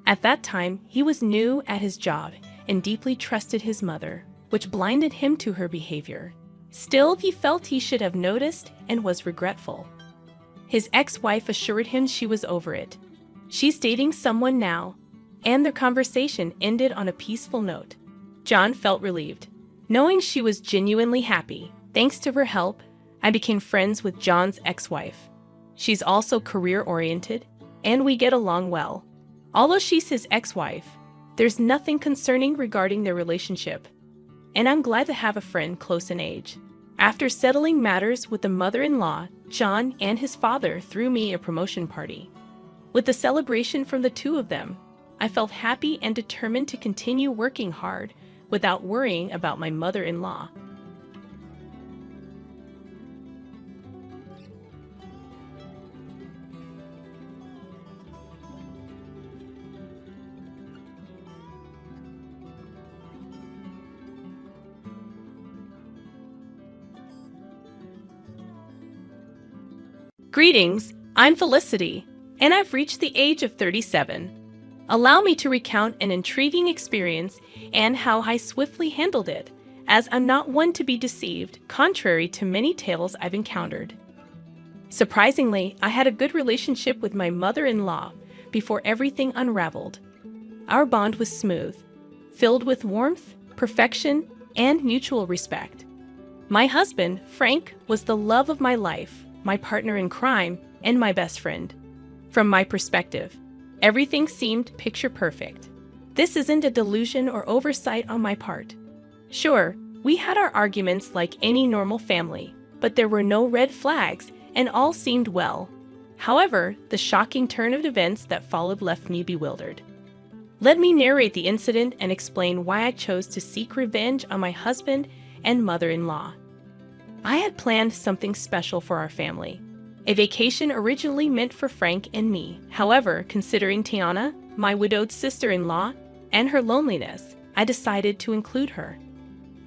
At that time, he was new at his job and deeply trusted his mother, which blinded him to her behavior. Still, he felt he should have noticed and was regretful. His ex-wife assured him she was over it. She's dating someone now, and their conversation ended on a peaceful note. John felt relieved, knowing she was genuinely happy. Thanks to her help, I became friends with John's ex-wife. She's also career-oriented, and we get along well. Although she's his ex-wife, there's nothing concerning regarding their relationship, and I'm glad to have a friend close in age. After settling matters with the mother-in-law, John and his father threw me a promotion party. With the celebration from the two of them, I felt happy and determined to continue working hard without worrying about my mother-in-law. Greetings, I'm Felicity, and I've reached the age of 37. Allow me to recount an intriguing experience and how I swiftly handled it, as I'm not one to be deceived, contrary to many tales I've encountered. Surprisingly, I had a good relationship with my mother-in-law before everything unraveled. Our bond was smooth, filled with warmth, perfection, and mutual respect. My husband, Frank, was the love of my life, my partner in crime, and my best friend. From my perspective, everything seemed picture perfect. This isn't a delusion or oversight on my part. Sure, we had our arguments like any normal family, but there were no red flags and all seemed well. However, the shocking turn of events that followed left me bewildered. Let me narrate the incident and explain why I chose to seek revenge on my husband and mother-in-law. I had planned something special for our family, a vacation originally meant for Frank and me. However, considering Tiana, my widowed sister-in-law, and her loneliness, I decided to include her.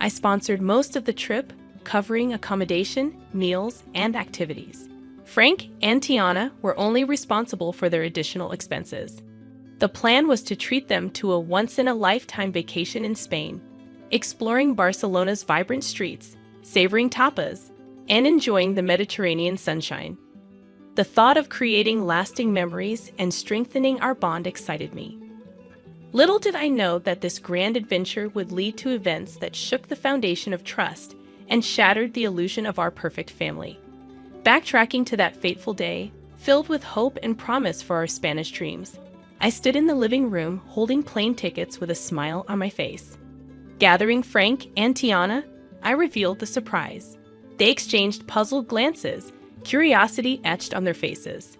I sponsored most of the trip, covering accommodation, meals, and activities. Frank and Tiana were only responsible for their additional expenses. The plan was to treat them to a once-in-a-lifetime vacation in Spain, exploring Barcelona's vibrant streets, savoring tapas, and enjoying the Mediterranean sunshine. The thought of creating lasting memories and strengthening our bond excited me. Little did I know that this grand adventure would lead to events that shook the foundation of trust and shattered the illusion of our perfect family. Backtracking to that fateful day, filled with hope and promise for our Spanish dreams, I stood in the living room holding plane tickets with a smile on my face. Gathering Frank and Tiana, I revealed the surprise. They exchanged puzzled glances, curiosity etched on their faces.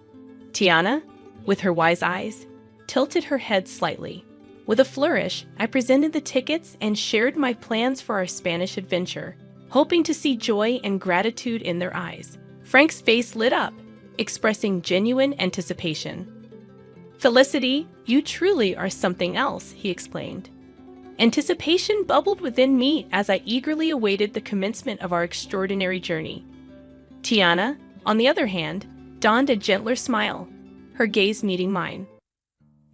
Tiana, with her wise eyes, tilted her head slightly. With a flourish, I presented the tickets and shared my plans for our Spanish adventure, hoping to see joy and gratitude in their eyes. Frank's face lit up, expressing genuine anticipation. "Felicity, you truly are something else," he explained. Anticipation bubbled within me as I eagerly awaited the commencement of our extraordinary journey. Tiana, on the other hand, donned a gentler smile, her gaze meeting mine.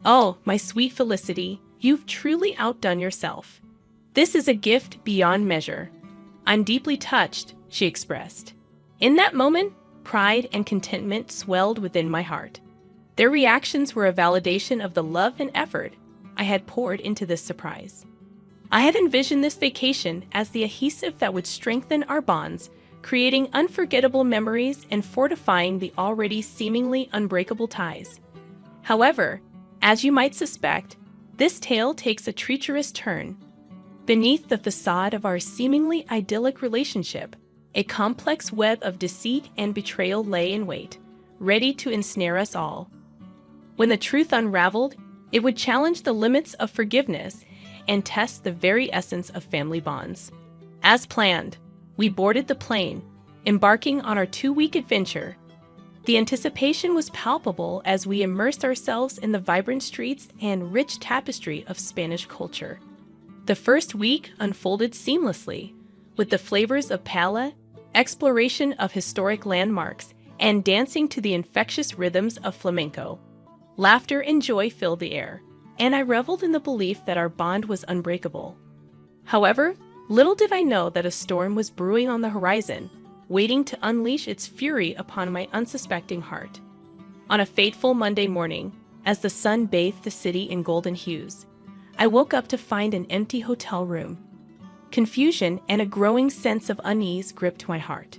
"Oh, my sweet Felicity, you've truly outdone yourself. This is a gift beyond measure. I'm deeply touched," she expressed. In that moment, pride and contentment swelled within my heart. Their reactions were a validation of the love and effort I had poured into this surprise. I had envisioned this vacation as the adhesive that would strengthen our bonds, creating unforgettable memories and fortifying the already seemingly unbreakable ties. However, As you might suspect, this tale takes a treacherous turn. Beneath the facade of our seemingly idyllic relationship, a complex web of deceit and betrayal lay in wait, ready to ensnare us all. When the truth unraveled, it would challenge the limits of forgiveness and test the very essence of family bonds. As planned, we boarded the plane, embarking on our 2-week adventure. The anticipation was palpable as we immersed ourselves in the vibrant streets and rich tapestry of Spanish culture. The first week unfolded seamlessly, with the flavors of paella, exploration of historic landmarks, and dancing to the infectious rhythms of flamenco. Laughter and joy filled the air, and I reveled in the belief that our bond was unbreakable. However, little did I know that a storm was brewing on the horizon, waiting to unleash its fury upon my unsuspecting heart. On a fateful Monday morning, as the sun bathed the city in golden hues, I woke up to find an empty hotel room. Confusion and a growing sense of unease gripped my heart.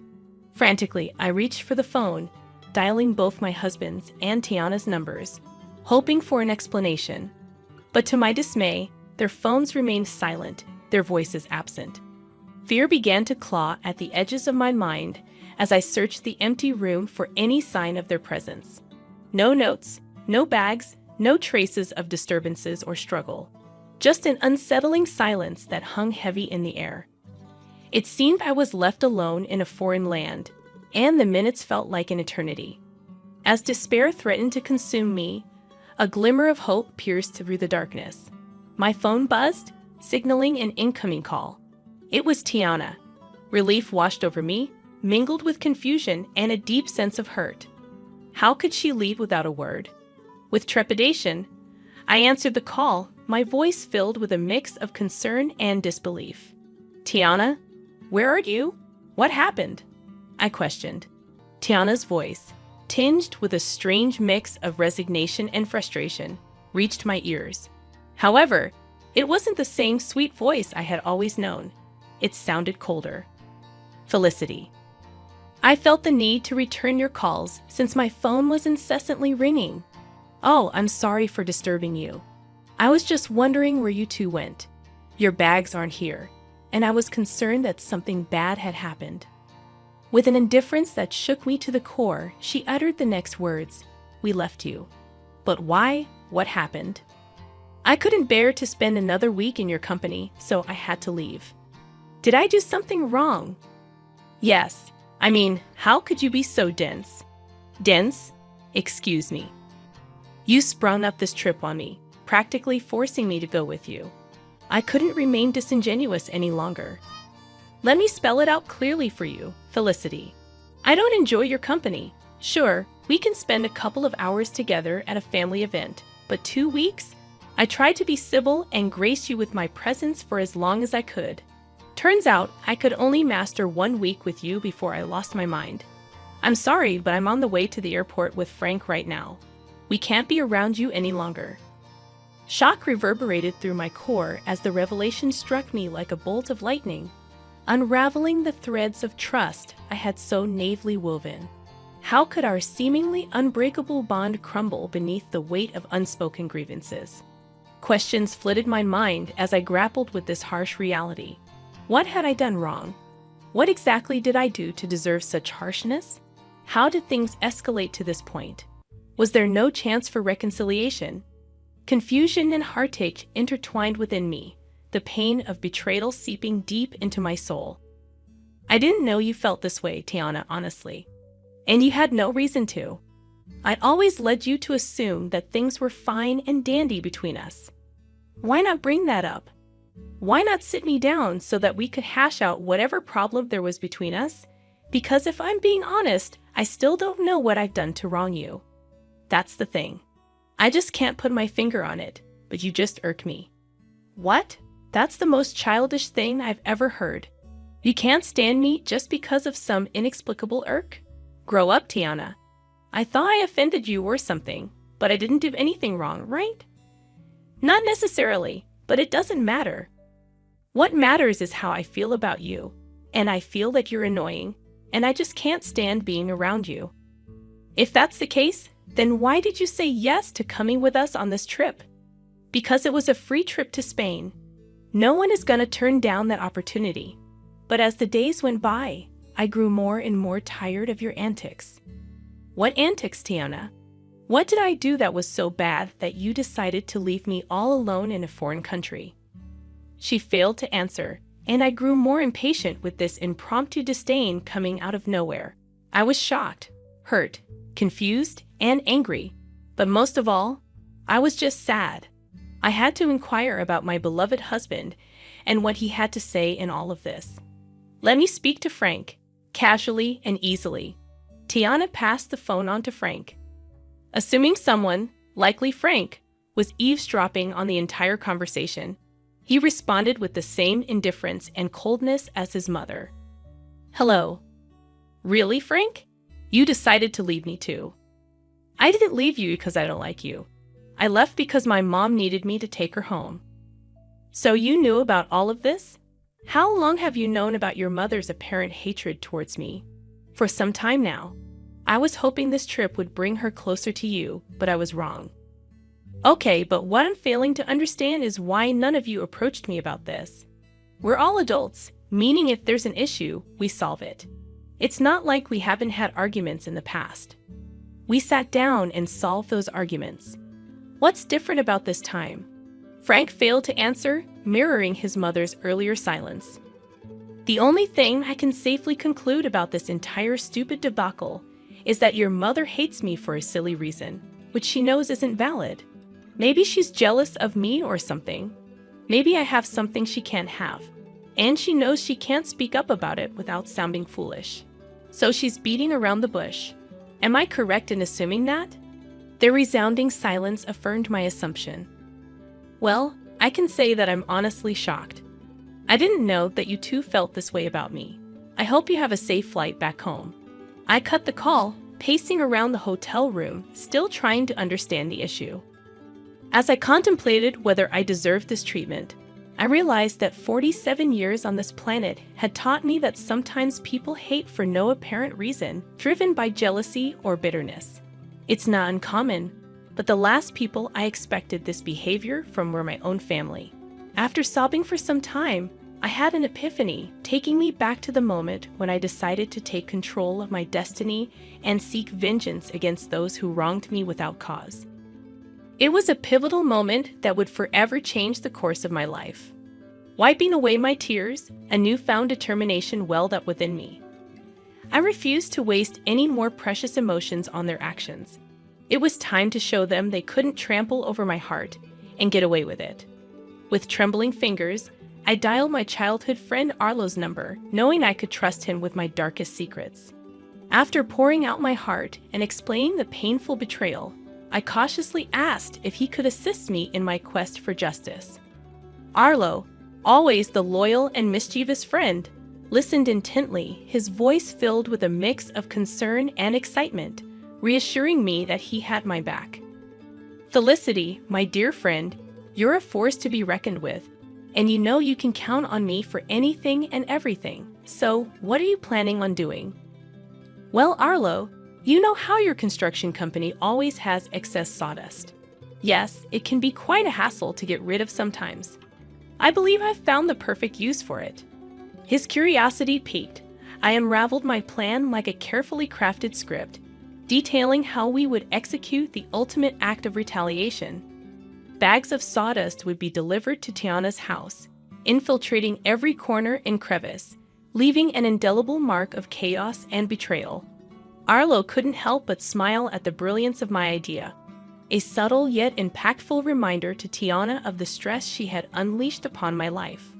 Frantically, I reached for the phone, dialing both my husband's and Tiana's numbers, hoping for an explanation. But to my dismay, their phones remained silent, their voices absent. Fear began to claw at the edges of my mind as I searched the empty room for any sign of their presence. No notes, no bags, no traces of disturbances or struggle. Just an unsettling silence that hung heavy in the air. It seemed I was left alone in a foreign land, and the minutes felt like an eternity. As despair threatened to consume me, a glimmer of hope pierced through the darkness. My phone buzzed, signaling an incoming call. It was Tiana. Relief washed over me, mingled with confusion and a deep sense of hurt. How could she leave without a word? With trepidation, I answered the call, my voice filled with a mix of concern and disbelief. "Tiana, where are you? What happened?" I questioned. Tiana's voice, tinged with a strange mix of resignation and frustration, reached my ears. However, it wasn't the same sweet voice I had always known. It sounded colder. "Felicity, I felt the need to return your calls since my phone was incessantly ringing. Oh, I'm sorry for disturbing you. I was just wondering where you two went. Your bags aren't here, and I was concerned that something bad had happened." With an indifference that shook me to the core, she uttered the next words, "We left you." "But why? What happened?" "I couldn't bear to spend another week in your company, so I had to leave." "Did I do something wrong?" "Yes. I mean, how could you be so dense?" "Dense? Excuse me. You sprung up this trip on me, practically forcing me to go with you. I couldn't remain disingenuous any longer. Let me spell it out clearly for you, Felicity. I don't enjoy your company. Sure, we can spend a couple of hours together at a family event, but 2 weeks? I tried to be civil and grace you with my presence for as long as I could. Turns out I could only master 1 week with you before I lost my mind. I'm sorry, but I'm on the way to the airport with Frank right now. We can't be around you any longer." Shock reverberated through my core as the revelation struck me like a bolt of lightning, unraveling the threads of trust I had so naively woven. How could our seemingly unbreakable bond crumble beneath the weight of unspoken grievances? Questions flitted my mind as I grappled with this harsh reality. What had I done wrong? What exactly did I do to deserve such harshness? How did things escalate to this point? Was there no chance for reconciliation? Confusion and heartache intertwined within me, the pain of betrayal seeping deep into my soul. I didn't know you felt this way, Tiana, honestly. And you had no reason to. I'd always led you to assume that things were fine and dandy between us. Why not bring that up? Why not sit me down so that we could hash out whatever problem there was between us? Because if I'm being honest, I still don't know what I've done to wrong you. That's the thing. I just can't put my finger on it, but you just irk me." "What? That's the most childish thing I've ever heard. You can't stand me just because of some inexplicable irk? Grow up, Tiana. I thought I offended you or something, but I didn't do anything wrong, right?" "Not necessarily, but it doesn't matter. What matters is how I feel about you, and I feel that you're annoying, and I just can't stand being around you. If that's the case, Then why did you say yes to coming with us on this trip? Because it was a free trip to Spain. No one is gonna turn down that opportunity. But as the days went by, I grew more and more tired of your antics. What antics, Tiana? What did I do that was so bad that you decided to leave me all alone in a foreign country? She failed to answer, and I grew more impatient with this impromptu disdain coming out of nowhere. I was shocked, hurt, confused, and angry. But most of all, I was just sad. I had to inquire about my beloved husband and what he had to say in all of this. Let me speak to Frank, casually and easily. Tiana passed the phone on to Frank. Assuming someone, likely Frank, was eavesdropping on the entire conversation, he responded with the same indifference and coldness as his mother. Hello. Really, Frank? You decided to leave me too. I didn't leave you because I don't like you. I left because my mom needed me to take her home. So you knew about all of this? How long have you known about your mother's apparent hatred towards me? For some time now. I was hoping this trip would bring her closer to you, but I was wrong. Okay, but what I'm failing to understand is why none of you approached me about this. We're all adults, meaning if there's an issue, we solve it. It's not like we haven't had arguments in the past. We sat down and solved those arguments. What's different about this time? Frank failed to answer, mirroring his mother's earlier silence. The only thing I can safely conclude about this entire stupid debacle is that your mother hates me for a silly reason, which she knows isn't valid. Maybe she's jealous of me or something. Maybe I have something she can't have, and she knows she can't speak up about it without sounding foolish. So she's beating around the bush. Am I correct in assuming that? Their resounding silence affirmed my assumption. Well, I can say that I'm honestly shocked. I didn't know that you two felt this way about me. I hope you have a safe flight back home. I cut the call, pacing around the hotel room, still trying to understand the issue. As I contemplated whether I deserved this treatment, I realized that 47 years on this planet had taught me that sometimes people hate for no apparent reason, driven by jealousy or bitterness. It's not uncommon, but the last people I expected this behavior from were my own family. After sobbing for some time, I had an epiphany, taking me back to the moment when I decided to take control of my destiny and seek vengeance against those who wronged me without cause. It was a pivotal moment that would forever change the course of my life. Wiping away my tears, a newfound determination welled up within me. I refused to waste any more precious emotions on their actions. It was time to show them they couldn't trample over my heart and get away with it. With trembling fingers, I dialed my childhood friend Arlo's number, knowing I could trust him with my darkest secrets. After pouring out my heart and explaining the painful betrayal, I cautiously asked if he could assist me in my quest for justice. Arlo, always the loyal and mischievous friend, listened intently, his voice filled with a mix of concern and excitement, reassuring me that he had my back. Felicity, my dear friend, you're a force to be reckoned with, and you know you can count on me for anything and everything. So, what are you planning on doing? Well, Arlo, you know how your construction company always has excess sawdust. Yes, it can be quite a hassle to get rid of sometimes. I believe I've found the perfect use for it. His curiosity piqued. I unraveled my plan like a carefully crafted script, detailing how we would execute the ultimate act of retaliation. Bags of sawdust would be delivered to Tiana's house, infiltrating every corner and crevice, leaving an indelible mark of chaos and betrayal. Arlo couldn't help but smile at the brilliance of my idea, a subtle yet impactful reminder to Tiana of the stress she had unleashed upon my life.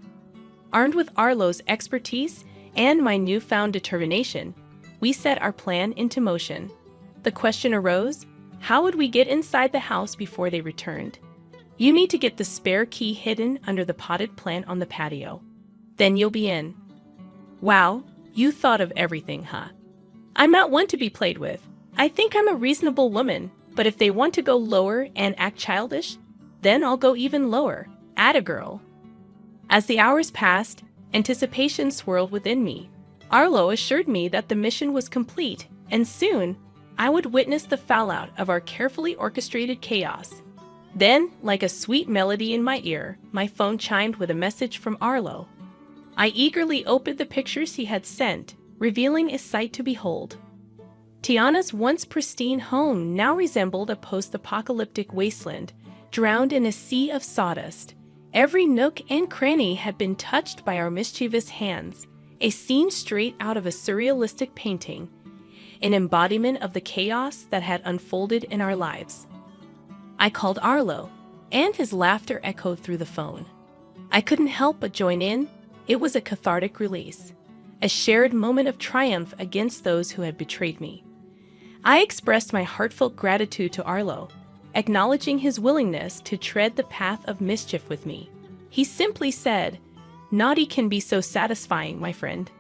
Armed with Arlo's expertise and my newfound determination, we set our plan into motion. The question arose, how would we get inside the house before they returned? You need to get the spare key hidden under the potted plant on the patio. Then you'll be in. Wow, you thought of everything, huh? I'm not one to be played with. I think I'm a reasonable woman, but if they want to go lower and act childish, then I'll go even lower. Atta girl. As the hours passed, anticipation swirled within me. Arlo assured me that the mission was complete, and soon, I would witness the fallout of our carefully orchestrated chaos. Then, like a sweet melody in my ear, my phone chimed with a message from Arlo. I eagerly opened the pictures he had sent, revealing a sight to behold. Tiana's once pristine home now resembled a post-apocalyptic wasteland, drowned in a sea of sawdust. Every nook and cranny had been touched by our mischievous hands, a scene straight out of a surrealistic painting, an embodiment of the chaos that had unfolded in our lives. I called Arlo, and his laughter echoed through the phone. I couldn't help but join in. It was a cathartic release, a shared moment of triumph against those who had betrayed me. I expressed my heartfelt gratitude to Arlo, acknowledging his willingness to tread the path of mischief with me. He simply said, "Naughty can be so satisfying, my friend."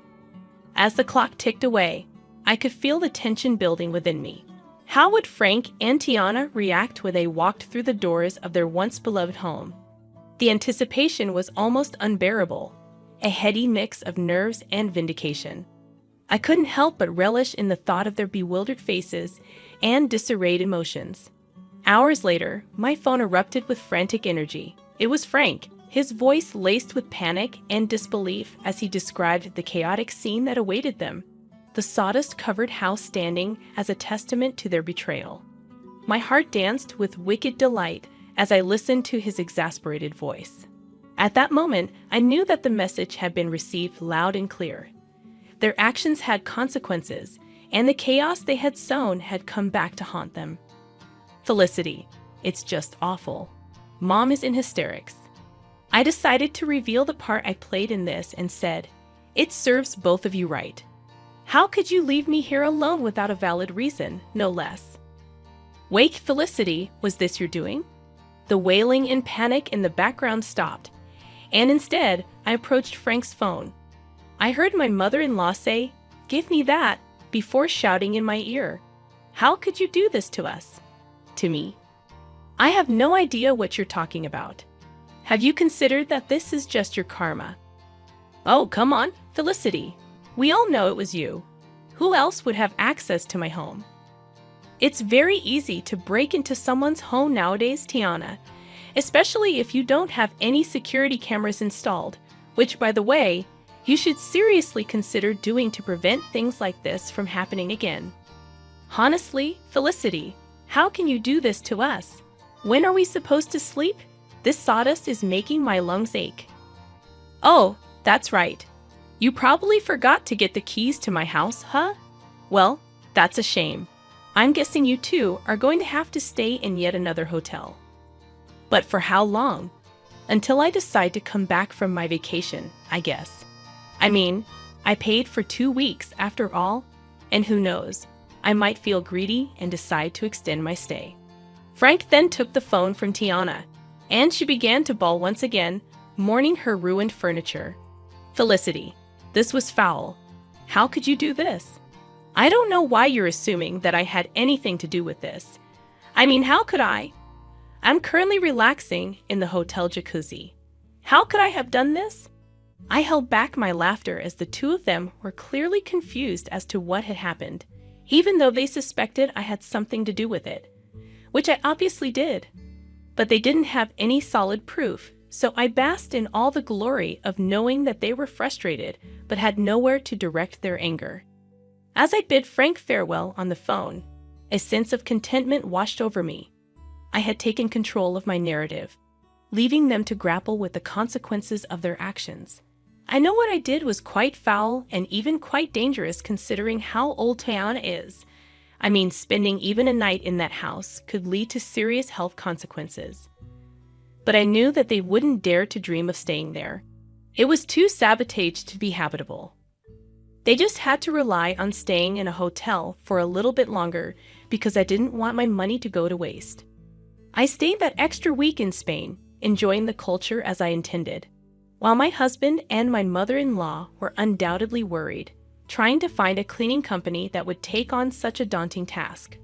As the clock ticked away, I could feel the tension building within me. How would Frank and Tiana react when they walked through the doors of their once-beloved home? The anticipation was almost unbearable, a heady mix of nerves and vindication. I couldn't help but relish in the thought of their bewildered faces and disarrayed emotions. Hours later, my phone erupted with frantic energy. It was Frank, his voice laced with panic and disbelief as he described the chaotic scene that awaited them, the sawdust-covered house standing as a testament to their betrayal. My heart danced with wicked delight as I listened to his exasperated voice. At that moment, I knew that the message had been received loud and clear. Their actions had consequences, and the chaos they had sown had come back to haunt them. Felicity, it's just awful. Mom is in hysterics. I decided to reveal the part I played in this and said, "It serves both of you right. How could you leave me here alone without a valid reason, no less?" "Wake, Felicity, was this your doing?" The wailing and panic in the background stopped, and instead, I approached Frank's phone. I heard my mother-in-law say, "Give me that," before shouting in my ear, "How could you do this to us?" To me. "I have no idea what you're talking about. Have you considered that this is just your karma?" "Oh, come on, Felicity. We all know it was you. Who else would have access to my home?" "It's very easy to break into someone's home nowadays, Tiana, especially if you don't have any security cameras installed, which, by the way, you should seriously consider doing to prevent things like this from happening again. Honestly, Felicity, how can you do this to us? When are we supposed to sleep? This sawdust is making my lungs ache." "Oh, that's right. You probably forgot to get the keys to my house, huh? Well, that's a shame. I'm guessing you two are going to have to stay in yet another hotel. But for how long? Until I decide to come back from my vacation, I guess. I mean, I paid for 2 weeks after all, and who knows, I might feel greedy and decide to extend my stay." Frank then took the phone from Tiana, and she began to bawl once again, mourning her ruined furniture. "Felicity, this was foul. How could you do this? I don't know why you're assuming that I had anything to do with this. I mean, how could I? I'm currently relaxing in the hotel jacuzzi. How could I have done this?" I held back my laughter as the two of them were clearly confused as to what had happened, even though they suspected I had something to do with it, which I obviously did. But they didn't have any solid proof, so I basked in all the glory of knowing that they were frustrated but had nowhere to direct their anger. As I bid Frank farewell on the phone, a sense of contentment washed over me. I had taken control of my narrative, leaving them to grapple with the consequences of their actions. I know what I did was quite foul and even quite dangerous considering how old Tiana is. I mean, spending even a night in that house could lead to serious health consequences. But I knew that they wouldn't dare to dream of staying there. It was too sabotaged to be habitable. They just had to rely on staying in a hotel for a little bit longer because I didn't want my money to go to waste. I stayed that extra week in Spain, enjoying the culture as I intended, while my husband and my mother-in-law were undoubtedly worried, trying to find a cleaning company that would take on such a daunting task.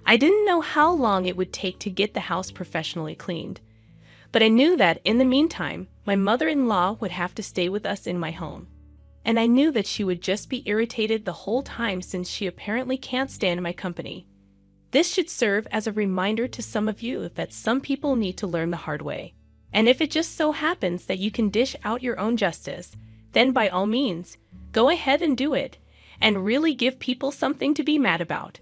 I didn't know how long it would take to get the house professionally cleaned, but I knew that in the meantime, my mother-in-law would have to stay with us in my home. and I knew that she would just be irritated the whole time since she apparently can't stand my company. This should serve as a reminder to some of you that some people need to learn the hard way. And if it just so happens that you can dish out your own justice, then by all means, go ahead and do it, and really give people something to be mad about.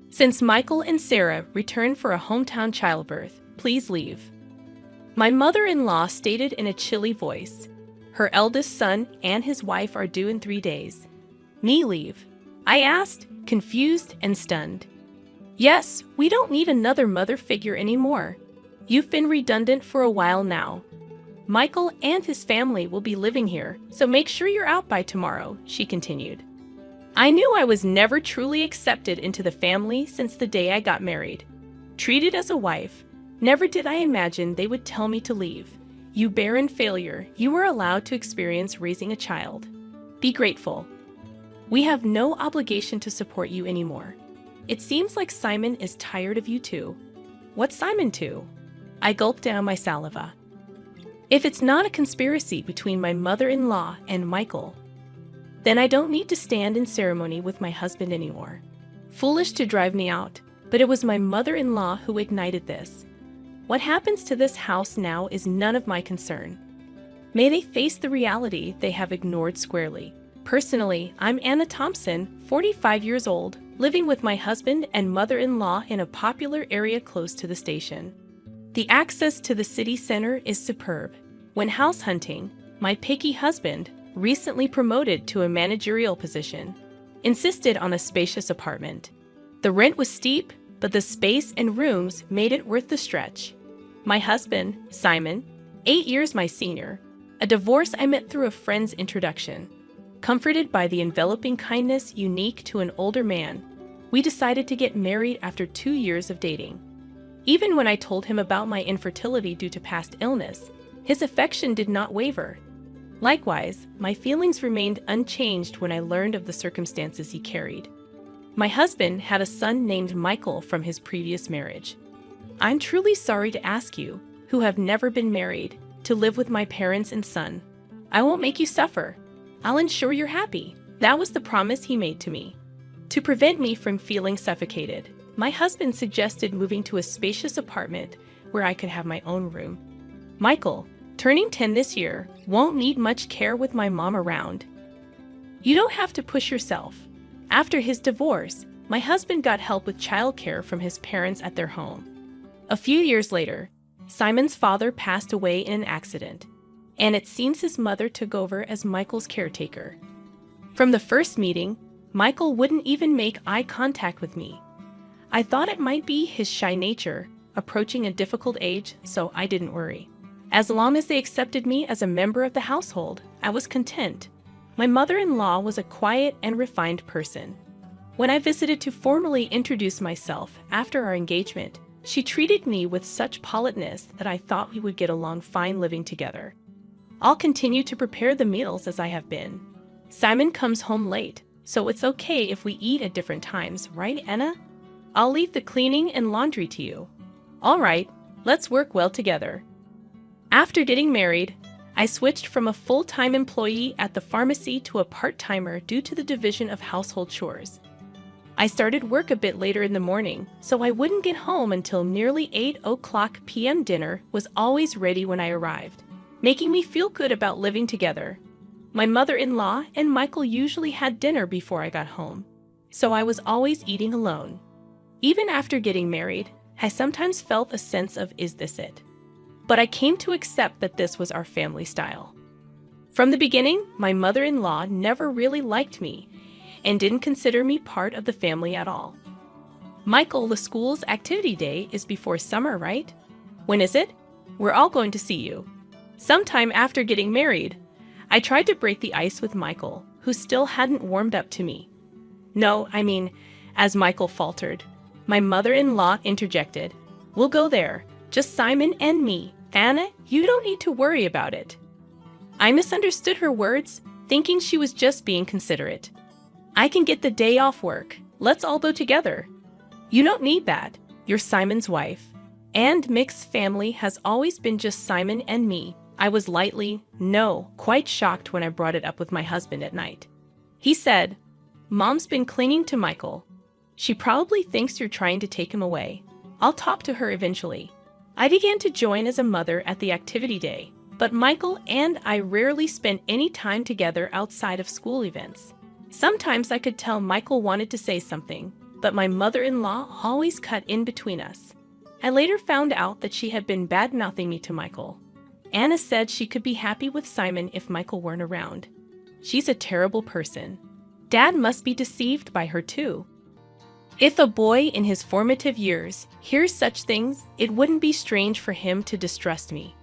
Since Michael and Sarah returned for a hometown childbirth, please leave. My mother-in-law stated in a chilly voice. Her eldest son and his wife are due in 3 days. Me leave? I asked, confused and stunned. Yes, we don't need another mother figure anymore. You've been redundant for a while now. Michael and his family will be living here, so make sure you're out by tomorrow, she continued. I knew I was never truly accepted into the family since the day I got married. Treated as a wife, never did I imagine they would tell me to leave. You barren failure, you were allowed to experience raising a child. Be grateful. We have no obligation to support you anymore. It seems like Simon is tired of you too. What's Simon to? I gulped down my saliva. If it's not a conspiracy between my mother-in-law and Michael, then I don't need to stand in ceremony with my husband anymore. Foolish to drive me out, but it was my mother-in-law who ignited this. What happens to this house now is none of my concern. May they face the reality they have ignored squarely. Personally, I'm Anna Thompson, 45 years old, living with my husband and mother-in-law in a popular area close to the station. The access to the city center is superb. When house hunting, my picky husband, recently promoted to a managerial position, insisted on a spacious apartment. The rent was steep, but the space and rooms made it worth the stretch. My husband, Simon, 8 years my senior, a divorce I met through a friend's introduction. Comforted by the enveloping kindness unique to an older man, we decided to get married after 2 years of dating. Even when I told him about my infertility due to past illness, his affection did not waver. Likewise, my feelings remained unchanged when I learned of the circumstances he carried. My husband had a son named Michael from his previous marriage. I'm truly sorry to ask you, who have never been married, to live with my parents and son. I won't make you suffer. I'll ensure you're happy. That was the promise he made to me. To prevent me from feeling suffocated, my husband suggested moving to a spacious apartment where I could have my own room. Michael, turning 10 this year, won't need much care with my mom around. You don't have to push yourself. After his divorce, my husband got help with childcare from his parents at their home. A few years later, Simon's father passed away in an accident, and it seems his mother took over as Michael's caretaker. From the first meeting, Michael wouldn't even make eye contact with me. I thought it might be his shy nature, approaching a difficult age, so I didn't worry. As long as they accepted me as a member of the household, I was content. My mother-in-law was a quiet and refined person. When I visited to formally introduce myself after our engagement, she treated me with such politeness that I thought we would get along fine living together. I'll continue to prepare the meals as I have been. Simon comes home late, so it's okay if we eat at different times, right, Anna? I'll leave the cleaning and laundry to you. All right, let's work well together. After getting married, I switched from a full-time employee at the pharmacy to a part-timer due to the division of household chores. I started work a bit later in the morning, so I wouldn't get home until nearly 8 p.m. Dinner was always ready when I arrived, making me feel good about living together. My mother-in-law and Michael usually had dinner before I got home, so I was always eating alone. Even after getting married, I sometimes felt a sense of, is this it? But I came to accept that this was our family style. From the beginning, my mother-in-law never really liked me and didn't consider me part of the family at all. Michael, the school's activity day is before summer, right? When is it? We're all going to see you. Sometime after getting married, I tried to break the ice with Michael, who still hadn't warmed up to me. No, as Michael faltered, my mother-in-law interjected, "We'll go there, just Simon and me, Anna, you don't need to worry about it. I misunderstood her words, thinking she was just being considerate. I can get the day off work. Let's all go together. You don't need that. You're Simon's wife. And Mick's family has always been just Simon and me. I was quite shocked when I brought it up with my husband at night. He said, Mom's been clinging to Michael. She probably thinks you're trying to take him away. I'll talk to her eventually. I began to join as a mother at the activity day, but Michael and I rarely spent any time together outside of school events. Sometimes I could tell Michael wanted to say something, but my mother-in-law always cut in between us. I later found out that she had been bad-mouthing me to Michael. Anna said she could be happy with Simon if Michael weren't around. She's a terrible person. Dad must be deceived by her too. If a boy in his formative years hears such things, it wouldn't be strange for him to distrust me.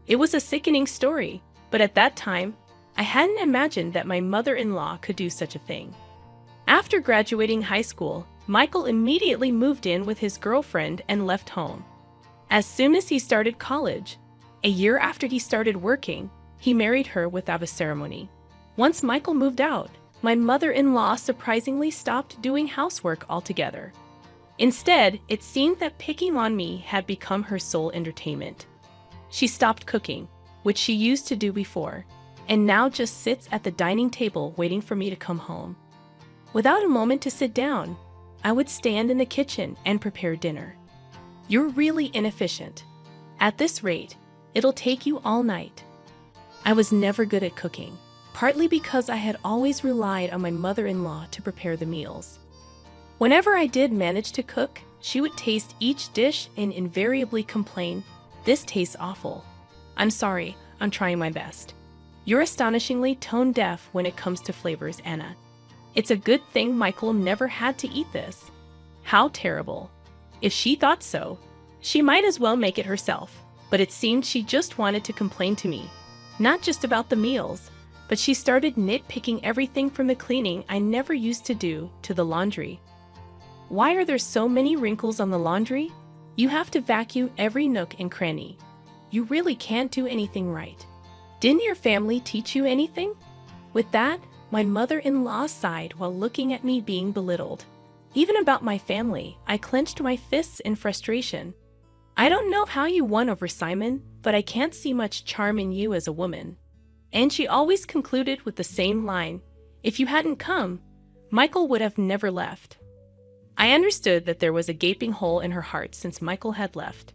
It was a sickening story, but at that time, I hadn't imagined that my mother-in-law could do such a thing. After graduating high school, Michael immediately moved in with his girlfriend and left home. As soon as he started college, a year after he started working, he married her without a ceremony. Once Michael moved out, my mother-in-law surprisingly stopped doing housework altogether. Instead, it seemed that picking on me had become her sole entertainment. She stopped cooking, which she used to do before, and now just sits at the dining table waiting for me to come home. Without a moment to sit down, I would stand in the kitchen and prepare dinner. You're really inefficient. At this rate, it'll take you all night. I was never good at cooking, partly because I had always relied on my mother-in-law to prepare the meals. Whenever I did manage to cook, she would taste each dish and invariably complain, "This tastes awful." I'm sorry, I'm trying my best. You're astonishingly tone-deaf when it comes to flavors, Anna. It's a good thing Michael never had to eat this. How terrible. If she thought so, she might as well make it herself. But it seemed she just wanted to complain to me. Not just about the meals, but she started nitpicking everything from the cleaning I never used to do to the laundry. Why are there so many wrinkles on the laundry? You have to vacuum every nook and cranny. You really can't do anything right. Didn't your family teach you anything? With that, my mother-in-law sighed while looking at me being belittled. Even about my family, I clenched my fists in frustration. I don't know how you won over Simon, but I can't see much charm in you as a woman. And she always concluded with the same line, if you hadn't come, Michael would have never left. I understood that there was a gaping hole in her heart since Michael had left.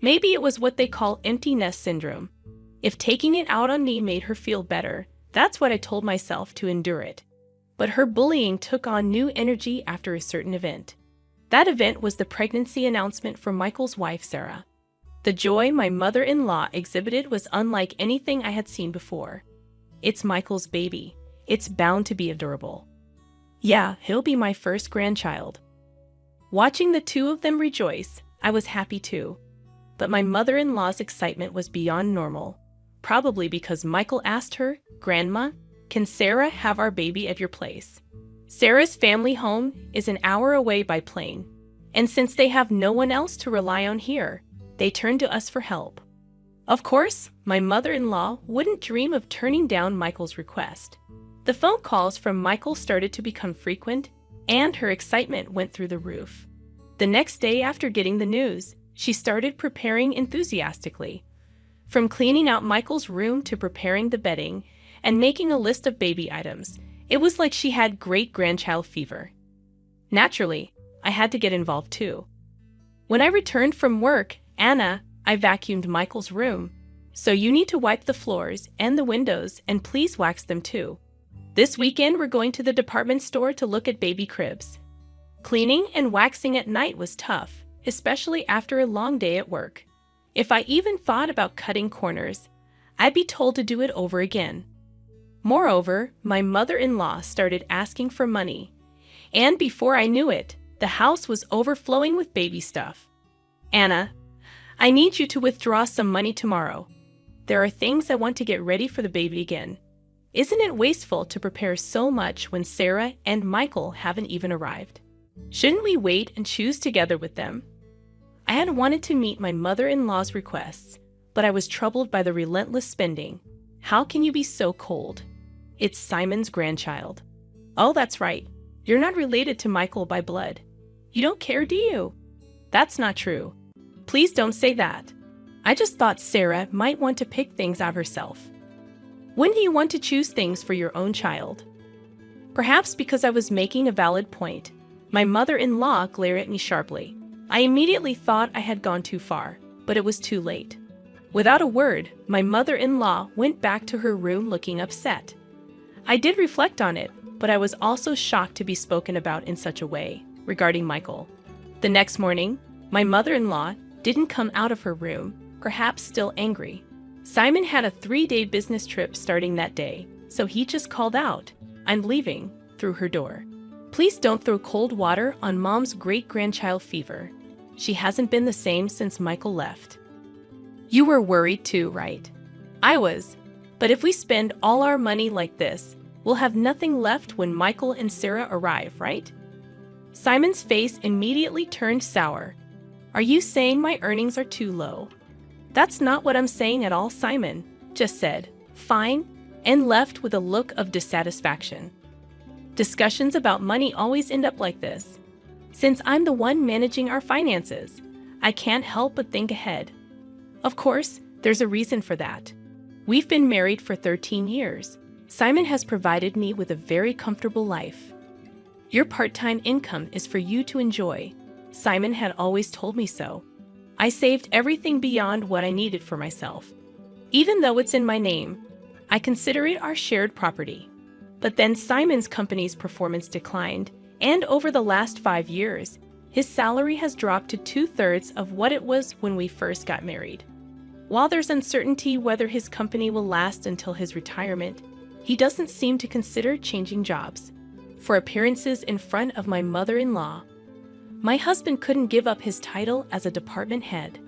Maybe it was what they call empty nest syndrome. If taking it out on me made her feel better, that's what I told myself to endure it. But her bullying took on new energy after a certain event. That event was the pregnancy announcement from Michael's wife, Sarah. The joy my mother-in-law exhibited was unlike anything I had seen before. It's Michael's baby. It's bound to be adorable. Yeah, he'll be my first grandchild. Watching the two of them rejoice, I was happy too. But my mother-in-law's excitement was beyond normal, probably because Michael asked her, "Grandma, can Sarah have our baby at your place?" Sarah's family home is an hour away by plane, and since they have no one else to rely on here, they turn to us for help. Of course, my mother-in-law wouldn't dream of turning down Michael's request. The phone calls from Michael started to become frequent, and her excitement went through the roof. The next day after getting the news, she started preparing enthusiastically. From cleaning out Michael's room to preparing the bedding and making a list of baby items, it was like she had great-grandchild fever. Naturally, I had to get involved too. When I returned from work, Anna, I vacuumed Michael's room. So you need to wipe the floors and the windows and please wax them too. This weekend we're going to the department store to look at baby cribs. Cleaning and waxing at night was tough, especially after a long day at work. If I even thought about cutting corners, I'd be told to do it over again. Moreover, my mother-in-law started asking for money, and before I knew it, the house was overflowing with baby stuff. Anna, I need you to withdraw some money tomorrow. There are things I want to get ready for the baby again. Isn't it wasteful to prepare so much when Sarah and Michael haven't even arrived? Shouldn't we wait and choose together with them? I had wanted to meet my mother-in-law's requests, but I was troubled by the relentless spending. How can you be so cold? It's Simon's grandchild. Oh, that's right. You're not related to Michael by blood. You don't care, do you? That's not true. Please don't say that. I just thought Sarah might want to pick things out herself. Wouldn't you want to choose things for your own child? Perhaps because I was making a valid point. My mother-in-law glared at me sharply. I immediately thought I had gone too far, but it was too late. Without a word, my mother-in-law went back to her room looking upset. I did reflect on it, but I was also shocked to be spoken about in such a way regarding Michael. The next morning, my mother-in-law didn't come out of her room, perhaps still angry. Simon had a 3-day business trip starting that day, so he just called out, "I'm leaving," through her door. Please don't throw cold water on Mom's great-grandchild fever. She hasn't been the same since Michael left. You were worried too, right? I was. But if we spend all our money like this, we'll have nothing left when Michael and Sarah arrive, right? Simon's face immediately turned sour. Are you saying my earnings are too low? That's not what I'm saying at all, Simon just said, "Fine," and left with a look of dissatisfaction. Discussions about money always end up like this. Since I'm the one managing our finances, I can't help but think ahead. Of course, there's a reason for that. We've been married for 13 years. Simon has provided me with a very comfortable life. Your part-time income is for you to enjoy. Simon had always told me so. I saved everything beyond what I needed for myself. Even though it's in my name, I consider it our shared property. But then Simon's company's performance declined, and over the last 5 years, his salary has dropped to 2/3 of what it was when we first got married. While there's uncertainty whether his company will last until his retirement, he doesn't seem to consider changing jobs. For appearances in front of my mother-in-law, my husband couldn't give up his title as a department head.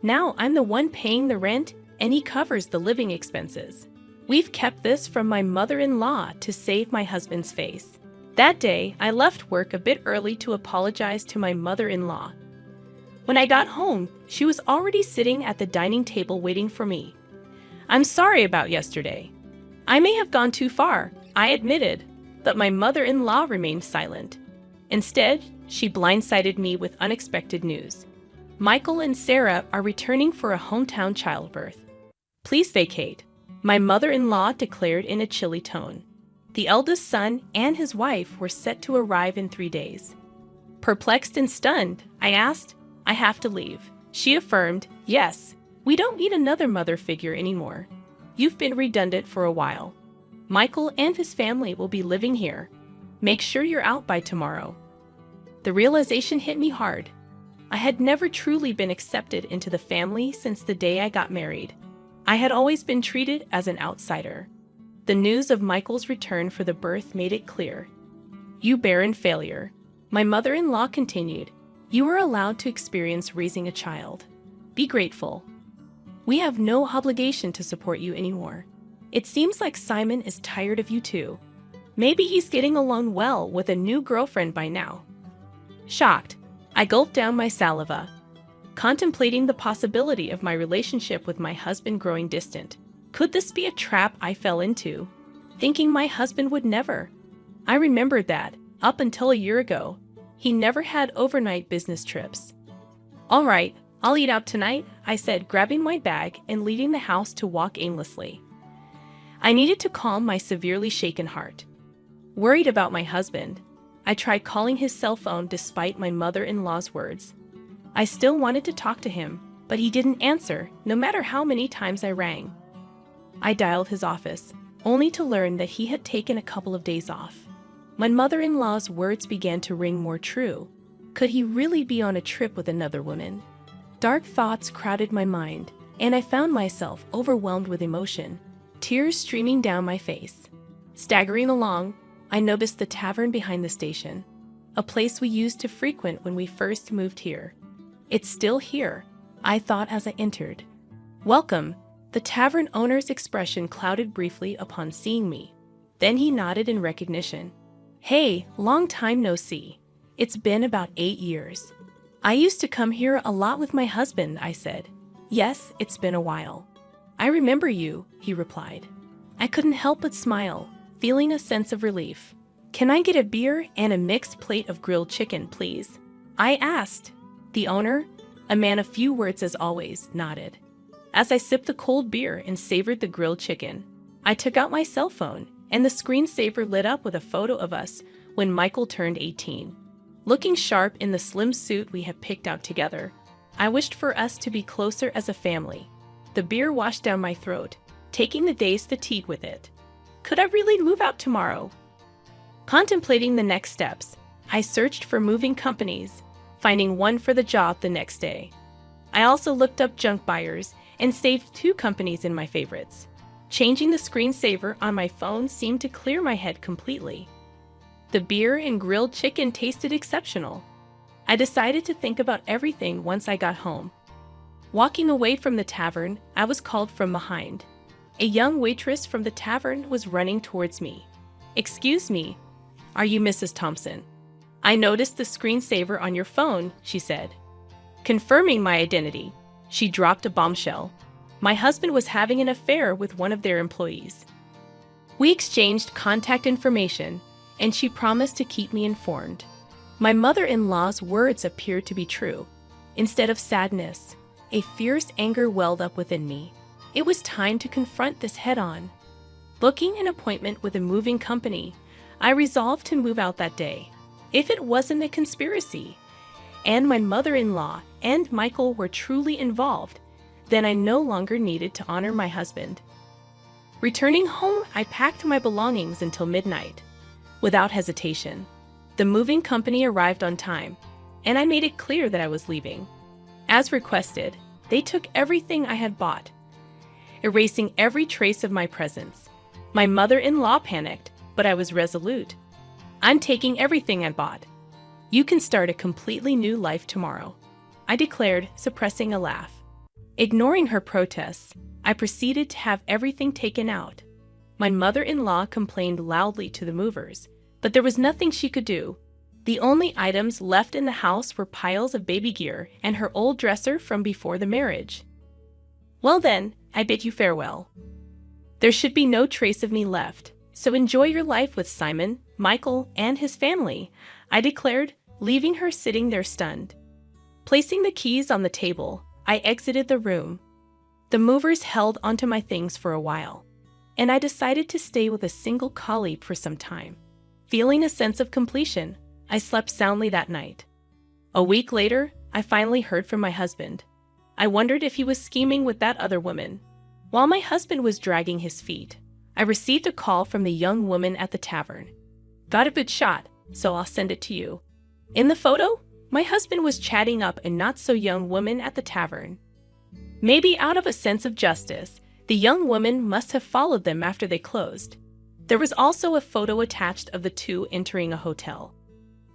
Now I'm the one paying the rent, and he covers the living expenses. We've kept this from my mother-in-law to save my husband's face. That day, I left work a bit early to apologize to my mother-in-law. When I got home, she was already sitting at the dining table waiting for me. I'm sorry about yesterday. I may have gone too far, I admitted, but my mother-in-law remained silent. Instead, she blindsided me with unexpected news. Michael and Sarah are returning for a hometown childbirth. Please vacate, my mother-in-law declared in a chilly tone. The eldest son and his wife were set to arrive in 3 days. Perplexed and stunned, I asked, I have to leave. She affirmed, yes, we don't need another mother figure anymore. You've been redundant for a while. Michael and his family will be living here. Make sure you're out by tomorrow. The realization hit me hard. I had never truly been accepted into the family since the day I got married. I had always been treated as an outsider. The news of Michael's return for the birth made it clear. You barren failure, my mother-in-law continued. You are allowed to experience raising a child. Be grateful. We have no obligation to support you anymore. It seems like Simon is tired of you too. Maybe he's getting along well with a new girlfriend by now. Shocked, I gulped down my saliva, contemplating the possibility of my relationship with my husband growing distant. Could this be a trap I fell into, thinking my husband would never? I remembered that, up until a year ago, he never had overnight business trips. All right, I'll eat out tonight, I said, grabbing my bag and leaving the house to walk aimlessly. I needed to calm my severely shaken heart. Worried about my husband, I tried calling his cell phone despite my mother-in-law's words. I still wanted to talk to him, but he didn't answer, no matter how many times I rang. I dialed his office, only to learn that he had taken a couple of days off. My mother-in-law's words began to ring more true. Could he really be on a trip with another woman? Dark thoughts crowded my mind, and I found myself overwhelmed with emotion, tears streaming down my face. Staggering along, I noticed the tavern behind the station, a place we used to frequent when we first moved here. It's still here, I thought as I entered. Welcome. The tavern owner's expression clouded briefly upon seeing me. Then he nodded in recognition. Hey, long time no see. It's been about 8 years. I used to come here a lot with my husband, I said. "Yes, it's been a while." "I remember you," he replied. I couldn't help but smile, feeling a sense of relief. "Can I get a beer and a mixed plate of grilled chicken, please?" I asked. The owner, a man of few words as always, nodded. As I sipped the cold beer and savored the grilled chicken, I took out my cell phone, and the screensaver lit up with a photo of us when Michael turned 18. Looking sharp in the slim suit we had picked out together, I wished for us to be closer as a family. The beer washed down my throat, taking the day's fatigue with it. Could I really move out tomorrow? Contemplating the next steps, I searched for moving companies, finding one for the job the next day. I also looked up junk buyers and saved 2 companies in my favorites. Changing the screensaver on my phone seemed to clear my head completely. The beer and grilled chicken tasted exceptional. I decided to think about everything once I got home. Walking away from the tavern, I was called from behind. A young waitress from the tavern was running towards me. "Excuse me, are you Mrs. Thompson? I noticed the screensaver on your phone," she said. Confirming my identity, she dropped a bombshell. My husband was having an affair with one of their employees. We exchanged contact information, and she promised to keep me informed. My mother-in-law's words appeared to be true. Instead of sadness, a fierce anger welled up within me. It was time to confront this head-on. Booking an appointment with a moving company, I resolved to move out that day. If it wasn't a conspiracy, and my mother-in-law and Michael were truly involved, then I no longer needed to honor my husband. Returning home, I packed my belongings until midnight. Without hesitation, the moving company arrived on time, and I made it clear that I was leaving. As requested, they took everything I had bought, erasing every trace of my presence. My mother-in-law panicked, but I was resolute. "I'm taking everything I bought. You can start a completely new life tomorrow," I declared, suppressing a laugh. Ignoring her protests, I proceeded to have everything taken out. My mother-in-law complained loudly to the movers, but there was nothing she could do. The only items left in the house were piles of baby gear and her old dresser from before the marriage. "Well then, I bid you farewell. There should be no trace of me left, so enjoy your life with Simon, Michael, and his family," I declared, leaving her sitting there stunned. Placing the keys on the table, I exited the room. The movers held onto my things for a while, and I decided to stay with a single colleague for some time. Feeling a sense of completion, I slept soundly that night. A week later, I finally heard from my husband. I wondered if he was scheming with that other woman. While my husband was dragging his feet, I received a call from the young woman at the tavern. "Got a good shot, so I'll send it to you." In the photo, my husband was chatting up a not-so-young woman at the tavern. Maybe out of a sense of justice, the young woman must have followed them after they closed. There was also a photo attached of the two entering a hotel.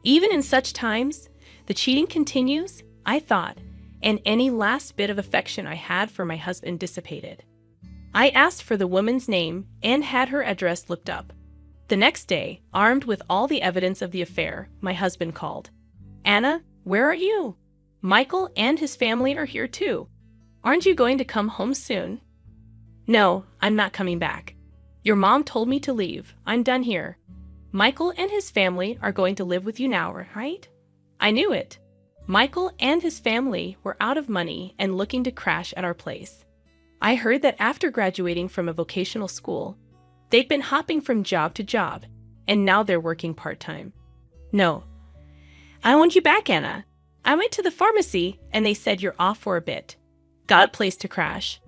Even in such times, the cheating continues, I thought, and any last bit of affection I had for my husband dissipated. I asked for the woman's name and had her address looked up. The next day, armed with all the evidence of the affair, my husband called. "Anna, where are you? Michael and his family are here too. Aren't you going to come home soon?" "No, I'm not coming back. Your mom told me to leave. I'm done here. Michael and his family are going to live with you now, right?" I knew it. Michael and his family were out of money and looking to crash at our place. I heard that after graduating from a vocational school, they'd been hopping from job to job, and now they're working part-time. "No. I want you back, Anna. I went to the pharmacy, and they said you're off for a bit. Got a place to crash?"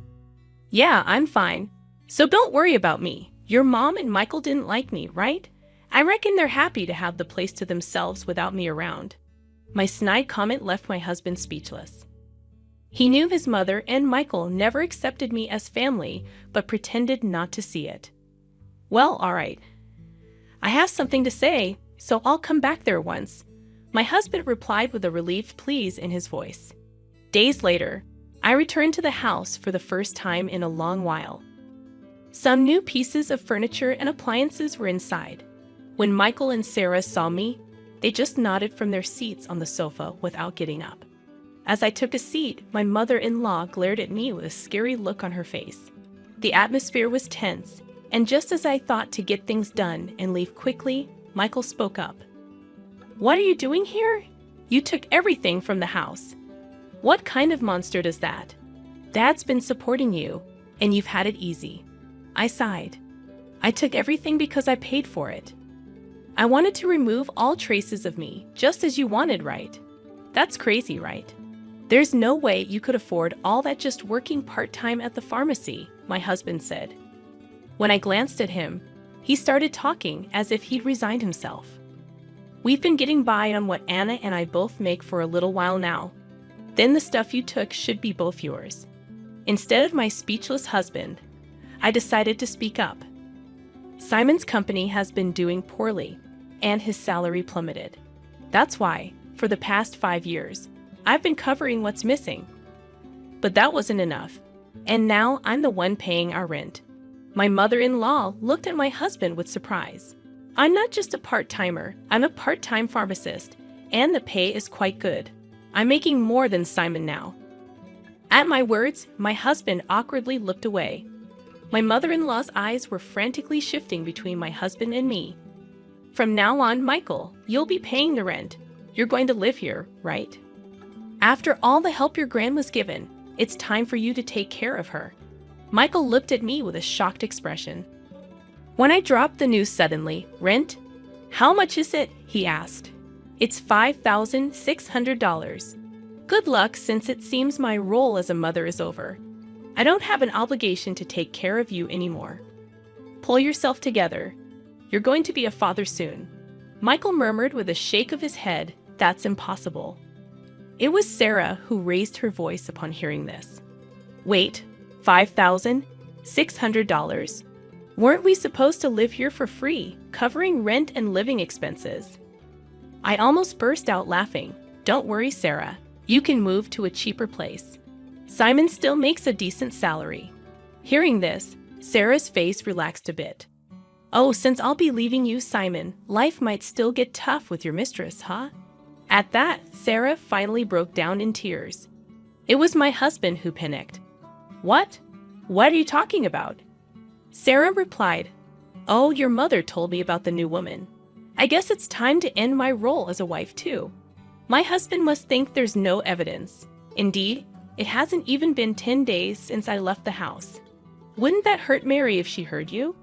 "Yeah, I'm fine. So don't worry about me. Your mom and Michael didn't like me, right? I reckon they're happy to have the place to themselves without me around." My snide comment left my husband speechless. He knew his mother and Michael never accepted me as family, but pretended not to see it. "Well, all right. I have something to say, so I'll come back there once," my husband replied with a relieved please in his voice. Days later, I returned to the house for the first time in a long while. Some new pieces of furniture and appliances were inside. When Michael and Sarah saw me, they just nodded from their seats on the sofa without getting up. As I took a seat, my mother-in-law glared at me with a scary look on her face. The atmosphere was tense, and just as I thought to get things done and leave quickly, Michael spoke up. "What are you doing here? You took everything from the house. What kind of monster does that? Dad's been supporting you, and you've had it easy." I sighed. "I took everything because I paid for it. I wanted to remove all traces of me, just as you wanted, right? That's crazy, right? There's no way you could afford all that just working part-time at the pharmacy," my husband said. When I glanced at him, he started talking as if he'd resigned himself. "We've been getting by on what Anna and I both make for a little while now. Then the stuff you took should be both yours." Instead of my speechless husband, I decided to speak up. "Simon's company has been doing poorly, and his salary plummeted. That's why, for the past 5 years, I've been covering what's missing. But that wasn't enough, and now I'm the one paying our rent." My mother-in-law looked at my husband with surprise. "I'm not just a part-timer, I'm a part-time pharmacist, and the pay is quite good. I'm making more than Simon now." At my words, my husband awkwardly looked away. My mother-in-law's eyes were frantically shifting between my husband and me. "From now on, Michael, you'll be paying the rent. You're going to live here, right? After all the help your grandma's given, it's time for you to take care of her." Michael looked at me with a shocked expression. When I dropped the news suddenly, "Rent? How much is it?" he asked. "It's $5,600. Good luck, since it seems my role as a mother is over. I don't have an obligation to take care of you anymore. Pull yourself together. You're going to be a father soon." Michael murmured with a shake of his head, "That's impossible." It was Sarah who raised her voice upon hearing this. "Wait, $5,600? Weren't we supposed to live here for free, covering rent and living expenses?" I almost burst out laughing. "Don't worry, Sarah. You can move to a cheaper place. Simon still makes a decent salary." Hearing this, Sarah's face relaxed a bit. "Oh, since I'll be leaving you, Simon, life might still get tough with your mistress, huh?" At that, Sarah finally broke down in tears. It was my husband who panicked. "What? What are you talking about?" Sarah replied, "Oh, your mother told me about the new woman. I guess it's time to end my role as a wife too. My husband must think there's no evidence. Indeed, it hasn't even been 10 days since I left the house. Wouldn't that hurt Mary if she heard you?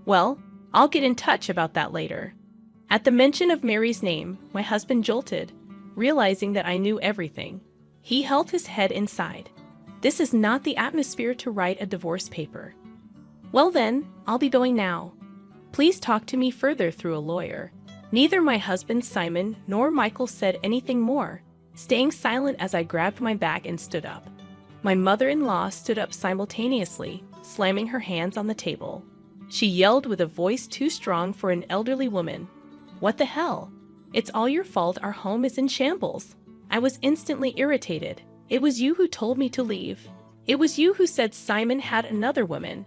Well, I'll get in touch about that later." At the mention of Mary's name, my husband jolted, realizing that I knew everything. He held his head inside. This is not the atmosphere to write a divorce paper. "Well then, I'll be going now. Please talk to me further through a lawyer." Neither my husband Simon nor Michael said anything more, staying silent as I grabbed my bag and stood up. My mother-in-law stood up simultaneously, slamming her hands on the table. She yelled with a voice too strong for an elderly woman. "What the hell? It's all your fault our home is in shambles." I was instantly irritated. "It was you who told me to leave. It was you who said Simon had another woman.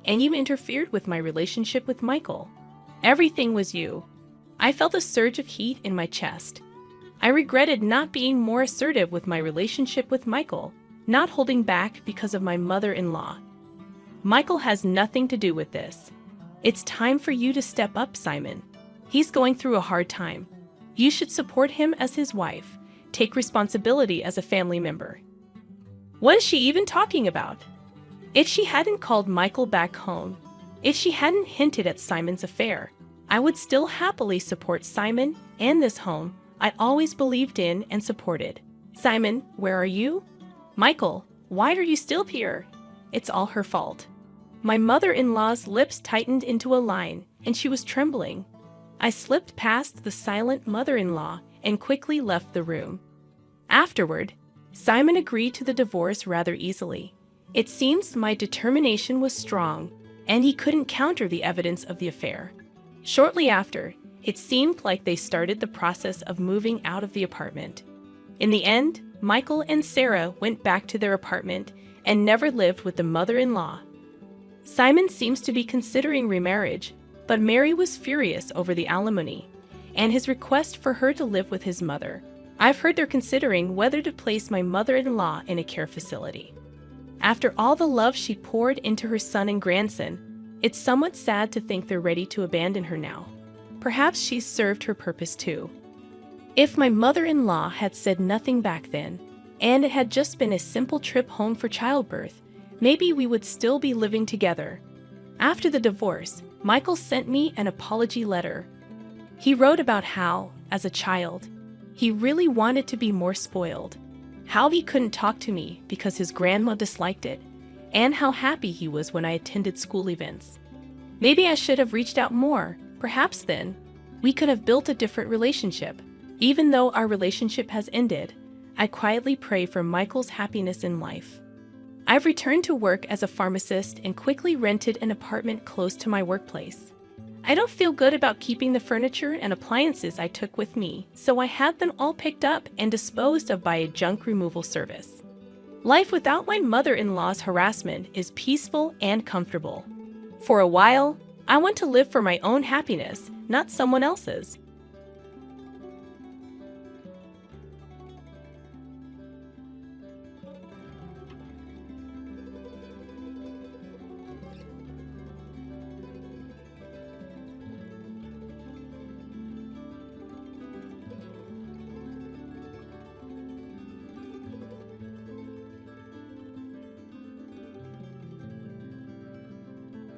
And you interfered with my relationship with Michael. Everything was you." I felt a surge of heat in my chest. I regretted not being more assertive with my relationship with Michael, not holding back because of my mother-in-law. "Michael has nothing to do with this. It's time for you to step up, Simon. He's going through a hard time. You should support him as his wife, take responsibility as a family member." What is she even talking about? If she hadn't called Michael back home, if she hadn't hinted at Simon's affair, I would still happily support Simon and this home I always believed in and supported. "Simon, where are you? Michael, why are you still here?" It's all her fault. My mother-in-law's lips tightened into a line, and she was trembling. I slipped past the silent mother-in-law and quickly left the room. Afterward, Simon agreed to the divorce rather easily. It seems my determination was strong, and he couldn't counter the evidence of the affair. Shortly after, it seemed like they started the process of moving out of the apartment. In the end, Michael and Sarah went back to their apartment and never lived with the mother-in-law. Simon seems to be considering remarriage, but Mary was furious over the alimony and his request for her to live with his mother. I've heard they're considering whether to place my mother-in-law in a care facility. After all the love she poured into her son and grandson, it's somewhat sad to think they're ready to abandon her now. Perhaps she's served her purpose too. If my mother-in-law had said nothing back then, and it had just been a simple trip home for childbirth, maybe we would still be living together. After the divorce, Michael sent me an apology letter. He wrote about how, as a child, he really wanted to be more spoiled, how he couldn't talk to me because his grandma disliked it, and how happy he was when I attended school events. Maybe I should have reached out more. Perhaps then, we could have built a different relationship. Even though our relationship has ended, I quietly pray for Michael's happiness in life. I've returned to work as a pharmacist and quickly rented an apartment close to my workplace. I don't feel good about keeping the furniture and appliances I took with me, so I had them all picked up and disposed of by a junk removal service. Life without my mother-in-law's harassment is peaceful and comfortable. For a while, I want to live for my own happiness, not someone else's.